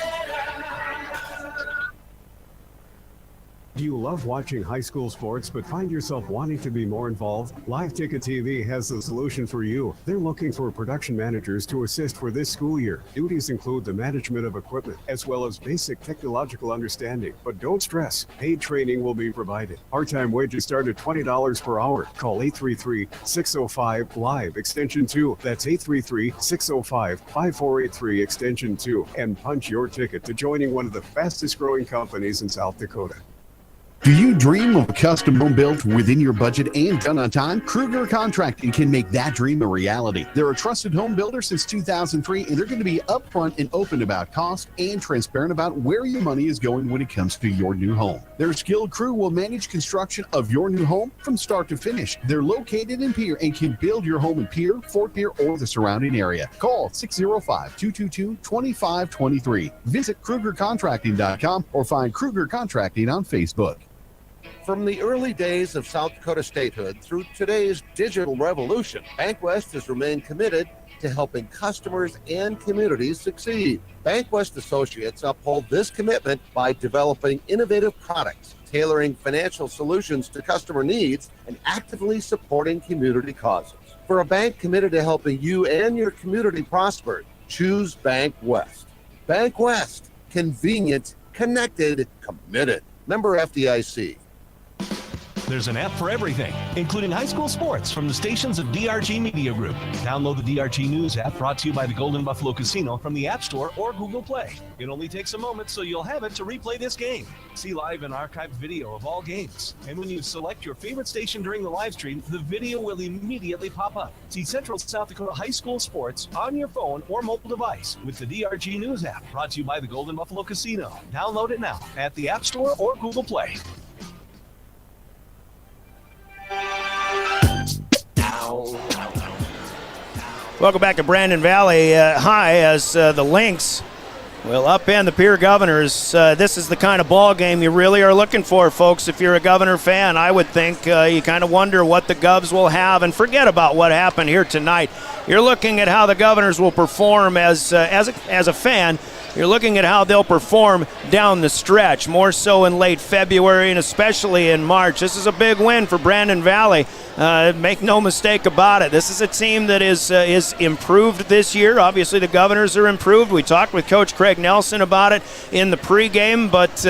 Do you love watching high school sports but find yourself wanting to be more involved? Live Ticket TV has the solution for you. They're looking for production managers to assist for this school year. Duties include the management of equipment as well as basic technological understanding. But don't stress, paid training will be provided. Part-time wages start at $20 per hour. Call 833-605-LIVE extension 2. That's 833-605-5483 extension 2 and punch your ticket to joining one of the fastest growing companies in South Dakota. Do you dream of a custom home built within your budget and done on time? Kruger Contracting can make that dream a reality. They're a trusted home builder since 2003, and they're going to be upfront and open about cost and transparent about where your money is going when it comes to your new home. Their skilled crew will manage construction of your new home from start to finish. They're located in Pierre and can build your home in Pierre, Fort Pierre, or the surrounding area. Call 605-222-2523. Visit KrugerContracting.com or find Kruger Contracting on Facebook. From the early days of South Dakota statehood through today's digital revolution, BankWest has remained committed to helping customers and communities succeed. BankWest Associates uphold this commitment by developing innovative products, tailoring financial solutions to customer needs, and actively supporting community causes. For a bank committed to helping you and your community prosper, choose BankWest. BankWest, convenient, connected, committed. Member FDIC. There's an app for everything, including high school sports from the stations of DRG Media Group. Download the DRG News app brought to you by the Golden Buffalo Casino from the App Store or Google Play. It only takes a moment, so you'll have it to replay this game. See live and archived video of all games. And when you select your favorite station during the live stream, the video will immediately pop up. See Central South Dakota high school sports on your phone or mobile device with the DRG News app brought to you by the Golden Buffalo Casino. Download it now at the App Store or Google Play. Welcome back to Brandon Valley High as the Lynx will upend the Pierre Governors. This is the kind of ball game you really are looking for, folks. If you're a Governor fan, I would think you kind of wonder what the Govs will have, and forget about what happened here tonight. You're looking at how the Governors will perform as a fan. you're looking at how they'll perform down the stretch, more so in late February and especially in March. This is a big win for Brandon Valley. Make no mistake about it. This is a team that is improved this year. Obviously, the Governors are improved. We talked with Coach Craig Nelson about it in the pregame, but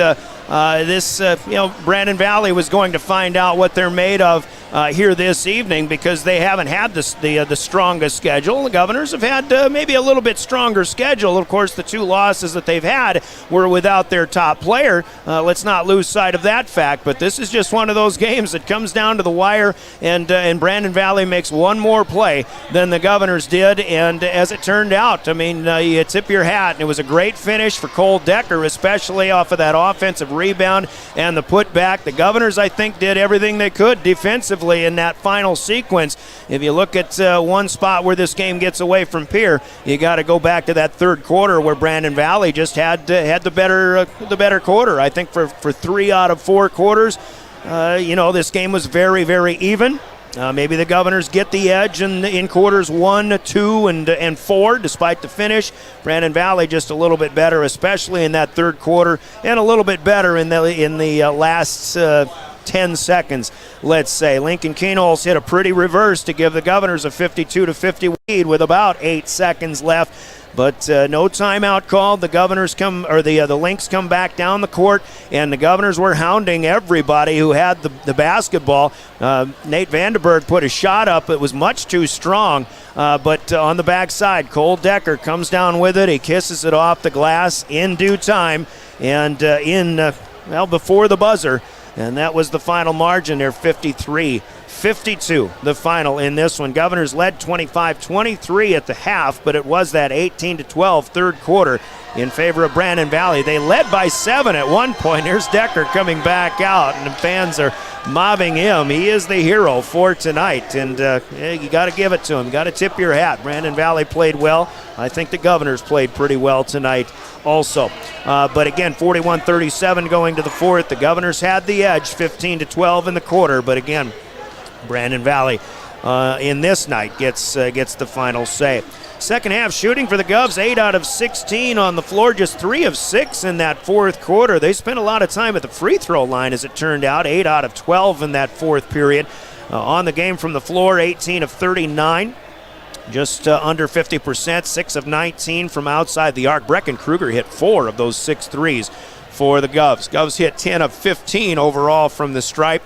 Brandon Valley was going to find out what they're made of here this evening, because they haven't had the strongest schedule. The Governors have had maybe a little bit stronger schedule. Of course, the 2 losses that they've had were without their top player. Let's not lose sight of that fact, but this is just one of those games that comes down to the wire, and Brandon Valley makes one more play than the Governors did, and as it turned out, I mean, you tip your hat, and it was a great finish for Cole Decker, especially off of that offensive rebound and the putback. The Governors, I think, did everything they could defensively in that final sequence. If you look at one spot where this game gets away from Pierre, you got to go back to that third quarter where Brandon Valley just had the better quarter. I think for 3 out of 4 quarters, this game was very, very even. Maybe the Governors get the edge in quarters 1, 2, and 4, despite the finish. Brandon Valley just a little bit better, especially in that third quarter, and a little bit better in the last 10 seconds, let's say. Lincoln Keenholz hit a pretty reverse to give the Governors a 52-50 lead with about 8 seconds left. But no timeout called. The Governors the Lynx come back down the court, and the Governors were hounding everybody who had the basketball. Nate Vandenberg put a shot up. It was much too strong, but on the backside, Cole Decker comes down with it. He kisses it off the glass in due time, and before the buzzer. And that was the final margin there, 53-52, the final in this one. Governors led 25-23 at the half, but it was that 18-12 third quarter in favor of Brandon Valley. They led by 7 at one point. Here's Decker coming back out, and the fans are mobbing him. He is the hero for tonight, and you got to give it to him. You got to tip your hat. Brandon Valley played well. I think the Governors played pretty well tonight also. But again, 41-37 going to the fourth. The Governors had the edge, 15-12 in the quarter, but again, Brandon Valley in this night gets the final say. Second half shooting for the Govs, 8 out of 16 on the floor, just 3 of 6 in that fourth quarter. They spent a lot of time at the free throw line, as it turned out, 8 out of 12 in that fourth period. On the game from the floor, 18 of 39. Just under 50%, 6 of 19 from outside the arc. Brecken Kruger hit 4 of those 6 threes for the Govs. Govs hit 10 of 15 overall from the stripe.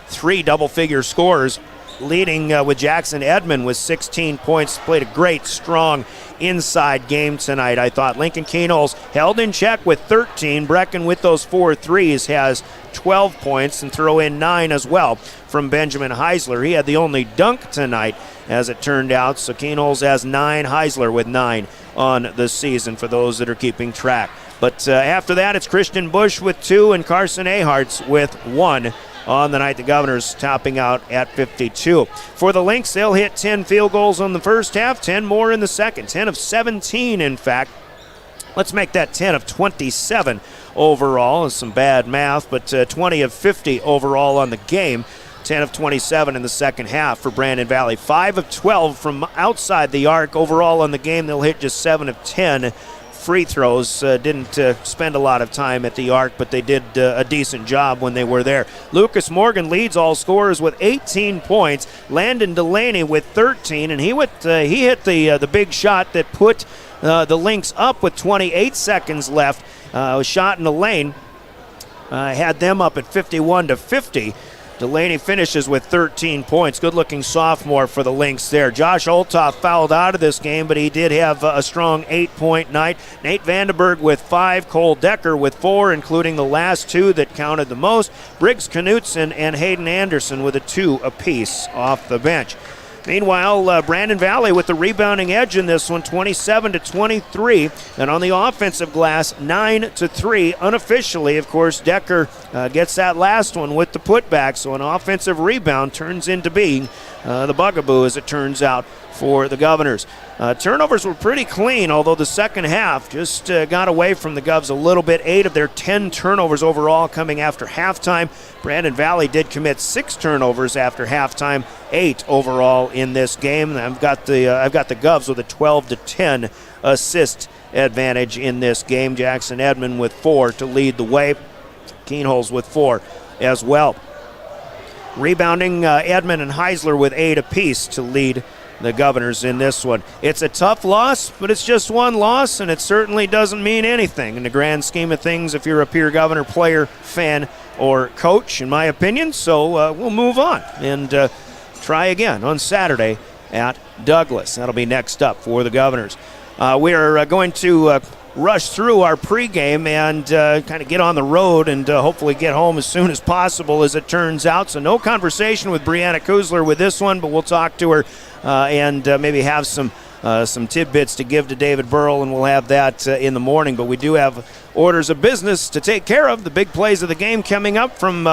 3 double-figure scorers, leading with Jackson Edmond with 16 points. Played a great, strong inside game tonight, I thought. Lincoln Keenholz held in check with 13. Brecken with those 4 threes has 12 points, and throw in 9 as well from Benjamin Heisler. He had the only dunk tonight, as it turned out. So Keenholz has 9, Heisler with 9 on the season for those that are keeping track. But after that, it's Christian Bush with 2 and Carson Aharts with 1 on the night. The Governors topping out at 52. For the Lynx, they'll hit 10 field goals on the first half, 10 more in the second. 10 of 17, in fact. Let's make that 10 of 27 overall. It's some bad math, but 20 of 50 overall on the game. 10 of 27 in the second half for Brandon Valley. 5 of 12 from outside the arc. Overall on the game, they'll hit just 7 of 10 free throws. Didn't spend a lot of time at the arc, but they did a decent job when they were there. Lucas Morgan leads all scorers with 18 points. Landon Delaney with 13, and he hit the big shot that put the Lynx up with 28 seconds left. A shot in the lane had them up at 51-50. Delaney finishes with 13 points. Good-looking sophomore for the Lynx there. Josh Olthoff fouled out of this game, but he did have a strong 8-point night. Nate Vandenberg with 5, Cole Decker with 4, including the last 2 that counted the most. Briggs Knutson and Hayden Anderson with a 2 apiece off the bench. Meanwhile, Brandon Valley with the rebounding edge in this one, 27-23. And on the offensive glass, 9-3. Unofficially, of course, Decker gets that last one with the putback. So an offensive rebound turns into being the bugaboo, as it turns out, for the Governors. Turnovers were pretty clean, although the second half just got away from the Govs a little bit. 8 of their 10 turnovers overall coming after halftime. Brandon Valley did commit 6 turnovers after halftime, 8 overall in this game. And I've got the Govs with a 12-10 assist advantage in this game. Jackson Edmond with 4 to lead the way. Keenholz with 4 as well. Rebounding, Edmond and Heisler with 8 apiece to lead the Governors in this one. It's a tough loss, but it's just one loss, and it certainly doesn't mean anything in the grand scheme of things if you're a Pierre Governor player, fan, or coach, in my opinion. So we'll move on and try again on Saturday at Douglas. That'll be next up for the Governors. We are going to rush through our pregame and kind of get on the road and hopefully get home as soon as possible, as it turns out. So no conversation with Brianna Kuzler with this one, but we'll talk to her and maybe have some tidbits to give to David Burrell, and we'll have that in the morning. But we do have orders of business to take care of. The big plays of the game coming up from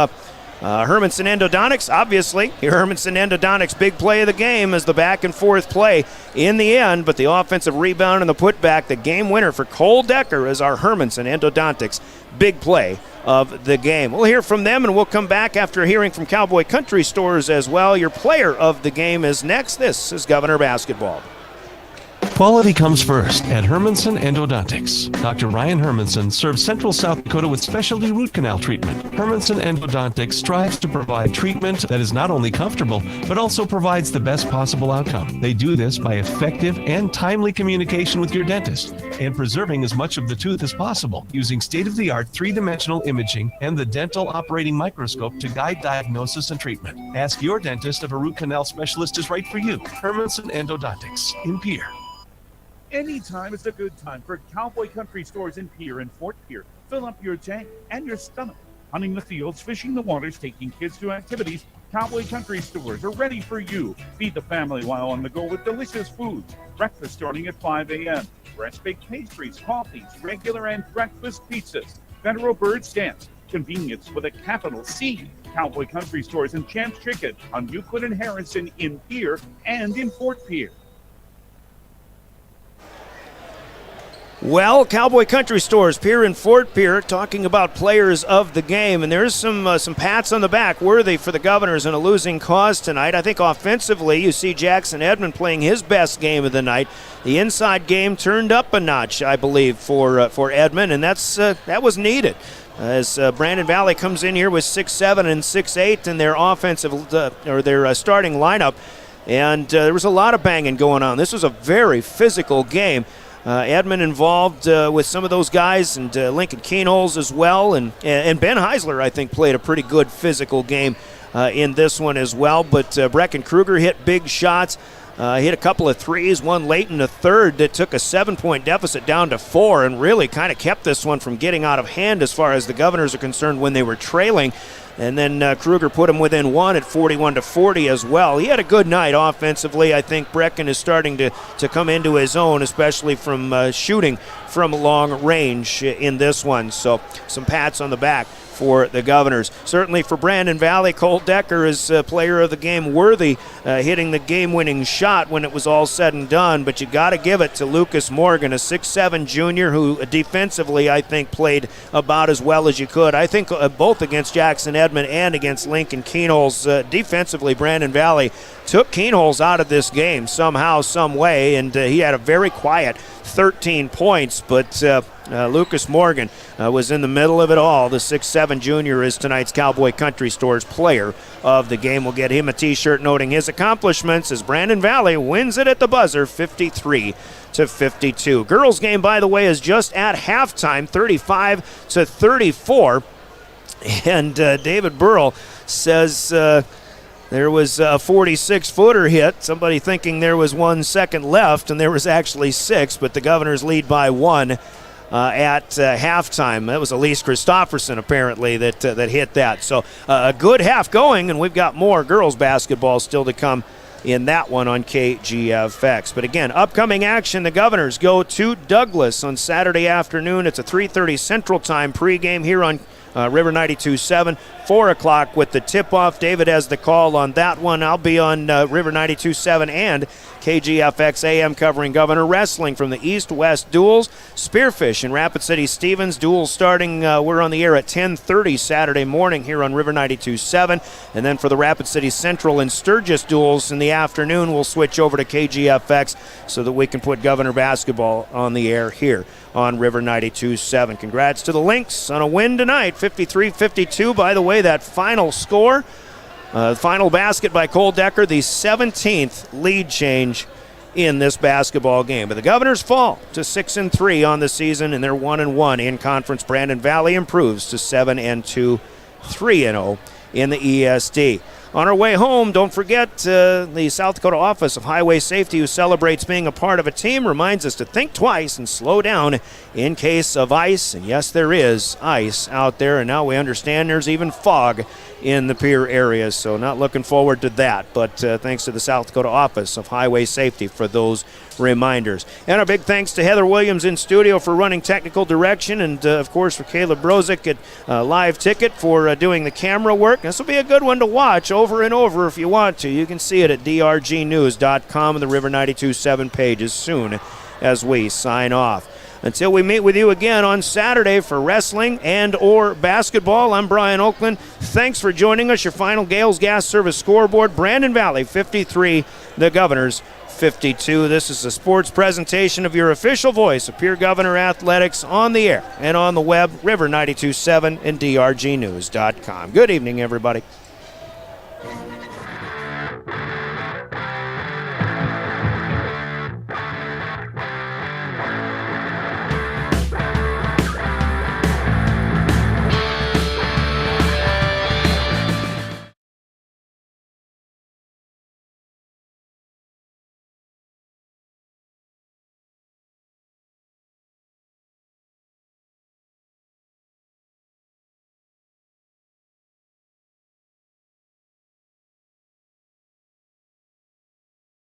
Hermanson Endodontics, obviously. Hermanson Endodontics' big play of the game is the back and forth play in the end, but the offensive rebound and the putback, the game winner for Cole Decker, is our Hermanson Endodontics big play of the game. We'll hear from them, and we'll come back after hearing from Cowboy Country Stores as well. Your player of the game is next. This is Governor Basketball. Quality comes first at Hermanson Endodontics. Dr. Ryan Hermanson serves Central South Dakota with specialty root canal treatment. Hermanson Endodontics strives to provide treatment that is not only comfortable, but also provides the best possible outcome. They do this by effective and timely communication with your dentist and preserving as much of the tooth as possible using state-of-the-art 3-dimensional imaging and the dental operating microscope to guide diagnosis and treatment. Ask your dentist if a root canal specialist is right for you. Hermanson Endodontics in Pierre. Anytime is a good time for Cowboy Country Stores in Pierre and Fort Pierre. Fill up your tank and your stomach. Hunting the fields, fishing the waters, taking kids to activities, Cowboy Country Stores are ready for you. Feed the family while on the go with delicious foods. Breakfast starting at 5 a.m. Fresh baked pastries, coffees, regular and breakfast pizzas. Federal bird stamps. Convenience with a capital C. Cowboy Country Stores and Champs Chicken on Euclid and Harrison in Pierre and in Fort Pierre. Well, Cowboy Country Stores, Pierre and Fort Pierre, talking about players of the game, and there's some pats on the back worthy for the Governors in a losing cause tonight. I think offensively, you see Jackson Edmond playing his best game of the night. The inside game turned up a notch, I believe, for Edmond, and that was needed. As Brandon Valley comes in here with 6'7" and 6'8" in their offensive or their starting lineup, and there was a lot of banging going on. This was a very physical game. Edmond involved with some of those guys, and Lincoln Keenholz as well, and Ben Heisler, I think, played a pretty good physical game in this one as well. But Brecken Kruger hit big shots, hit a couple of threes, one late in the third that took a 7-point deficit down to 4, and really kind of kept this one from getting out of hand as far as the Governors are concerned when they were trailing. And then Kruger put him within 1 at 41-40 as well. He had a good night offensively. I think Brecken is starting to come into his own, especially from shooting from long range in this one. So some pats on the back for the Governors. Certainly for Brandon Valley, Cole Decker is player of the game worthy, hitting the game-winning shot when it was all said and done. But you got to give it to Lucas Morgan, a 6'7" junior who defensively, I think, played about as well as you could. I think both against Jackson Edmond and against Lincoln Keenholz. Defensively, Brandon Valley took Keenholz out of this game somehow, some way, and he had a very quiet 13 points, but Lucas Morgan was in the middle of it all. The 6'7" junior is tonight's Cowboy Country Stores player of the game. We'll get him a t-shirt noting his accomplishments as Brandon Valley wins it at the buzzer, 53-52. Girls game, by the way, is just at halftime, 35-34. And David Burrell says there was a 46-footer hit. Somebody thinking there was 1 second left, and there was actually 6, but the Governors lead by 1 at halftime. That was Elise Christofferson, apparently, that hit that. So a good half going, and we've got more girls basketball still to come in that one on KGFX. But again, upcoming action, the Governors go to Douglas on Saturday afternoon. It's a 3:30 Central Time pregame here on River 92.7, 4 o'clock with the tip-off. David has the call on that one. I'll be on River 92.7 and KGFX AM covering Governor Wrestling from the East-West Duels. Spearfish in Rapid City Stevens. Duels starting, we're on the air at 10:30 Saturday morning here on River 92.7. And then for the Rapid City Central and Sturgis Duels in the afternoon, we'll switch over to KGFX so that we can put Governor basketball on the air here on River 92.7. Congrats to the Lynx on a win tonight, 53-52. By the way, that final score, final basket by Cole Decker, the 17th lead change in this basketball game. But the Governors fall to 6-3 on the season, and they're 1-1 in conference. Brandon Valley improves to 7-2, 3-0 in the ESD. On our way home, don't forget the South Dakota Office of Highway Safety, who celebrates being a part of a team, reminds us to think twice and slow down in case of ice. And yes, there is ice out there, and now we understand there's even fog in the Pierre area, so not looking forward to that. But thanks to the South Dakota Office of Highway Safety for those reminders. And a big thanks to Heather Williams in studio for running technical direction, and of course for Caleb Brozick at Live Ticket for doing the camera work. This will be a good one to watch over and over if you want to. You can see it at drgnews.com and the River 92.7 page as soon as we sign off. Until we meet with you again on Saturday for wrestling and or basketball, I'm Brian Oakland. Thanks for joining us. Your final Gales Gas Service scoreboard, Brandon Valley 53, the Governors 52. This is a sports presentation of your official voice of Pierre Governor Athletics on the air and on the web, River 92.7 and drgnews.com. Good evening, everybody.